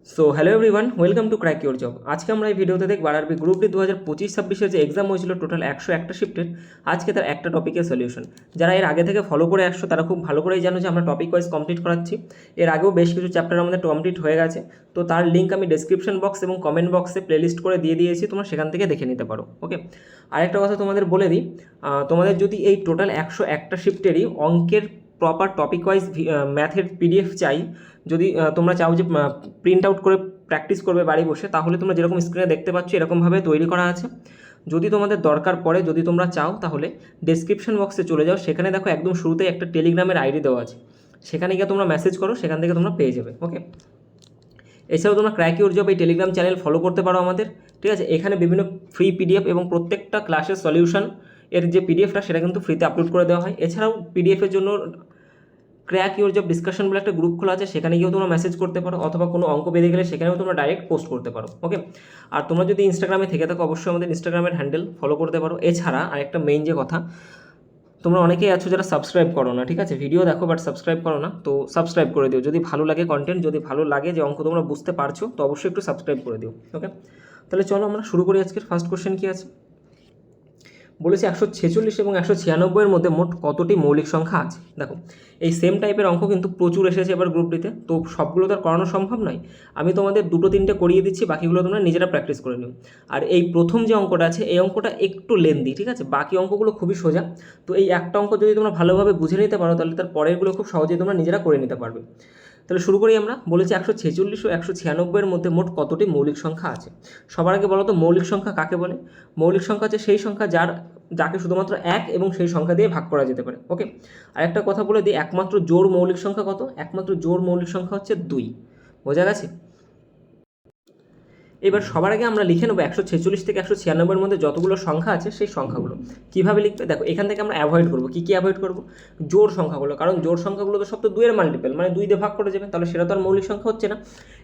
So hello everyone, welcome to crack your job. আজকে আমরা এই ভিডিওতে দেখব আরআরবি গ্রুপ ডি 2025-26 যে এক্সাম হয়েছিল টোটাল 101টা শিফটের। আজকে তার একটা টপিকের সলিউশন। যারা এর আগে থেকে ফলো করে আসছো তারা খুব ভালো করেই জানো যে আমরা টপিক ওয়াইজ কমপ্লিট করাচ্ছি। এর আগেও বেশ কিছু চ্যাপ্টার আমাদের কমপ্লিট হয়ে গেছে, তো তার লিঙ্ক আমি ডেসক্রিপশন বক্স এবং কমেন্ট বক্সে প্লেলিস্ট করে দিয়ে দিয়েছি, তোমরা সেখান থেকে দেখে নিতে পারো। ওকে, আরেকটা কথা তোমাদের বলে দিই, তোমাদের যদি এই টোটাল 101টা শিফটেরই অঙ্কের প্রপার টপিক ওয়াইজ ম্যাথের পিডিএফ চাই, যদি তোমরা চাও যে প্রিন্ট আউট করে প্র্যাকটিস করবে বাড়ি বসে, তাহলে তোমরা যেরকম স্ক্রিনে দেখতে পাচ্ছ এরকমভাবে তৈরি করা আছে। যদি তোমাদের দরকার পড়ে, যদি তোমরা চাও, তাহলে ডেসক্রিপশন বক্সে চলে যাও, সেখানে দেখো একদম শুরুতেই একটা টেলিগ্রামের আইডি দেওয়া আছে, সেখানে গিয়ে তোমরা মেসেজ করো, সেখান থেকে তোমরা পেয়ে যাবে। ওকে, এছাড়াও তোমরা ক্র্যাক ইউর জব এই টেলিগ্রাম চ্যানেল ফলো করতে পারো আমাদের, ঠিক আছে। এখানে বিভিন্ন ফ্রি পিডিএফ এবং প্রত্যেকটা ক্লাসের সলিউশন এর যে পিডিএফটা সেটা কিন্তু ফ্রিতে আপলোড করে দেওয়া হয়। এছাড়াও পিডিএফের জন্য ক্র্যাক ইউর জব ডিসকাশন বলে একটা গ্রুপ খোলা আছে, সেখানে গিয়েও তোমরা মেসেজ করতে পারো, অথবা কোনো অঙ্ক বেঁধে গেলে সেখানেও তোমরা ডাইরেক্ট পোস্ট করতে পারো। ওকে, আর তোমরা যদি ইনস্টাগ্রামে থেকে থাকো অবশ্যই আমাদের ইনস্টাগ্রামের হ্যান্ডেল ফলো করতে পারো। এছাড়া আরেকটা মেইন যে কথা, তোমরা অনেকেই আছো যারা সাবস্ক্রাইব করো না, ঠিক আছে, ভিডিও দেখো বাট সাবস্ক্রাইব করো না, তো সাবস্ক্রাইব করে দিও। যদি ভালো লাগে কন্টেন্ট, যদি ভালো লাগে যে অঙ্ক তোমরা বুঝতে পারছো, তো অবশ্যই একটু সাবস্ক্রাইব করে দিও। ওকে, তাহলে চলো আমরা শুরু করি। আজকের ফার্স্ট কোশ্চেন কী আছে বলেছি, 146 এবং 196-এর মধ্যে মোট কতটি মৌলিক সংখ্যা আছে। দেখো, এই সেম টাইপের অঙ্ক কিন্তু প্রচুর এসেছে এবার গ্রুপ ডিতে, তো সবগুলো তো আর করানো সম্ভব নয়। আমি তোমাদের দুটো তিনটে করিয়ে দিচ্ছি, বাকিগুলো তোমরা নিজেরা প্র্যাকটিস করে নিও। আর এই প্রথম যে অঙ্কটা আছে, এই অঙ্কটা একটু লেন্দি, ঠিক আছে, বাকি অঙ্কগুলো খুবই সোজা। তো এই একটা অঙ্ক যদি তোমরা ভালোভাবে বুঝে নিতে পারো, তাহলে তার পরেরগুলো খুব সহজেই তোমরা নিজেরা করে নিতে পারবে। তাহলে শুরু করি আমরা। বলেছি 146 ও 196-এর মধ্যে মোট কতটি মৌলিক সংখ্যা আছে। সবার আগে বলো তো মৌলিক সংখ্যা কাকে বলে। মৌলিক সংখ্যা হচ্ছে সেই সংখ্যা যাকে শুধুমাত্র এক এবং সেই সংখ্যা দিয়ে ভাগ করা যেতে পারে। ওকে, আর একটা কথা বলে দিই, একমাত্র জোড় মৌলিক সংখ্যা কত? একমাত্র জোড় মৌলিক সংখ্যা হচ্ছে 2। বোঝা গেছে? এবার সবার আগে আমরা লিখে নেবো 146 থেকে 196-এর মধ্যে যতগুলো সংখ্যা আছে সেই সংখ্যাগুলো কীভাবে লিখবে। দেখো, এখান থেকে আমরা অ্যাভয়েড করবো, কী কী অ্যাভয়েড করবো? জোড় সংখ্যাগুলো, কারণ জোড় সংখ্যাগুলো তো সব তো 2-এর মাল্টিপল, মানে 2 দিয়ে ভাগ করে যাবে, তাহলে সেটা তো আর মৌলিক সংখ্যা হচ্ছে না।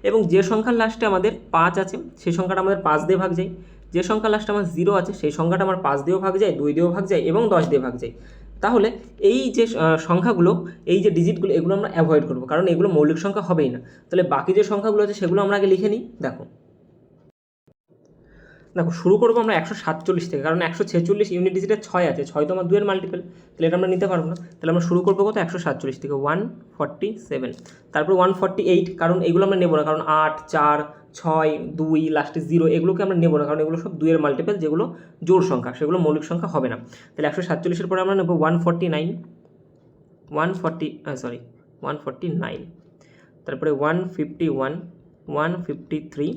এবং যে সংখ্যার লাস্টে আমাদের 5 আছে সেই সংখ্যাটা আমাদের 5 দিয়ে ভাগ যায়। যে সংখ্যার লাস্টে আমার 0 আছে সেই সংখ্যাটা আমার 5 দিয়েও ভাগ যায়, 2 দিয়েও ভাগ যায় এবং 10 দিয়ে ভাগ যায়। তাহলে এই যে সংখ্যাগুলো, এই যে ডিজিটগুলো, এগুলো আমরা অ্যাভয়েড করবো, কারণ এগুলো মৌলিক সংখ্যা হবেই না। তাহলে বাকি যে সংখ্যাগুলো আছে সেগুলো আমরা আগে লিখে নিই। দেখো, শুরু করবো আমরা 147 থেকে, কারণ 146 ইউনিট ডিজিটের 6 আছে, 6 তো আমার 2-এর মাল্টিপল, তাহলে এটা আমরা নিতে পারবো না। তাহলে আমরা শুরু করবো কত? 147 থেকে, 147, তারপর 148, কারণ এগুলো আমরা নেবো না, কারণ 8, 4, 6, 2, লাস্টে 0, এগুলোকে আমরা নেবো না, কারণ এগুলো সব 2-এর মাল্টিপল, যেগুলো জোড় সংখ্যা, সেগুলো মৌলিক সংখ্যা হবে না। তাহলে 147-এর পরে আমরা নেবো 149, 149, তারপরে 151, 153,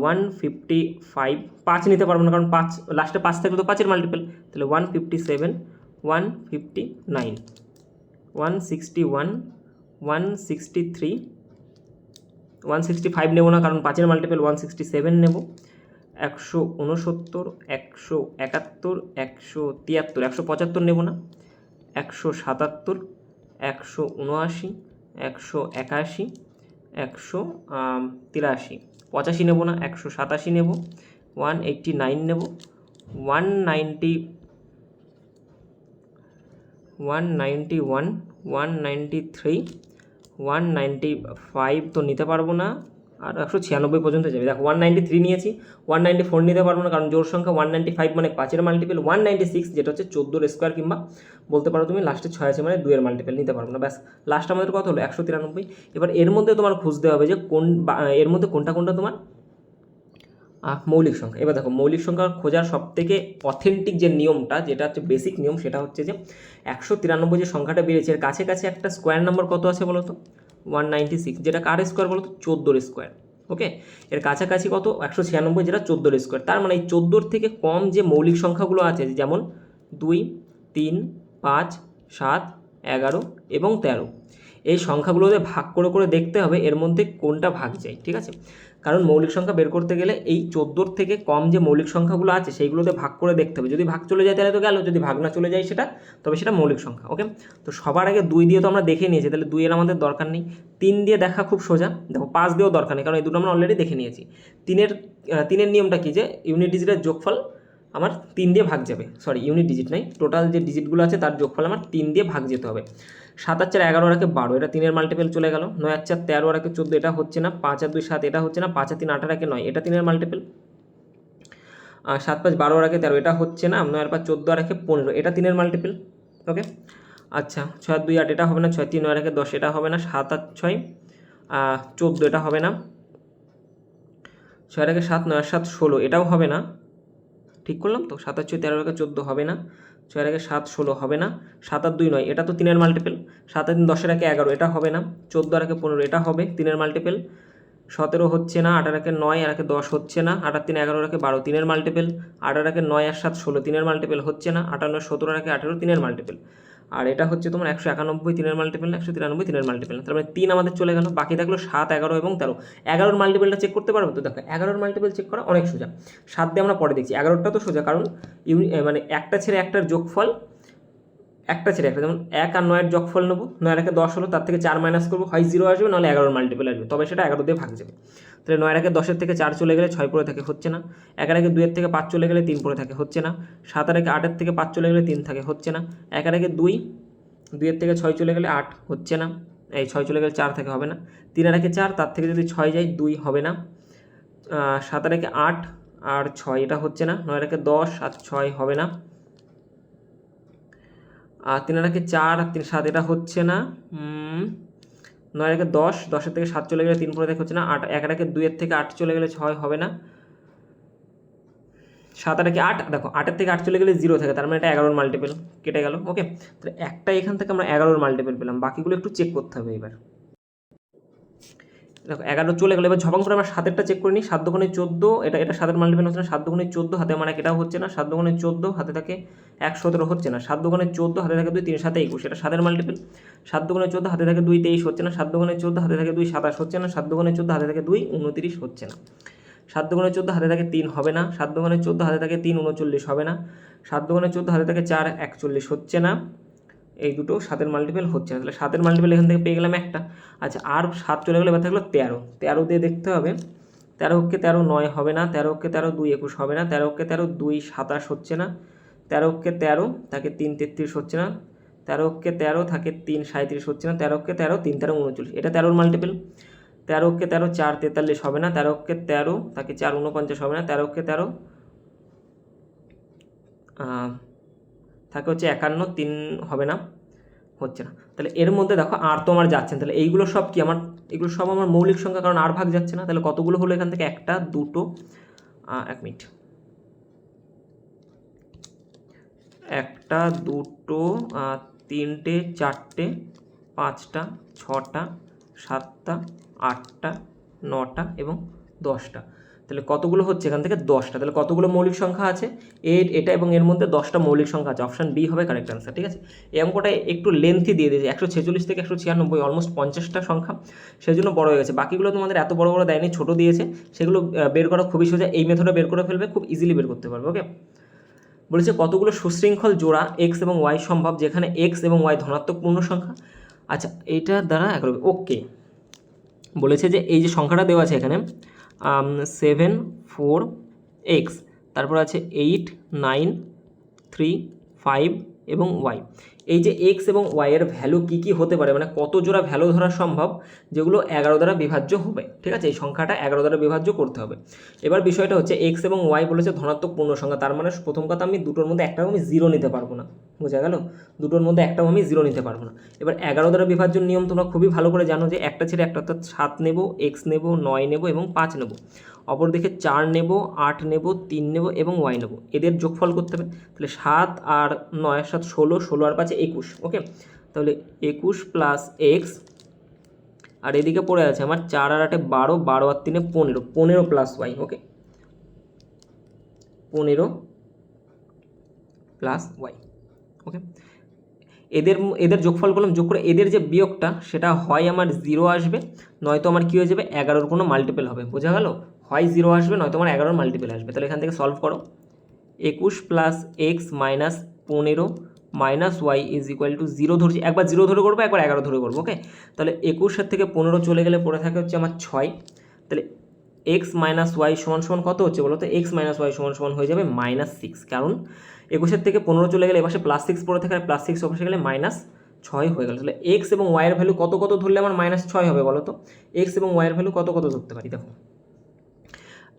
155, 5 নিতে পারবো না, কারণ 5 লাস্টে 5 থাকলে তো 5-এর মাল্টিপল। তাহলে 157, 159, 161, 163, 165 নেবো না, কারণ 5-এর মাল্টিপল, 167 নেব, 169, 171, 173, 175 নেব না, 177, 179, 181, 183, 85 নেব না, 187 নেব, 189 নেব, 190, 191, 193, 195 তো নিতে পারবো না, আর 196 পর্যন্ত যাবে। দেখো, 193 নিয়েছি, 194 নিতে পারবো না, কারণ জোড় সংখ্যা 195 মানে 5-এর মাল্টিপল, 196 যেটা হচ্ছে 14-এর স্কোয়ার, কিংবা বলতে পারো তুমি লাস্টে 6 আছে মানে 2-এর মাল্টিপল, নিতে পারবো না। ব্যাস, লাস্ট আমাদের কত হলো? 193। এবার এর মধ্যে তোমার খুঁজতে হবে যে এর মধ্যে কোনটা কোনটা তোমার মৌলিক সংখ্যা। এবার দেখো, মৌলিক সংখ্যা খোঁজার সবথেকে অথেন্টিক যে নিয়মটা, যেটা হচ্ছে বেসিক নিয়ম, সেটা হচ্ছে যে 193 যে সংখ্যাটা বেরিয়েছে, এর কাছাকাছি একটা স্কোয়ার নাম্বার কত আছে বলো তো? 196, যেটা কার স্কোয়ার বলো তো? 14-এর স্কোয়ার। ওকে, এর কাছাকাছি কত? 196, যেটা 14-এর স্কোয়ার। তার মানে এই 14-এর থেকে কম যে মৌলিক সংখ্যাগুলো আছে, যেমন 2, 3, 5, 7, 11 এবং 13, এই সংখ্যাগুলোতে ভাগ করে করে দেখতে হবে এর মধ্যে কোনটা ভাগ যায়, ঠিক আছে। কারণ মৌলিক সংখ্যা বের করতে গেলে এই 14-এর থেকে কম যে মৌলিক সংখ্যাগুলো আছে সেইগুলোতে ভাগ করে দেখতে হবে। যদি ভাগ চলে যায় তাহলে তো গেল, যদি ভাগ না চলে যায় তবে সেটা মৌলিক সংখ্যা। ওকে, তো সবার আগে 2 দিয়ে তো আমরা দেখে নিয়েছি, তাহলে 2-এর আমাদের দরকার নেই। 3 দিয়ে দেখা খুব সোজা। দেখো, 5 দিয়েও দরকার নেই, কারণ এই দুটো আমরা অলরেডি দেখে নিয়েছি। 3-এর নিয়মটা কি, যে ইউনিট ডিজিটের যোগফল আমার 3 দিয়ে ভাগ যাবে, সরি ইউনিট ডিজিট নাই, টোটাল যে ডিজিটগুলো আছে তার যোগফল আমার 3 দিয়ে ভাগ যেতে হবে। 7 আর 4 11 আর 1 12, এটা 3-এর মাল্টিপল চলে গেল। 9 আর 4 13 আর 1 14, এটা হচ্ছে না। 5 আর 2 7, এটা হচ্ছে না। 5 আর 3 8 আর 1 9, এটা 3-এর মাল্টিপল। 7 5 12 আর 1 13, এটা হচ্ছে না। 9 আর 5 14 আর 1 15, এটা 3-এর মাল্টিপল। ওকে, আচ্ছা 6 আর 2 8, এটা হবে না। 6 3 9 আর 1 10, এটা হবে না। 7 আর 6 14, এটা হবে না। 6 আর 1 7, 9 আর 7 16, এটাও হবে না। ঠিক করলাম তো? 7 আর 6 13 আর 1 14 হবে না। 6 আর 1 7 16 হবে না। 7 আর 2 9, এটা তো 3-এর মাল্টিপল। 7 আর 3 10 আর 1 11, এটা হবে না। 14 আর 1 15, এটা হবে 3-এর মাল্টিপল। 17 হচ্ছে না। 8 আর 1 9 আর 1 10 হচ্ছে না। 8 আর 3 11 আর 1 12, 3-এর মাল্টিপল। 8 আর 1 9 আর 7 16, 3-এর মাল্টিপল হচ্ছে না। 8 আর 9 17 আর 1 18, 3-এর মাল্টিপল। আর এটা হচ্ছে তোমার 191, 3-এর মাল্টিপল না। 193, 3-এর মাল্টিপল না। তার মানে 3 আমাদের চলে গেল। বাকি থাকলো 7 11 এবং 13। 11-র মাল্টিপলটা চেক করতে পারবো তো? দেখো 11-র মাল্টিপল চেক করা অনেক সোজা। 7 দিয়ে আমরা পরে দেখছি। 11টা তো সোজা, কারণ মানে একটা ছেড়ে একটার যোগফল, একটা ছেড়ে একটা, যেমন 1 আর 9-এর যোগফল নেবো। 9 আর 1 10 হলো, তার থেকে 4 মাইনাস করবো, হয় 0 আসবে, নাহলে 11-র মাল্টিপল আসবে, তবে সেটা 11 দিয়ে ভাগ যাবে। তাহলে 9 আর 1 10-এর থেকে 4 চলে গেলে 6 পড়ে থাকে, হচ্ছে না। 1 আর 1 2-এর থেকে 5 চলে গেলে 3 পড়ে থাকে, হচ্ছে না। 7 আর 1 8-এর থেকে 5 চলে গেলে 3 থাকে, হচ্ছে না। 1 আর 1 2, 2-এর থেকে 6 চলে গেলে 8, হচ্ছে না। এই 6 চলে গেলে 4 থাকে, হবে না। 3 আর 1 4, তার থেকে যদি 6 যায় 2, হবে না। 7 আর 1 8 আর 6, এটা হচ্ছে না। 9 আর 1 10 আর 6 হবে না। আর 3 আর 1 4 আর 3 7, এটা হচ্ছে না। 9 আর 1 10, 10-এর থেকে 7 চলে গেলে 3 পড়ে থাকে, হচ্ছে না। 8 1 আর 1 2-এর থেকে 8 চলে গেলে 6, হবে না। 7 আর 1 8, দেখো 8-এর থেকে 8 চলে গেলে 0 থাকে, তার মানে এটা 11-র মাল্টিপল, কেটে গেল। ওকে, তাহলে একটা এখান থেকে আমরা 11-র মাল্টিপল পেলাম, বাকিগুলো একটু চেক করতে হবে এবার। দেখো 11 চলে গেলো, এবার ঝপাং করে আমরা 7-এরটা চেক করে নিই। 7 2 14, এটা 7-এর মাল্টিপল হচ্ছে না। 7 2 14, হাতে আমার 1, এটাও হচ্ছে না। 7 2 14, হাতে থাকে 1 17, হচ্ছে না। 7 2 14, হাতে থাকে 2 3 7 21, এটা 7-এর মাল্টিপল। 7 2 14, হাতে থাকে 2 23, হচ্ছে না। 7 2 14, হাতে থাকে 2 27, হচ্ছে না। 7 2 14, হাতে থাকে 2 29, হচ্ছে না। 7 2 14, হাতে থাকে 3, হবে না। 7 2 14, হাতে থাকে 3 39, হবে না। 7 2 14, হাতে থাকে 4 41, হচ্ছে না। এই দুটো 7-এর মাল্টিপল হচ্ছে না, তাহলে 7-এর মাল্টিপল এখান থেকে পেয়ে গেলাম একটা। আচ্ছা, আর 7 চলে গেলে এবার থাকলো 13। 13 দিয়ে দেখতে হবে। 13 কে 13 9, হবে না। 13 কে 13 2 21, হবে না। 13 কে 13 2 27, হচ্ছে না। 13 কে 13 থাকে 3 33, হচ্ছে না। 13 কে 13 থাকে 3 37, হচ্ছে না। 13 কে 13 3 13 39, এটা 13-র মাল্টিপল। 13 কে 13 4 43, হবে না। 13 কে 13 থাকে 4 49, হবে না। 13 কে 13 থাকে হচ্ছে 51 3, হবে না, হচ্ছে না। তাহলে এর মধ্যে দেখো আর তো আমার যাচ্ছে না, তাহলে এইগুলো সব কি আমার, এগুলো সব আমার মৌলিক সংখ্যা, কারণ আর ভাগ যাচ্ছে না। তাহলে কতগুলো হলো এখান থেকে? একটা, দুটো, 1 মিনিট, একটা, দুটো, 3টে, 4টে, 5টা, 6টা, 7টা, 8টা, 9টা এবং 10টা। তাহলে কতগুলো হচ্ছে এখান থেকে? 10টা। তাহলে কতগুলো মৌলিক সংখ্যা আছে? এটা এবং এর মধ্যে 10টা মৌলিক সংখ্যা আছে। অপশান বি হবে কারেক্ট অ্যান্সার, ঠিক আছে। এই অঙ্কটা একটু লেন্থি দিয়ে দিয়েছে, 146 থেকে 196, অলমোস্ট 50টা সংখ্যা, সেজন্য বড় হয়ে গেছে। বাকিগুলো তোমাদের এত বড় বড় দেয়নি, ছোটো দিয়েছে, সেগুলো বের করা খুবই সোজা। এই মেথডে বের করে ফেলবে, খুব ইজিলি বের করতে পারবে। ওকে, বলেছে কতগুলো সুশৃঙ্খল জোড়া এক্স এবং ওয়াই সম্ভব যেখানে এক্স এবং ওয়াই ধনাত্মক পূর্ণ সংখ্যা। আচ্ছা, এইটার দ্বারা একরকম। ওকে, বলেছে যে এই যে সংখ্যাটা দেওয়া আছে এখানে 7 4 এক্স, তারপর আছে 8 9 3 5 এবং ওয়াই। এই যে এক্স এবং ওয়াই এর ভ্যালু কী কী হতে পারে, মানে কত জোড়া ভ্যালু ধরা সম্ভব যেগুলো 11 দ্বারা বিভাজ্য হবে, ঠিক আছে। এই সংখ্যাটা 11 দ্বারা বিভাজ্য করতে হবে। এবার বিষয়টা হচ্ছে এক্স এবং ওয়াই বলেছে ধনাত্মক পূর্ণ সংখ্যা, তার মানে প্রথম কথা আমি দুটোর মধ্যে একটাও আমি জিরো নিতে পারবো না, বোঝা গেল। দুটোর মধ্যে একটাও আমি জিরো নিতে পারবো না। এবার 11 দ্বারা বিভাজ্যের নিয়ম তোমরা খুবই ভালো করে জানো যে একটা ছেড়ে একটা, অর্থাৎ 7 নেব, এক্স নেব, 9 নেব এবং 5 নেব। অপরদিকে 4 নেব, 8 নেব, 3 নেব এবং ওয়াই নেব। এদের যোগফল করতে হবে। তাহলে 7 আর 9 7 16, 16 আর 5 21। ওকে, তাহলে 21 প্লাস এক্স, আর এদিকে পড়ে আছে আমার 4 আর 8 12, 12 আর 3 15, 15 প্লাস ওয়াই। ওকে, 15 প্লাস ওয়াই। ওকে, এদের যোগফল করলাম, যোগ করে এদের যে বিয়োগটা সেটা হয় আমার 0 আসবে, নয়তো আমার কী হয়ে যাবে 11-র কোনো মাল্টিপল হবে, বোঝা গেল। হয় 0 আসবে, নয়তো আমার 11-র মাল্টিপল আসবে। তাহলে এখান থেকে সলভ করো। 21 plus x minus 15 minus y is equal to 0 ধরছি, একবার 0 ধরে করবো, একবার 11 ধরে করবো। ওকে, তাহলে 21-এর থেকে 15 চলে গেলে পড়ে থাকে হচ্ছে আমার 6। তাহলে এক্স মাইনাস ওয়াই সমান সমান কত হচ্ছে বলো তো? এক্স মাইনাস ওয়াই সমান সমান হয়ে যাবে -6, কারণ 21-এর থেকে 15 চলে গেলে এপাশে +6 পড়ে থাকে, আর +6 অপাশে গেলে 6 হয়ে গেল। তাহলে এক্স এবং ওয়াইয়ের ভ্যালু কত কত ধরলে আমার -6 হবে বলো তো? এক্স এবং ওয়াইয়ের ভ্যালু কত কত ধরতে পারি দেখো।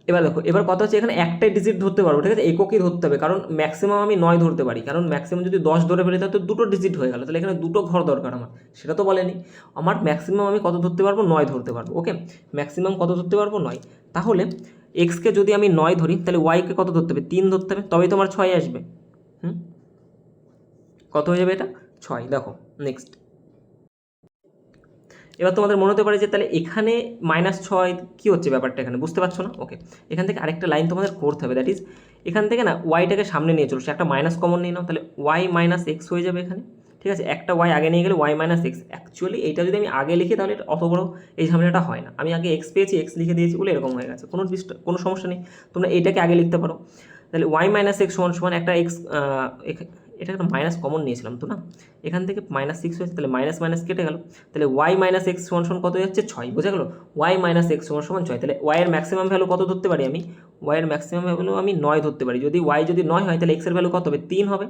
এবার দেখো, এবার কথা হচ্ছে এখানে একটাই ডিজিট ধরতে পারবো, ঠিক আছে, এককই ধরতে হবে, কারণ ম্যাক্সিমাম আমি 9 ধরতে পারি, কারণ ম্যাক্সিমাম যদি 10 ধরে ফেলি তাহলে তো দুটো ডিজিট হয়ে গেল, তাহলে এখানে দুটো ঘর দরকার আমার, সেটা তো বলেনি। আমার ম্যাক্সিমাম আমি কত ধরতে পারবো? 9 ধরতে পারবো। ওকে, ম্যাক্সিমাম কত ধরতে পারবো? 9। তাহলে এক্সকে যদি আমি 9 ধরি তাহলে ওয়াইকে কত ধরতে হবে? 3 ধরতে হবে, তবেই তোমার 6 আসবে। কত হয়ে যাবে এটা? 6। দেখো নেক্সট। এবার তোমাদের মনে হতে পারে যে তাহলে এখানে -6 কী হচ্ছে ব্যাপারটা, এখানে বুঝতে পারছো না? ওকে, এখান থেকে আরেকটা লাইন তোমাদের করতে হবে, দ্যাট ইজ এখান থেকে না ওয়াইটাকে সামনে নিয়ে চলো, একটা মাইনাস কমন নিয়ে নাও, তাহলে ওয়াই মাইনাস এক্স হয়ে যাবে এখানে, ঠিক আছে, একটা ওয়াই আগে নিয়ে গেলে ওয়াই মাইনাস এক্স। অ্যাকচুয়ালি এইটা যদি আমি আগে লিখি তাহলে এটা অত বড় এই ঝামেলাটা হয় না, আমি আগে এক্স পেয়েছি, এক্স লিখে দিয়েছি বলে এরকম হয়ে গেছে, কোনো সমস্যা নেই, তোমরা এইটাকে আগে লিখতে পারো। তাহলে ওয়াই মাইনাস এক্স সমান সমান একটা এক্স, এটা একটা মাইনাস কমন নিয়েছিলাম তো না, এখান থেকে -6 হয়েছে, তাহলে মাইনাস মাইনাস কেটে গেল, তাহলে ওয়াই মাইনাস এক্স সমান সমান কত যাচ্ছে? 6, বোঝা গেল? ওয়াই মাইনাস এক্স সমান সমান 6, তাহলে ওয়াইয়ের ম্যাক্সিমাম ভ্যালু কত ধরতে পারি আমি? ওয়াইয়ের ম্যাক্সিমাম ভ্যালু আমি 9 ধরতে পারি। যদি ওয়াই যদি 9 হয় তাহলে এক্সের ভ্যালু কত হবে? 3 হবে,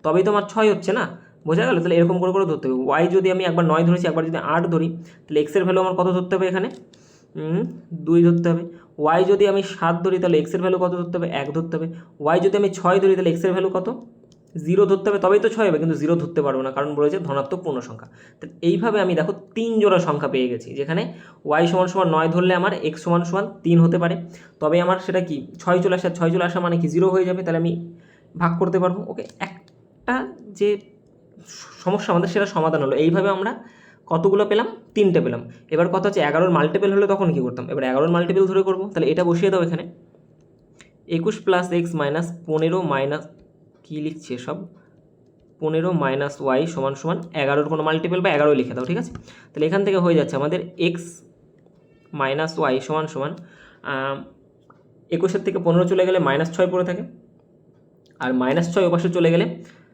তবেই তো আমার 6 হচ্ছে না, বোঝা গেল? তাহলে এরকম করে করে ধরতে হবে। ওয়াই যদি আমি একবার 9 ধরেছি, একবার যদি 8 ধরি, তাহলে এক্সের ভ্যালু আমার কত ধরতে হবে এখানে? 2 ধরতে হবে। ওয়াই যদি আমি 7 ধরি তাহলে এক্সের ভ্যালু কত ধরতে হবে? 1 ধরতে হবে। ওয়াই যদি আমি 6 ধরি তাহলে এক্সের ভ্যালু কত? 0 ধরতে হবে, তবেই তো 6 হবে, কিন্তু 0 ধরতে পারবো না, কারণ বলেছে ধনাত্মক পূর্ণ সংখ্যা। তো এইভাবে আমি দেখো 3 জোড়া সংখ্যা পেয়ে গেছি, যেখানে ওয়াই সমান সমান 9 ধরলে আমার এক্স সমান সমান 3 হতে পারে, তবে আমার সেটা কি 6 চলে আসা, 6 চলে আসা মানে কি 0 হয়ে যাবে, তাহলে আমি ভাগ করতে পারবো। ওকে, একটা যে সমস্যা আমাদের সেটা সমাধান হলো। এইভাবে আমরা কতগুলো পেলাম? 3টে পেলাম। এবার কথা হচ্ছে 11-র মাল্টিপল হলে তখন কী করতাম? এবার 11-র মাল্টিপল ধরে করবো, তাহলে এটা বসিয়ে দাও এখানে, 21 + x - 15 মাইনাস কী লিখছে সব, 15 - y সমান সমান 11-র কোনো মাল্টিপল বা 11 লিখে দাও, ঠিক আছে। তাহলে এখান থেকে হয়ে যাচ্ছে আমাদের x - y সমান সমান 21-এর থেকে 15 চলে গেলে -6 পড়ে থাকে, আর -6 ওপাশে চলে গেলে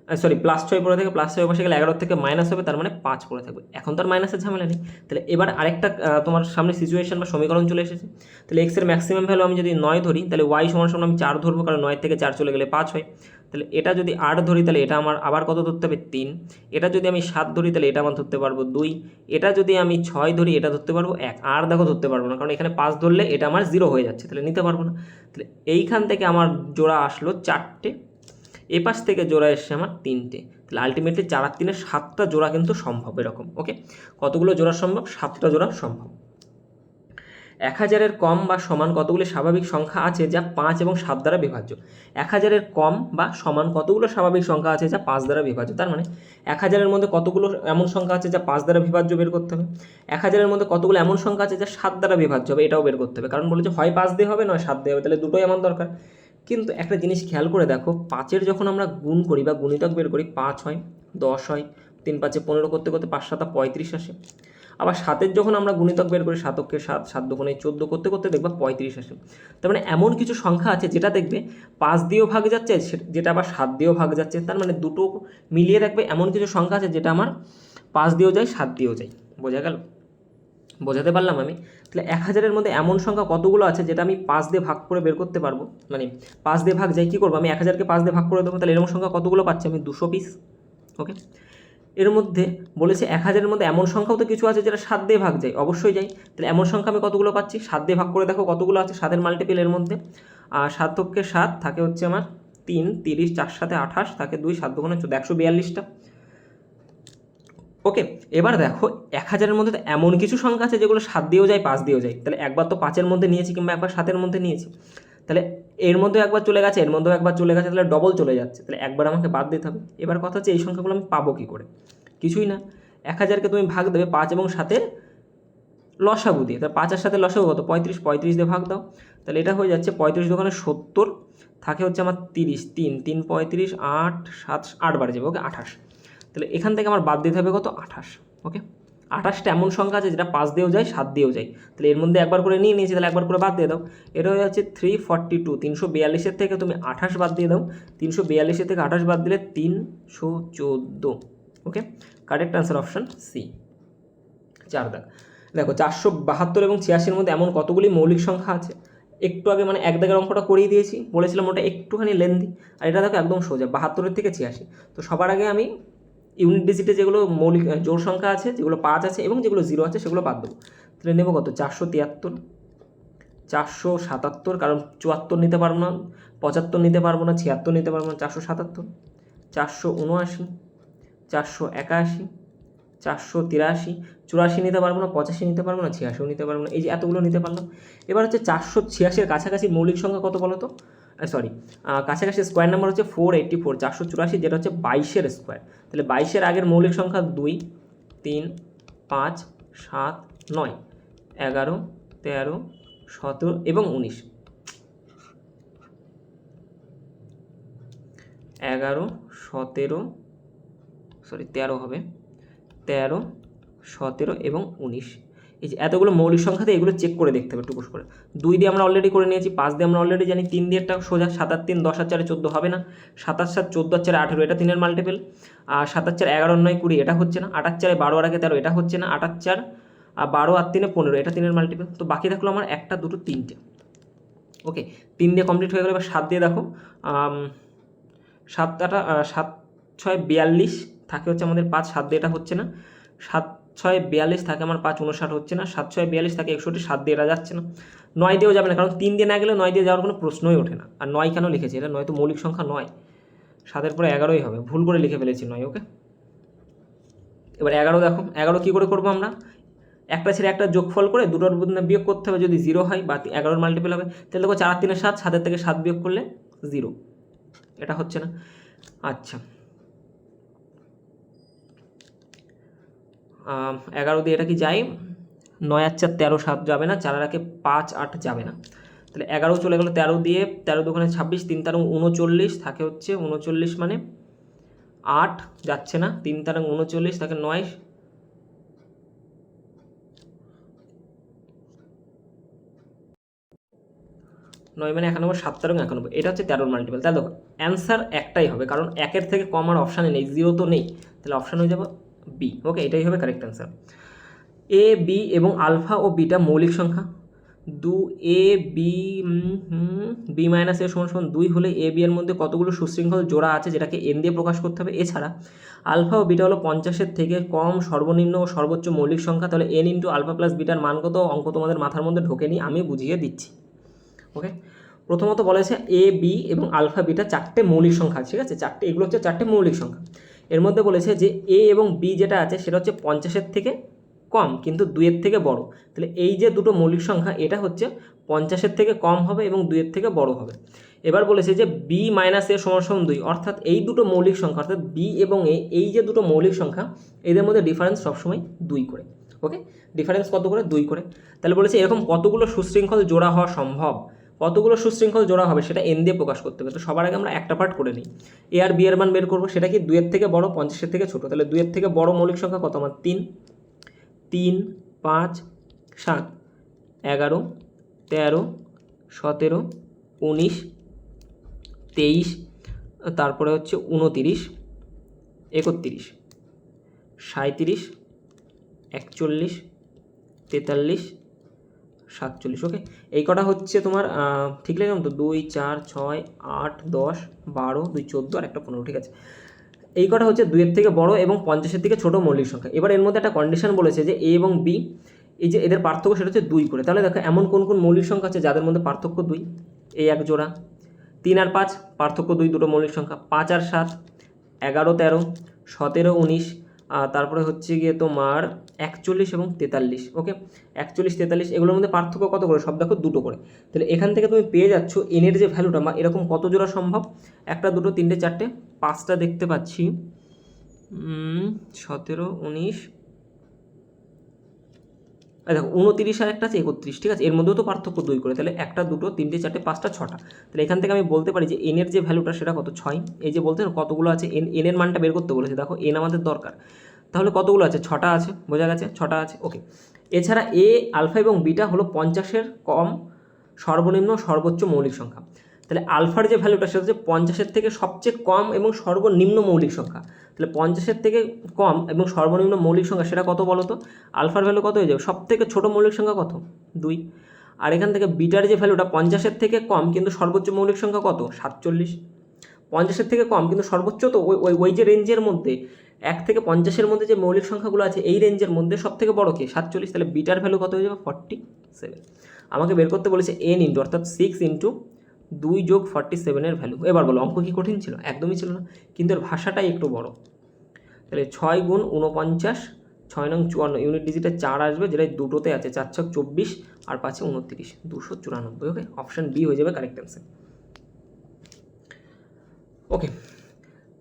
+6 পড়ে থাকে, +6 ওপাশে গেলে 11 থেকে মাইনাস হবে, তার মানে 5 পড়ে থাকবে। এখন তো আর মাইনাসের ঝামেলা নেই। তাহলে এবার আরেকটা তোমার সামনে সিচুয়েশন বা সমীকরণ চলে এসেছে। তাহলে এক্সের ম্যাক্সিমাম ভ্যালু আমি যদি 9 ধরি, তাহলে ওয়াই সমান সমান আমি 4 ধরবো, কারণ 9 থেকে 4 চলে গেলে 5 হয়। তাহলে এটা যদি 8 ধরি তাহলে এটা আমার আবার কত ধরতে হবে? 3। এটা যদি আমি 7 ধরি তাহলে এটা আমার ধরতে পারবো 2। এটা যদি আমি 6 ধরি এটা ধরতে পারবো 1। আর দেখো ধরতে পারবো না, কারণ এখানে 5 ধরলে এটা আমার 0 হয়ে যাচ্ছে, তাহলে নিতে পারবো না। তাহলে এইখান থেকে আমার জোড়া আসলো 4টে, এ পাশ থেকে জোড়া এসছে আমার 3টে, তাহলে আলটিমেটলি 4 আর 3 7টা জোড়া কিন্তু সম্ভব এরকম। ওকে, কতগুলো জোড়া সম্ভব? 7টা জোড়া সম্ভব। 1000-এর কম বা সমান কতগুলো স্বাভাবিক সংখ্যা আছে যা 5 এবং 7 দ্বারা বিভাজ্য? 1000-এর কম বা সমান কতগুলো স্বাভাবিক সংখ্যা আছে যা 5 দ্বারা বিভাজ্য? তার মানে 1000-এর মধ্যে কতগুলো এমন সংখ্যা আছে যা 5 দ্বারা বিভাজ্য বের করতে হবে। 1000-এর মধ্যে কতগুলো এমন সংখ্যা আছে যা 7 দ্বারা বিভাজ্য হবে, এটাও বের করতে হবে, কারণ বলেছে হয় 5 দিয়ে হবে নয় 7 দিয়ে হবে, তাহলে দুটোই আমার দরকার। কিন্তু একটা জিনিস খেয়াল করে দেখো, 5-এর যখন আমরা গুণ করি বা গুণিতক বের করি, 5 হয়, 10 হয়, 3 5 15 করতে করতে 5 7 35 আসে। আবার 7-এর যখন আমরা গুণিতক বের করি, 7 7 7 2 14 করতে করতে দেখবা 35 আসে। তার মানে এমন কিছু সংখ্যা আছে যেটা দেখবে 5 দিয়েও ভাগ যাচ্ছে, যেটা আবার 7 দিয়েও ভাগ যাচ্ছে, তার মানে দুটো মিলিয়ে রাখবে। এমন কিছু সংখ্যা আছে যেটা আমার 5 দিয়েও যায়, 7 দিয়েও যায়, বোঝা গেল? বোঝাতে পারলাম আমি? তাহলে 1000-এর মধ্যে এমন সংখ্যা কতগুলো আছে যেটা আমি 5 দিয়ে ভাগ করে বের করতে পারবো, মানে 5 দিয়ে ভাগ যাই, কী করবো আমি? 1000-কে 5 দিয়ে ভাগ করে দেবো, তাহলে এরকম সংখ্যা কতগুলো পাচ্ছি আমি? 200 পিস। ওকে, এর মধ্যে বলেছে 1000-এর মধ্যে এমন সংখ্যাও তো কিছু আছে যেটা 7 দিয়ে ভাগ যায়, অবশ্যই যায়। তাহলে এমন সংখ্যা আমি কতগুলো পাচ্ছি? 7 দিয়ে ভাগ করে দেখো কতগুলো আছে, 7-এর মাল্টিপল এর মধ্যে, আর 7 × 7 থাকে হচ্ছে আমার 3, 30, 4 7 28 থাকে 2, 7 2 14, 142টা। ওকে, এবার দেখো 1000-এর মধ্যে তো এমন কিছু সংখ্যা আছে যেগুলো 7 দিয়েও যায়, 5 দিয়েও যায়। তাহলে একবার তো 5-এর মধ্যে নিয়েছি কিংবা একবার 7-এর মধ্যে নিয়েছি, তাহলে এর মধ্যেও একবার চলে গেছে, এর মধ্যেও একবার চলে গেছে, তাহলে ডবল চলে যাচ্ছে, তাহলে একবার আমাকে বাদ দিতে হবে। এবার কথা হচ্ছে এই সংখ্যাগুলো আমি পাবো কী করে? কিছুই না, 1000-কে তুমি ভাগ দেবে 5 এবং 7-এর লসাগু দিয়ে, তাহলে 5 আর 7-এর লসাগু কত? 35, 35 দিয়ে ভাগ দাও, তাহলে এটা হয়ে যাচ্ছে 35 দোকানে 70, থাকে হচ্ছে আমার 30, 3 3 35, 8 7 8 বার যাবে, ওকে 28। তাহলে এখান থেকে আমার বাদ দিতে হবে কত? 28। ওকে, 28টা এমন সংখ্যা আছে যেটা 5 দিয়েও যায়, 7 দিয়েও যায়, তাহলে এর মধ্যে একবার করে নিয়ে নিয়েছি, তাহলে একবার করে বাদ দিয়ে দাও। এটা হয়ে যাচ্ছে 342, 342-এর থেকে তুমি 28 বাদ দিয়ে দাও, 342-এর থেকে 28 বাদ দিলে 314। ওকে, কারেক্ট অ্যান্সার অপশান সি। 4 দাগ দেখো, 472 এবং 86-এর মধ্যে এমন কতগুলি মৌলিক সংখ্যা আছে? একটু আগে মানে এক দাগের অঙ্কটা করিয়ে দিয়েছি, বলেছিলাম ওটা একটুখানি লেন্দি, আর এটা দেখো একদম সোজা, 72-এর থেকে 86। তো সবার আগে আমি ইউনিট ডিজিটে যেগুলো মৌলিক জোড় সংখ্যা আছে, যেগুলো 5 আছে এবং যেগুলো 0 আছে সেগুলো বাদ দেবো। তাহলে নেব কত, 473, 477, কারণ 74 নিতে পারবো না, 75 নিতে পারবো না, 76 নিতে পারবো না, 477, 479, 481, 483, 84 নিতে পারবো না, 85 নিতে পারবো না, 86 নিতে পারবো না, এই যে এতগুলো নিতে পারলাম। এবার হচ্ছে 486-এর কাছাকাছি মৌলিক সংখ্যা কত বলো তো, সরি, কাছাকাছি স্কোয়ার নাম্বার হচ্ছে 484, 484, যেটা হচ্ছে 22-এর স্কোয়ার। তাহলে 22-এর আগের মৌলিক সংখ্যা 2, 3, 5, 7, 9, 11, 13, 17 এবং 19। 11, 17, সরি 13 হবে, 13, 17 এবং 19। এই যে এতগুলো মৌলিক সংখ্যাতে এগুলো চেক করে দেখতে হবে টুকুস করে। 2 দিয়ে আমরা অলরেডি করে নিয়েছি, 5 দিয়ে আমরা অলরেডি জানি, 3 দিয়ে একটা সোজা, 7 আর 3 10 আর 4 14 হবে না, 7 আর 7 14 আর 4 18, এটা 3-এর মাল্টিপল, আর 7 আর 4 11 আর 9 20, এটা হচ্ছে না, 8 আর 4 12 আর 13, এটা হচ্ছে না, 8 আর 4 12 আর 3 15, এটা 3-এর মাল্টিপল। তো বাকি থাকলো আমার 1টা 2টো 3টে। ওকে, 3 দিয়ে কমপ্লিট হয়ে গেল। এবার 7 দিয়ে দেখো, 7 7 6 42 থাকে হচ্ছে আমাদের 5, 7 দিয়ে এটা হচ্ছে না, 7 6 42 থাকে আমার 5 59 হচ্ছে না, 7 6 42 থাকে 61, 7 দিয়ে এটা যাচ্ছে না, 9 দিয়েও যাবে না, কারণ 3 দিয়ে না গেলে 9 দিয়ে যাওয়ার কোনো প্রশ্নই ওঠে না। আর 9 কেন লিখেছি, এটা 9 তো মৌলিক সংখ্যা নয়, 7-এর পরে 11ই হবে, ভুল করে লিখে ফেলেছি 9। ওকে, এবার 11 দেখো, 11 কী করে করবো আমরা, একটা ছেড়ে একটা যোগফল করে দুটোর বিয়োগ করতে হবে, যদি 0 হয় বা 11-এর মাল্টিপল হবে, তাহলে দেখো 4 3 7, 7-এর থেকে 7 বিয়োগ করলে 0, এটা হচ্ছে না। আচ্ছা, 11 দিয়ে এটা কি যায়, 9 আর 4 13, 7 যাবে না, 4 আর 1 5 8 যাবে না, তাহলে 11 চলে গেলো। 13 দিয়ে 13 দুগুণে 26, 3 13 39 থাকে হচ্ছে 39, মানে 8 যাচ্ছে না, 3 13 39 থাকে 9, 9 মানে 91, 7 13 91, এটা হচ্ছে 13-এর মাল্টিপল। তাহলে দেখো অ্যান্সার একটাই হবে, কারণ 1-এর থেকে কম আর অপশানে নেই, 0 তো নেই, তাহলে অপশান হয়ে যাবে বি। ওকে, এটাই হবে কারেক্ট অ্যান্সার। এ বি এবং আলফা ও বিটা মৌলিক সংখ্যা, এ বি বি মাইনাস এ সমান সমান 2 হলে এ বি এর মধ্যে কতগুলো সুশৃঙ্খল জোড়া আছে, যেটাকে এন দিয়ে প্রকাশ করতে হবে। এছাড়া আলফা ও বিটা হলো 50-এর থেকে কম সর্বনিম্ন ও সর্বোচ্চ মৌলিক সংখ্যা, তাহলে এন ইন্টু আলফা প্লাস বিটার মান কত, অঙ্ক তোমাদের মাথার মধ্যে ঢোকেনি, আমি বুঝিয়ে দিচ্ছি। ওকে, প্রথমত বলেছে এ বি এবং আলফা বিটা 4টে মৌলিক সংখ্যা, ঠিক আছে, 4টে, এগুলো হচ্ছে 4টে মৌলিক সংখ্যা। এর মধ্যে বলেছে যে এ এবং বি যেটা আছে সেটা হচ্ছে 50-এর থেকে কম কিন্তু 2-এর থেকে বড়, তাহলে এই যে দুটো মৌলিক সংখ্যা এটা হচ্ছে 50-এর থেকে কম হবে এবং 2-এর থেকে বড় হবে। এবার বলেছে যে বি মাইনাস এ সমান সমান 2, অর্থাৎ এই দুটো মৌলিক সংখ্যা, অর্থাৎ বি এবং এ, এই যে দুটো মৌলিক সংখ্যা এদের মধ্যে ডিফারেন্স সবসময় 2 করে। ওকে, ডিফারেন্স কত করে, 2 করে। তাহলে বলেছে এরকম কতগুলো সুশৃঙ্খল জোড়া হওয়া সম্ভব, কতগুলো সুশৃঙ্খল জোড়া হবে সেটা এন দিয়ে প্রকাশ করতে হবে। তো সবার আগে আমরা একটা পার্ট করে নিই, এ আর বি এর মান বের করবো, সেটা কি 2-এর থেকে বড় 50-এর থেকে ছোট, তাহলে 2-এর থেকে বড় মৌলিক সংখ্যা কত আমার 3, 3 5 7 11 13 17 19 23, তারপরে হচ্ছে 29 31 37 41 43 47। ওকে, এই কটা হচ্ছে তোমার ঠিক লাগলাম তো, 2 4 6 8 10 12 2 14 আর একটা 15, ঠিক আছে। এই কটা হচ্ছে 2-এর থেকে বড় এবং 50-এর থেকে ছোট মৌলিক সংখ্যা। এবার এর মধ্যে একটা কন্ডিশন বলেছে যে এ এবং বি, এই যে এদের পার্থক্য সেটা হচ্ছে 2 করে। তাহলে দেখো এমন কোন কোন মৌলিক সংখ্যা আছে যাদের মধ্যে পার্থক্য 2, এই এক জোড়া, 3 আর 5 পার্থক্য 2 দুটো মৌলিক সংখ্যা, 5 আর 7 11 13 17 19, তারপরে হচ্ছে গিয়ে তোমার 41 এবং 43। ওকে, 41 43 এগুলোর মধ্যে পার্থক্য কত করে, সব দেখো 2 করে। তাহলে এখান থেকে তুমি পেয়ে যাচ্ছ এনের যে ভ্যালুটা, বা এরকম কত জোড়া সম্ভব, 1টা 2টো 3টে 4টে 5টা দেখতে পাচ্ছি, 17 19, দেখো 29 আর একটা আছে 31, ঠিক আছে, এর মধ্যেও তো পার্থক্য 2 করে, তাহলে 1টা 2টো 3টে 4টে 5টা 6টা। তাহলে এখান থেকে আমি বলতে পারি যে এনের যে ভ্যালুটা সেটা কত, 6। এই যে বলতে কতগুলো আছে এনের মানটা বের করতে বলেছে, দেখো এন আমাদের দরকার, তাহলে কতগুলো আছে, 6টা আছে, বোঝা গেছে 6টা আছে। ওকে, এছাড়া এ আলফা এবং বিটা হলো 50-এর কম সর্বনিম্ন সর্বোচ্চ মৌলিক সংখ্যা, তাহলে আলফার যে ভ্যালুটা সেটা হচ্ছে 50-এর থেকে সবচেয়ে কম এবং সর্বনিম্ন মৌলিক সংখ্যা, তাহলে 50-এর থেকে কম এবং সর্বনিম্ন মৌলিক সংখ্যা সেটা কত বলো তো, আলফার ভ্যালু কত হয়ে যাবে, সব থেকে ছোটো মৌলিক সংখ্যা কত, 2। আর এখান থেকে বিটার যে ভ্যালুটা 50-এর থেকে কম কিন্তু সর্বোচ্চ মৌলিক সংখ্যা কত, 47। 50-এর থেকে কম, কিন্তু সর্বোচ্চ তো ওই ওই ওই যে রেঞ্জের মধ্যে 1 থেকে 50-এর মধ্যে যে মৌলিক সংখ্যাগুলো আছে এই রেঞ্জের মধ্যে সব থেকে বড় কি 47, তাহলে বিটার ভ্যালু কত হয়ে যাবে 47। আমাকে বের করতে বলেছে n ইন্টু, অর্থাৎ 6 ইন্টু 2 যোগ 47-এর ভ্যালু। এবার বলো অঙ্ক কি কঠিন ছিল? একদমই ছিল না, কিন্তু এর ভাষাটাই একটু বড়। তাহলে 6 গুণ 49, 6 নং 54, ইউনিট ডিজিটে 4 আসবে, যেটা দুটোতে আছে, 4 ছক 24 আর 5 29, 294। ওকে, অপশান বি হয়ে যাবে কারেক্ট অ্যান্সার। ওকে,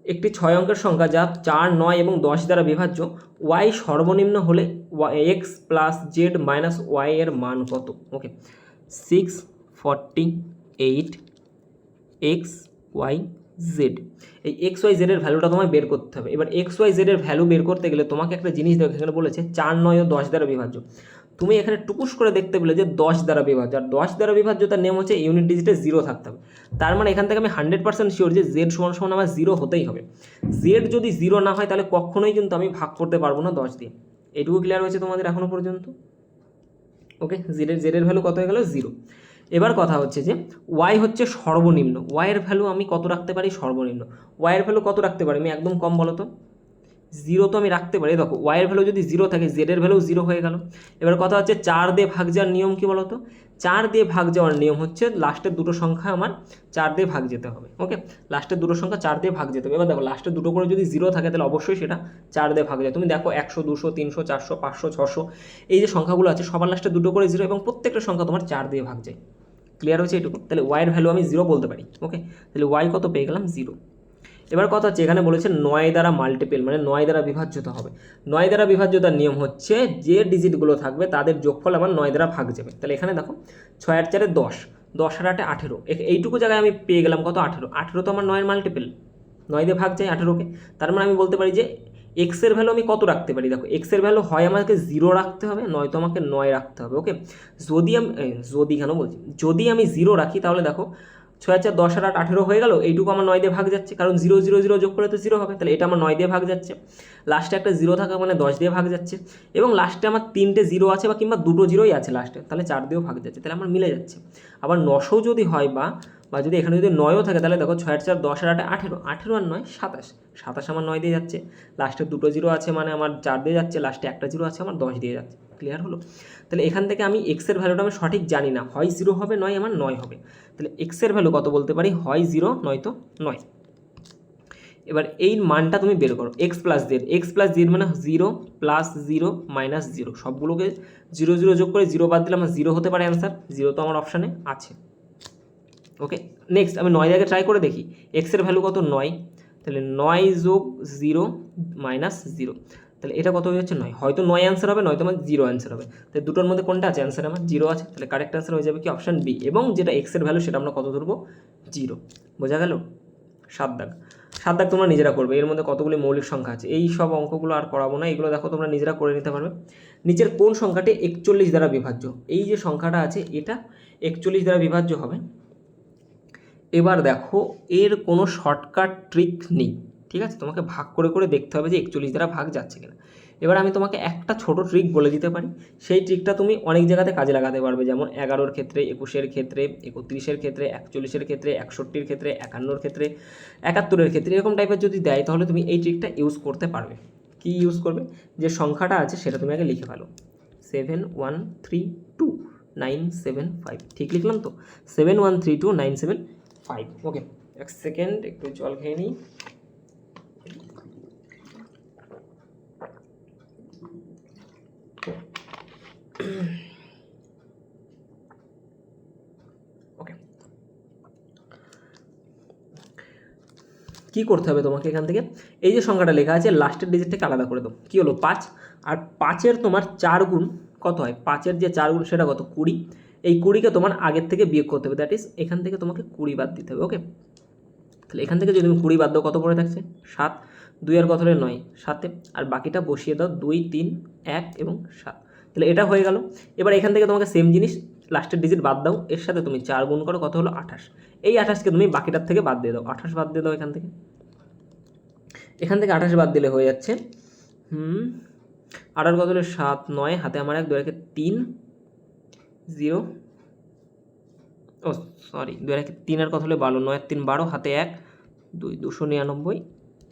একটি 6 অঙ্কের সংখ্যা যা 4, 9 এবং 10 দ্বারা বিভাজ্য, y সর্বনিম্ন হলে x plus z minus y এর মান কত? ওকে, 6, 48, এক্স ওয়াই জেড, এই এক্স ওয়াই জেডের ভ্যালুটা তোমায় বের করতে হবে। এবার এক্স ওয়াই জেডের ভ্যালু বের করতে গেলে তোমাকে একটা জিনিস দেখো, এখানে বলেছে 4, 9 ও 10 দ্বারা বিভাজ্য। তুমি এখানে টুকুস করে দেখতে পেলে যে 10 দ্বারা বিভাজ্য, আর 10 দ্বারা বিভাজ্য তার নেম হচ্ছে ইউনিট ডিজিটে 0 থাকতে হবে। তার মানে এখান থেকে আমি 100% শিওর যে জেড সমান সমান আমার 0 হতেই হবে। জেড যদি 0 না হয় তাহলে কখনোই কিন্তু আমি ভাগ করতে পারবো না 10 দিয়ে। এইটুকু ক্লিয়ার হয়েছে তোমাদের এখনো পর্যন্ত? ওকে, জেডের ভ্যালু কত হয়ে গেল? 0। এবার কথা হচ্ছে যে ওয়াই হচ্ছে সর্বনিম্ন, ওয়াইয়ের ভ্যালু আমি কত রাখতে পারি? সর্বনিম্ন ওয়াইয়ের ভ্যালু কত রাখতে পারি আমি? একদম কম বলো তো, 0 তো আমি রাখতে পারি। দেখো ওয়াইয়ের ভ্যালু যদি 0 থাকে, জেডের ভ্যালু 0 হয়ে গেল। এবার কথা হচ্ছে 4 দিয়ে ভাগ যাওয়ার নিয়ম কি বলো তো? 4 দিয়ে ভাগ যাওয়ার নিয়ম হচ্ছে লাস্টের দুটো সংখ্যা আমার 4 দিয়ে ভাগ যেতে হবে। ওকে, লাস্টের দুটো সংখ্যা 4 দিয়ে ভাগ যেতে হবে। এবার দেখো লাস্টের দুটো করে যদি 0 থাকে তাহলে অবশ্যই সেটা 4 দিয়ে ভাগ যায়। তুমি দেখো 100, 200, 300, 400, 500, 600, এই যে সংখ্যাগুলো আছে সবার লাস্টে দুটো করে 0, এবং প্রত্যেকটা সংখ্যা তোমার 4 দিয়ে ভাগ যায়। ক্লিয়ার হচ্ছে এটুকু? তাহলে ওয়াইয়ের ভ্যালু আমি 0 বলতে পারি। ওকে, তাহলে ওয়াই কত পেয়ে গেলাম? 0। এবার কথা হচ্ছে এখানে বলেছে 9 দ্বারা মাল্টিপল, মানে 9 দ্বারা বিভাজ্যতা হবে। 9 দ্বারা বিভাজ্যতার নিয়ম হচ্ছে যে ডিজিটগুলো থাকবে তাদের যোগফল আমার 9 দ্বারা ভাগ যাবে। তাহলে এখানে দেখো 6 আর 4 10, 10 আর 8 18, এইটুকু জায়গায় আমি পেয়ে গেলাম কত? 18। 18 তো আমার 9 মাল্টিপল, 9 দিয়ে ভাগ যায় 18কে। তার মানে আমি বলতে পারি যে এক্সের ভ্যালু আমি কত রাখতে পারি? দেখো এক্সের ভ্যালু হয় আমাকে 0 রাখতে হবে, নয়তো আমাকে 9 রাখতে হবে। ওকে, যদি কেন বলছি, যদি আমি 0 রাখি তাহলে দেখো 6 4 10 আর 8 18 হয়ে গেল, এইটুকু আমার 9 দিয়ে ভাগ যাচ্ছে, কারণ 0 0 0 যোগ করলে তো 0 হবে, তাহলে এটা আমার 9 দিয়ে ভাগ যাচ্ছে। লাস্টে একটা 0 থাকা মানে 10 দিয়ে ভাগ যাচ্ছে, এবং লাস্টে আমার 3টে 0 আছে বা কিংবা 2টো 0ই আছে লাস্টে, তাহলে 4 দিয়েও ভাগ যাচ্ছে, তাহলে আমার মিলে যাচ্ছে। আবার 900 যদি হয় বা যদি এখানে যদি 9ও থাকে, তাহলে দেখো 6 4 10 আর 8 18, 18 আর 9 27, 27 আমার 9 দিয়ে যাচ্ছে। লাস্টে দুটো 0 আছে মানে আমার 4 দিয়ে যাচ্ছে, লাস্টে একটা 0 আছে আমার 10 দিয়ে যাচ্ছে। ক্লিয়ার হলো? তাহলে এখান থেকে আমি এক্সের ভ্যালুটা আমি সঠিক জানি না, হয় 0 হবে নয় আমার 9 হবে। তাহলে এক্সের ভ্যালু কত বলতে পারি? হয় 0 নয়তো 9। এবার এই মানটা তুমি বের করো, এক্স প্লাস জেড মানে 0 প্লাস 0 মাইনাস 0, সবগুলোকে 0 0 যোগ করে 0 বাদ দিলে আমার 0 হতে পারে অ্যান্সার। 0 তো আমার অপশানে আছে। ওকে, নেক্সট আমি 9 আগে ট্রাই করে দেখি। এক্সের ভ্যালু কত? 9। তাহলে 9 যোগ 0 মাইনাস 0, তাহলে এটা কত হয়ে যাচ্ছে? 9। হয়তো 9 অ্যান্সার হবে, নয়তো আমার 0 অ্যান্সার হবে। তাহলে দুটোর মধ্যে কোনটা আছে? অ্যান্সার আমার 0 আছে। তাহলে কারেক্ট অ্যান্সার হয়ে যাবে কি? Option b. এবং যেটা এক্সের ভ্যালু সেটা আমরা কত ধরবো? 0। বোঝা গেল? 7 দাগ। 7 দাগ তোমরা নিজেরা করবে, এর মধ্যে কতগুলি মৌলিক সংখ্যা আছে। এই সব অঙ্কগুলো আর করাবো না, এগুলো দেখো তোমরা নিজেরা করে নিতে পারবে। নিচের কোন সংখ্যাটি 41 দ্বারা বিভাজ্য? এই যে সংখ্যাটা আছে এটা 41 দ্বারা বিভাজ্য হবে। এবার দেখো এর কোনো শর্টকাট ট্রিক নেই, ঠিক আছে? তোমাকে ভাগ করে করে দেখতে হবে যে 41 দ্বারা ভাগ যাচ্ছে কিনা। এবার আমি তোমাকে একটা ছোট ট্রিক বলে দিতে পারি, সেই ট্রিকটা তুমি অনেক জায়গাতে কাজে লাগাতে পারবে, যেমন 11-র ক্ষেত্রে, 21-এর ক্ষেত্রে, 31-এর ক্ষেত্রে, 41-এর ক্ষেত্রে, 61-র ক্ষেত্রে, 51-র ক্ষেত্রে, 71-এর ক্ষেত্রে, এরকম টাইপের যদি দেয় তাহলে তুমি এই ট্রিকটা ইউজ করতে পারবে। কি ইউজ করবে? যে সংখ্যাটা আছে সেটা তুমি আগে লিখে ফেলো, 7132975, ঠিক লিখলাম তো? 7132975। ওকে, এক সেকেন্ড একটু জল খেয়ে নিই। ওকে, কী করতে হবে তোমাকে? এখান থেকে এই যে সংখ্যাটা লেখা আছে লাস্টের ডিজিটটাকে আলাদা করে দাও। কী হলো? 5, আর 5-এর তোমার 4 গুণ কত হয়? 5-এর যে 4 গুণ সেটা কত? 20। এই 20কে তোমার আগের থেকে বিয়োগ করতে হবে, দ্যাট ইজ এখান থেকে তোমাকে 20 বাদ দিতে হবে। ওকে, তাহলে এখান থেকে যদি তুমি 20 বাদ দাও কত পড়ে থাকছে? 7। 2 আর কত হলে 9, 7-এ, আর বাকিটা বসিয়ে দাও 2 3 1 এবং 7। তাহলে এটা হয়ে গেল। এবার এখান থেকে তোমাকে সেম জিনিস লাস্টের ডিজিট বাদ দাও, এর সাথে তুমি 4 গুণ করো, কত হলো? 28। এই 28কে তুমি বাকিটার থেকে বাদ দিয়ে দাও, 28 বাদ দিয়ে দাও এখান থেকে। এখান থেকে 28 বাদ দিলে হয়ে যাচ্ছে 8 আর কত হলো? 7 9, হাতে আমার 1, 2 আর 3 0, ও সরি 2 আর 3 আর কত হলো? 12, 9 আর 3 12, হাতে 1 299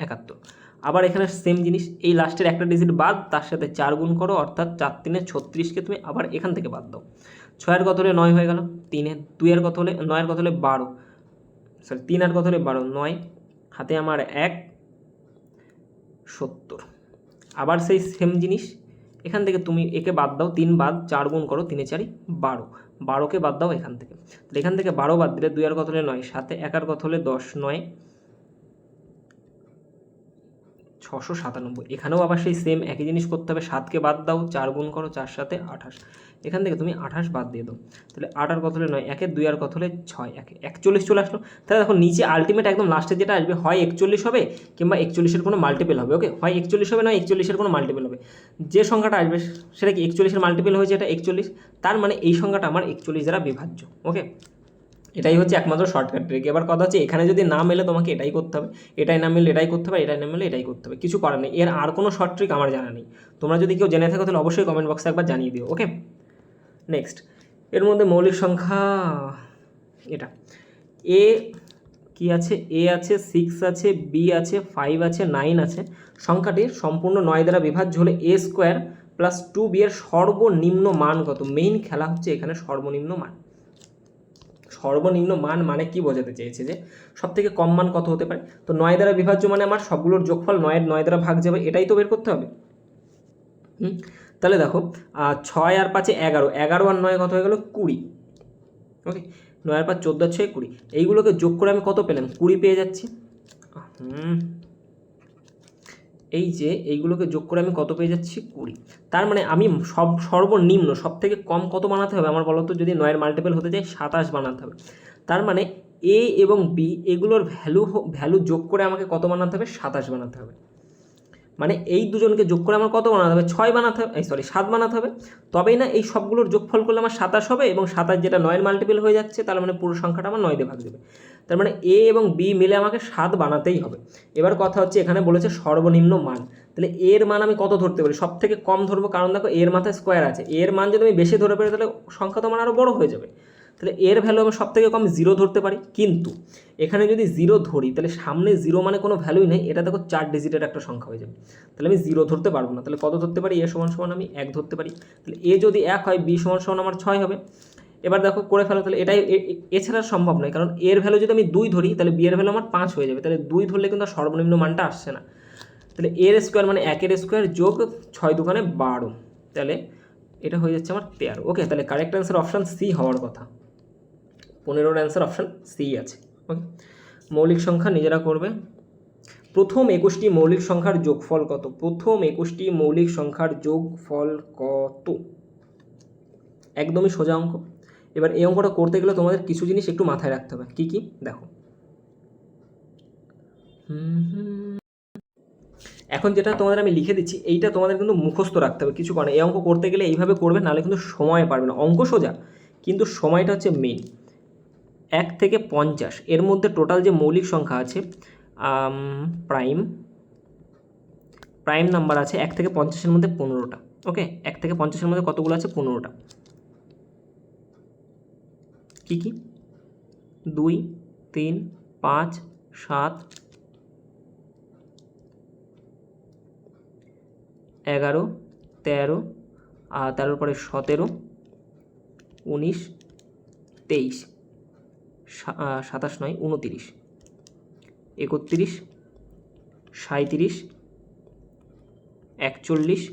71। আবার এখানে সেম জিনিস, এই লাস্টের একটা ডিজিট বাদ, তার সাথে 4 গুণ করো, অর্থাৎ 4 3 36কে তুমি আবার এখান থেকে বাদ দাও। 6 কত হলে 9 হয়ে গেল, 2 কত হলে 9 কত হলে 12, সরি 3 কত হলে 12, 9 হাতে আমার 1 70। আবার সেই সেম জিনিস, এখান থেকে তুমি একে বাদ দাও, 3 বাদ, 4 গুণ করো, 3 4 12, 12কে বাদ দাও এখান থেকে। তাহলে এখান থেকে 12 বাদ দিলে 2 কত হলে 9, সাথে 1 কত হলে 10, 9 697। এখানেও আবার সেই সেম একই জিনিস করতে হবে, 7কে বাদ দাও, 4 গুণ করো, 4 সাথে 28, এখান থেকে তুমি 28 বাদ দিয়ে দাও। তাহলে 8 কত হলে 9, 1 2 কত হলে 6, 41 চলে আসলো। তাহলে দেখো নিচে আলটিমেট একদম লাস্টে যেটা আসবে হয় 41 হবে কিংবা 41-এর কোনো মাল্টিপল হবে। ওকে, হয় 41 হবে, নয় 41-এর কোনো মাল্টিপল হবে। যে সংখ্যাটা আসবে সেটা কি 41-এর মাল্টিপল হয়েছে, এটা 41, তার মানে এই সংখ্যাটা আমার 41 দ্বারা বিভাজ্য। ওকে, এটাই হচ্ছে একমাত্র শর্টকাট ট্রিক। এবার কথা হচ্ছে এখানে যদি না মেলে তোমাকে এটাই করতে হবে, এটাই না মেলে এটাই করতে হবে, এটাই না মেলে এটাই করতে হবে, কিছু করার নেই। এর আর কোনো শর্ট ট্রিক আমার জানা নেই। তোমরা যদি কেউ জেনে থাকো তাহলে অবশ্যই কমেন্ট বক্সে একবার জানিয়ে দিও। ওকে, নেক্সট, এর মধ্যে মৌলিক সংখ্যা এটা এ কি আছে, এ আছে, 6 আছে, বি আছে, 5 আছে, 9 আছে। সংখ্যাটি সম্পূর্ণ 9 দ্বারা বিভাজ্য হলে a স্কোয়ার প্লাস 2b এর সর্বনিম্ন মান কত? মেইন খেলা হচ্ছে এখানে সর্বনিম্ন মান। সর্বনিম্ন মান মানে কি বোঝাতে চেয়েছে, যে সব থেকে কম মান কত হতে পারে। তো 9 দ্বারা বিভাজ্য মানে আমার সবগুলোর যোগফল 9 দ্বারা ভাগ যাবে, এটাই তো বের করতে হবে। তাহলে দেখো 6 আর 5 11, 11 আর 9 কত হয়ে গেল 20। ওকে, 9 আর 5 14 আর 6 20, এইগুলোকে যোগ করে আমি কত পেলাম? 20 পেয়ে যাচ্ছি। এই যে এইগুলোকে যোগ করে আমি কত পেয়ে যাচ্ছি? 20। তার মানে আমি সর্বনিম্ন সব থেকে কম কত বানাতে হবে আমার বলো তো? যদি 9 এর মাল্টিপল হতে যায় 27 বানাতে হবে। তার মানে এ এবং বি এগুলোর ভ্যালু যোগ করে আমাকে কত বানাতে হবে? 27 বানাতে হবে। মানে এই দুজনকে যোগ করে আমার কত বানাতে হবে? 6 বানাতে হবে, 7 বানাতে হবে। তবেই না এই সবগুলোর যোগফল করলে আমার 27 হবে, এবং 27 যেটা 9 এর মাল্টিপল হয়ে যাচ্ছে, তার মানে পুরো সংখ্যাটা আমার 9 দিয়ে ভাগ দেবে। তার মানে এ এবং বি মিলে আমাকে 7 বানাতেই হবে। এবার কথা হচ্ছে এখানে বলেছে সর্বনিম্ন মান, তাহলে এর মান আমি কত ধরতে পারি? সব থেকে কম ধরবো, কারণ দেখো এর মাথায় স্কোয়ার আছে। এর মান যদি আমি বেশি ধরে পারি তাহলে সংখ্যা তো আমার আরও বড় হয়ে যাবে। তাহলে এর ভ্যালু আমি সব থেকে কম 0 ধরতে পারি, কিন্তু এখানে যদি 0 ধরি তাহলে সামনে 0 মানে কোনো ভ্যালুই নেই, এটা দেখো 4 ডিজিটের একটা সংখ্যা হয়ে যাবে। তাহলে আমি 0 ধরতে পারবো না। তাহলে কত ধরতে পারি? এ সমান সমান আমি 1 ধরতে পারি। তাহলে এ যদি 1 হয়, বি সমান সমান আমার 6 হবে। এবার দেখো করে ফেলো, তাহলে এটাই এছাড়া সম্ভব নয়, কারণ এর ভ্যালু যদি আমি 2 ধরি তাহলে বি এর ভ্যালু আমার 5 হয়ে যাবে। তাহলে 2 ধরলে কিন্তু আর সর্বনিম্ন মানটা আসছে না। তাহলে এর স্কোয়ার মানে 1 এর স্কোয়ার যোগ 6 দুগুণে 12, তাহলে এটা হয়ে যাচ্ছে আমার 13। ওকে, তাহলে কারেক্ট অ্যান্সার অপশান সি হওয়ার কথা। 15-র অ্যান্সার অপশান সি আছে। ওকে, মৌলিক সংখ্যা নিজেরা করবে। প্রথম 21টি মৌলিক সংখ্যার যোগফল কত? প্রথম 21টি মৌলিক সংখ্যার যোগফল কত? একদমই সোজা অঙ্ক। এবার এই অঙ্কটা করতে গেলে তোমাদের কিছু জিনিস একটু মাথায় রাখতে হবে। কি কি? দেখো, এখন যেটা তোমাদের আমি লিখে দিচ্ছি এইটা তোমাদের কিন্তু মুখস্থ রাখতে হবে, কিছু করে। এই অঙ্ক করতে গেলে এইভাবে করবে, নাহলে কিন্তু সময় পারবে না। অঙ্ক সোজা, কিন্তু সময়টা হচ্ছে মেইন। 1 থেকে 50 এর মধ্যে টোটাল যে মৌলিক সংখ্যা আছে, প্রাইম নাম্বার আছে 1 থেকে 50-এর মধ্যে 15টা। ওকে, 1 থেকে 50-এর মধ্যে কতগুলো আছে? 15টা। কি কি? 2 3 5 7 11 13, আর তার উপরে 17 19 23 27 নয় 29 31 37 41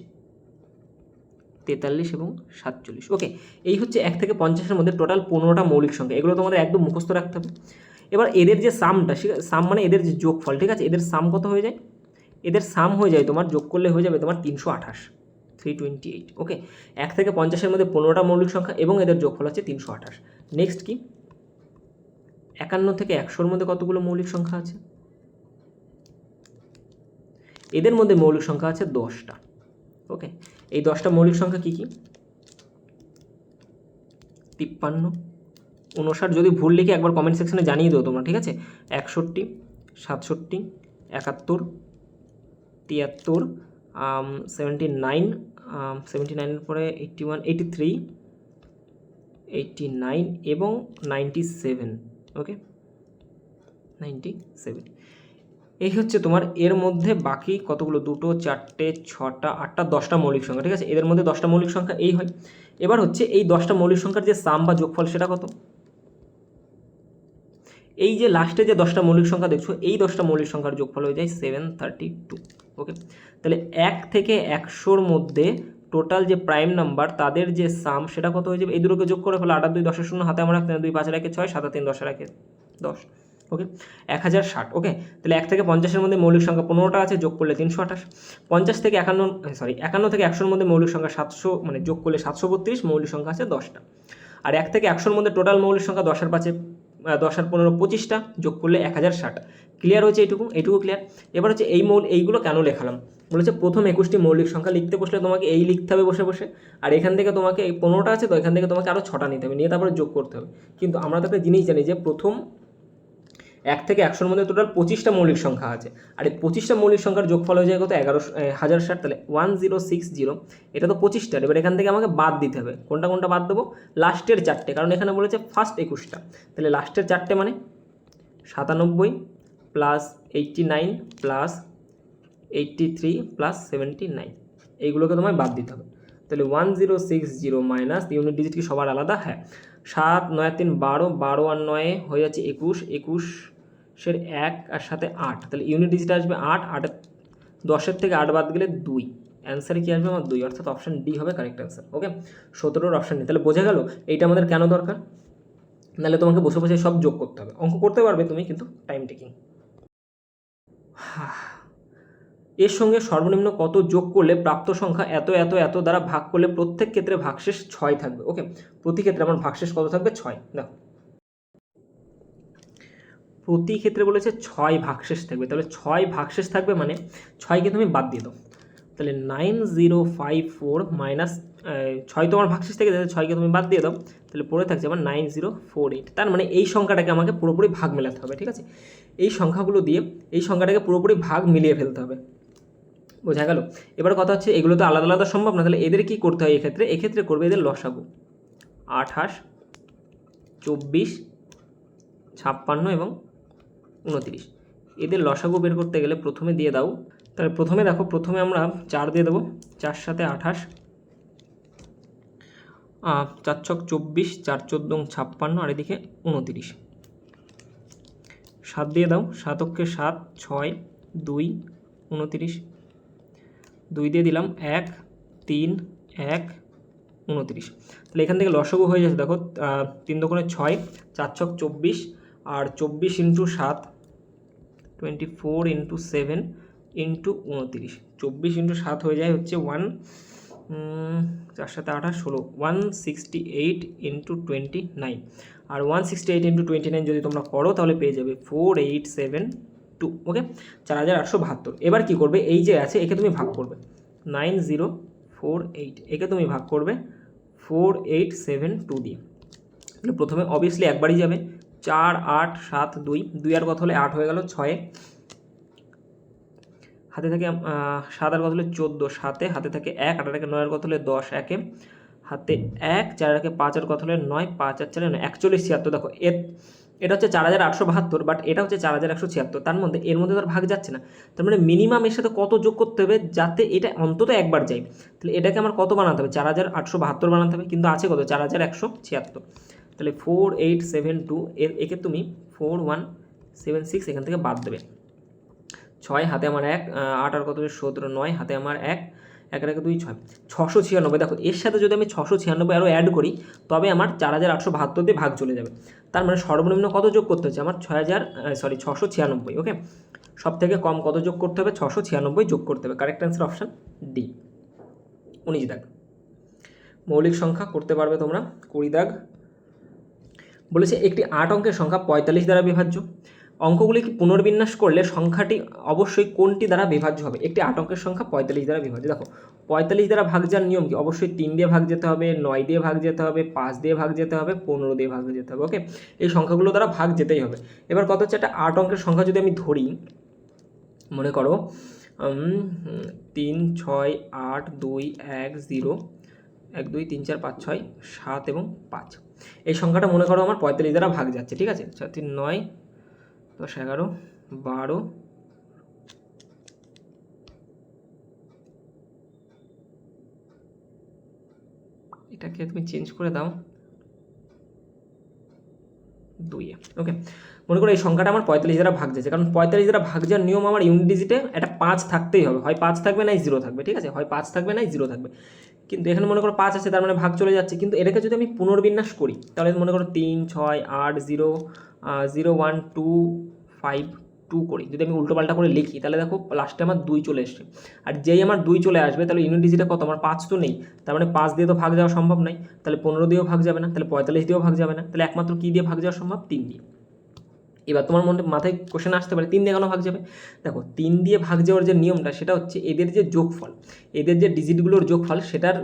43 এবং 47। ওকে, এই হচ্ছে 1 থেকে 50-এর মধ্যে টোটাল 15টা মৌলিক সংখ্যা। এগুলো তোমাদের একদম মুখস্থ রাখতে হবে। এবার এদের যে সামটা, সাম মানে এদের যে যোগফল, ঠিক আছে? এদের সাম কত হয়ে যায়? এদের সাম হয়ে যায় তোমার, যোগ করলে হয়ে যাবে তোমার 328, 328। ওকে, 1 থেকে 50-এর মধ্যে 15টা মৌলিক সংখ্যা এবং এদের যোগফল হচ্ছে 328। নেক্সট কি? 51 থেকে 100-এর মধ্যে কতগুলো মৌলিক সংখ্যা আছে? এদের মধ্যে মৌলিক সংখ্যা আছে 10টা। ওকে, এই 10টা মৌলিক সংখ্যা কি কি? 53, 59, যদি ভুল লিখে একবার কমেন্ট সেকশনে জানিয়ে দিও তোমরা, ঠিক আছে? 61, 67, 71, 73, 79, 79-এর পরে 81, 83, 89 এবং 97। ওকে, 97। এই হচ্ছে তোমার এর মধ্যে বাকি কতগুলো, 2, 4, 6, 8, 10টা মৌলিক সংখ্যা, ঠিক আছে। এদের মধ্যে 10টা মৌলিক সংখ্যা এই হয়। এবার হচ্ছে এই 10টা মৌলিক সংখ্যার যে সাম বা যোগফল সেটা কত, এই যে লাস্টে যে 10টা মৌলিক সংখ্যা দেখছো, এই 10টা মৌলিক সংখ্যার যোগফল হয়ে যায় 732। ওকে, তাহলে 1 থেকে 100-র মধ্যে টোটাল যে প্রাইম নাম্বার তাদের যে সাম সেটা কত হয়ে যাবে, এই দুটোকে যোগ করে ফেলে 8 আর 2 10 0, হাতে আমরা 2 5 রাখে 6, 7 আর 3 10 রাখে 10। ওকে, 1060। ওকে, তাহলে 1 থেকে 50-এর মধ্যে মৌলিক সংখ্যা 15টা আছে, যোগ করলে 328। 50 থেকে 51 থেকে 100-র মধ্যে মৌলিক সংখ্যা 700, মানে যোগ করলে 732, মৌলিক সংখ্যা আছে 10টা। আর 1 থেকে 100-র মধ্যে টোটাল মৌলিক সংখ্যা 10 আর 5, 10 আর 15 25টা, যোগ করলে 1060। ক্লিয়ার হচ্ছে এইটুকু ক্লিয়ার। এবার হচ্ছে এইগুলো কেন লেখালাম, বলেছে প্রথম 21টি মৌলিক সংখ্যা লিখতে বসলে তোমাকে এই লিখতে হবে বসে বসে, আর এখান থেকে তোমাকে এই 15টা আছে তো এখান থেকে তোমাকে আরও 6টা নিতে হবে, নিয়ে তারপরে যোগ করতে হবে। কিন্তু আমরা তো একটা জিনিস জানি যে প্রথম 1 থেকে 100-র মধ্যে টোটাল 25টা মৌলিক সংখ্যা আছে, আর এই 25টা মৌলিক সংখ্যার যোগফল হয়ে যায় কত, 1060। তাহলে 1060, এটা তো 25টার। এবার এখান থেকে আমাকে বাদ দিতে হবে, কোনটা বাদ দেবো, লাস্টের 4টে, কারণ এখানে বলেছে ফার্স্ট 21টা। তাহলে লাস্টের 4টে মানে 97 প্লাস 89 প্লাস 83 প্লাস 79, এইগুলোকে তোমায় বাদ দিতে হবে। তাহলে 1060 মাইনাস, ইউনিট ডিজিট কি সবার আলাদা, হ্যাঁ, 7 9 3 12, 12 আর 9 হয়ে যাচ্ছে 21, 21-এর 1 আর সাথে 8, তাহলে ইউনিট ডিজিট আসবে 8, 8 10-এর থেকে 8 বাদ গেলে 2, অ্যান্সারে কী আসবে আমার 2, অর্থাৎ অপশান ডি হবে কারেক্ট অ্যান্সার। ওকে, 17-র অপশান নেই। তাহলে বোঝা গেল এইটা আমাদের কেন দরকার, নাহলে তোমাকে বসে বসে সব যোগ করতে হবে। অঙ্ক করতে পারবে তুমি, কিন্তু টাইম টেকিং। এর সঙ্গে সর্বনিম্ন কত যোগ করলে প্রাপ্ত সংখ্যা এত এত এত দ্বারা ভাগ করলে প্রত্যেক ক্ষেত্রে ভাগশেষ 6 থাকবে। ওকে, প্রতি ক্ষেত্রে আমার ভাগশেষ কত থাকবে, 6। দেখো, প্রতি ক্ষেত্রে বলেছে 6 ভাগশেষ থাকবে, তাহলে 6 ভাগশেষ থাকবে মানে 6কে তুমি বাদ দিয়ে দাও। তাহলে 9054 মাইনাস 6 তোমার ভাগশেষ থেকে, তাহলে 6কে তুমি বাদ দিয়ে দাও, তাহলে পড়ে থাকছে আমার 9048। তার মানে এই সংখ্যাটাকে আমাকে পুরোপুরি ভাগ মেলাতে হবে, ঠিক আছে। এই সংখ্যাগুলো দিয়ে এই সংখ্যাটাকে পুরোপুরি ভাগ মিলিয়ে ফেলতে হবে, বোঝা গেল। এবার কথা হচ্ছে এগুলো তো আলাদা আলাদা সম্ভব না, তাহলে এদের কি করতে হয়, এক্ষেত্রে করবে এদের লসাগু, 28, 24, 56 এবং 29, এদের লসাগু বের করতে গেলে প্রথমে দিয়ে দাও। তাহলে প্রথমে আমরা 4 দিয়ে দেবো, 4 সাথে 28, 4 ছক 24, 4 14 56, আর এদিকে 29, 7 দিয়ে দাও, 7 অক্ষে 7, 6 2 29, 2 দিয়ে দিলাম 1 3 1 29। তাহলে এখান থেকে লসাগু হয়ে যাচ্ছে, দেখো 3 দুগুণে 6, 4 ছক 24, আর 24 ইন্টু 7, 24 ইন্টু 7 ইন্টু 29, 24 ইন্টু 7 হয়ে যায় হচ্ছে 4 সাথে 28 16, 168 ইন্টু 29, আর 168 ইন্টু 29 যদি তোমরা করো তাহলে পেয়ে যাবে 4872। ওকে, 4872। এবার কি করবে, এই যে আছে একে তুমি ভাগ করবে 9048, একে তুমি ভাগ করবে 4872 দিয়ে। তাহলে প্রথমে অবভিয়াসলি একবারই যাবে, 4 8 7 2, 2 আর কত হলে 8 হয়ে গেল, 6 হাতে থাকে 7 আর কত হলে 14, 7 হাতে থাকে 1, 8 আর 9 আর কত হলে 10, 1 হাতে 1, 4 আর 5 আর কত হলে 9, 5 আর 4 9, 41 76। দেখো এটা হচ্ছে 4872, বাট এটা হচ্ছে 4176, তার মধ্যে এর মধ্যে তো আর ভাগ যাচ্ছে না, তার মানে মিনিমাম এর সাথে কত যোগ করতে হবে যাতে এটা অন্তত একবার যায়। তাহলে এটাকে আমার কত বানাতে হবে, 4872 বানাতে হবে, কিন্তু আছে কত 4176। তাহলে 4872 একে তুমি 4176 এখান থেকে বাদ দেবে। 6 হাতে আমার 1, 8 আর কত হলে 17, 9 হাতে আমার 1, 1 আর 2 6, 696। দেখো এর সাথে যদি আমি 696 আরও অ্যাড করি তবে আমার 4872 দিয়ে ভাগ চলে যাবে। তার মানে সর্বনিম্ন কত যোগ করতে হচ্ছে আমার 696। ওকে, সব থেকে কম কত যোগ করতে হবে, 696 যোগ করতে হবে। Correct answer option D. 19 দাগ, মৌলিক সংখ্যা করতে পারবে তোমরা। 20 দাগ বলেছে একটি 8 অঙ্কের সংখ্যা 45 দ্বারা বিভাজ্য, অঙ্কগুলিকে পুনর্বিন্যাস করলে সংখ্যাটি অবশ্যই কোনটি দ্বারা বিভাজ্য হবে। একটি 8 অঙ্কের সংখ্যা 45 দ্বারা বিভাজ্য। দেখো 45 দ্বারা ভাগ যাওয়ার নিয়ম কি, অবশ্যই 3 দিয়ে ভাগ যেতে হবে, 9 দিয়ে ভাগ যেতে হবে, 5 দিয়ে ভাগ যেতে হবে, 15 দিয়ে ভাগ যেতে হবে। ওকে, এই সংখ্যাগুলো দ্বারা ভাগ যেতেই হবে। এবার কত হচ্ছে, একটা 8 অঙ্কের সংখ্যা যদি আমি ধরি, মনে করো 3 6 8 2 1 0 1 2 3 4 5 6 7 এবং 5, এই সংখ্যাটা মনে করো আমার 45 দ্বারা ভাগ যাচ্ছে, ঠিক আছে। 4 3 9 10 11 12 এটাকে তুমি চেঞ্জ করে দাও 2-এ। ওকে, মনে করো এই সংখ্যাটা আমার 45 দ্বারা ভাগ যাচ্ছে, কারণ 45 দ্বারা ভাগ যাওয়ার নিয়ম আমার ইউনিট ডিজিটে একটা 5 থাকতেই হবে, হয় 5 থাকবে নাই 0 থাকবে, ঠিক আছে, হয় 5 থাকবে নাই 0 থাকবে। কিন্তু এখানে মনে করো 5 আছে, তার মানে ভাগ চলে যাচ্ছে। কিন্তু এটাকে যদি আমি পুনর্বিন্যাস করি তাহলে মনে করো 3 6 8 0 0 1 2 5 2 করি, যদি আমি উল্টোপাল্টা করে লিখি তাহলে দেখো লাস্টে আমার 2 চলে এসছে। আর যেই আমার 2 চলে আসবে তাহলে ইউনিট ডিজিটে কত, আমার 5 তো নেই, তার মানে 5 দিয়ে তো ভাগ যাওয়া সম্ভব নয়, তাহলে 15 দিয়েও ভাগ যাবে না, তাহলে 45 দিয়েও ভাগ যাবে না, তাহলে একমাত্র কী দিয়ে ভাগ যাওয়া সম্ভব, 3 দিয়ে। এবার তোমার মনে মাথায় কোশ্চেন আসতে পারে 3 দিয়ে কেন ভাগ যাবে। দেখো 3 দিয়ে ভাগ যাওয়ার যে নিয়মটা সেটা হচ্ছে এদের যে যোগফল, এদের যে ডিজিটগুলোর যোগফল, সেটার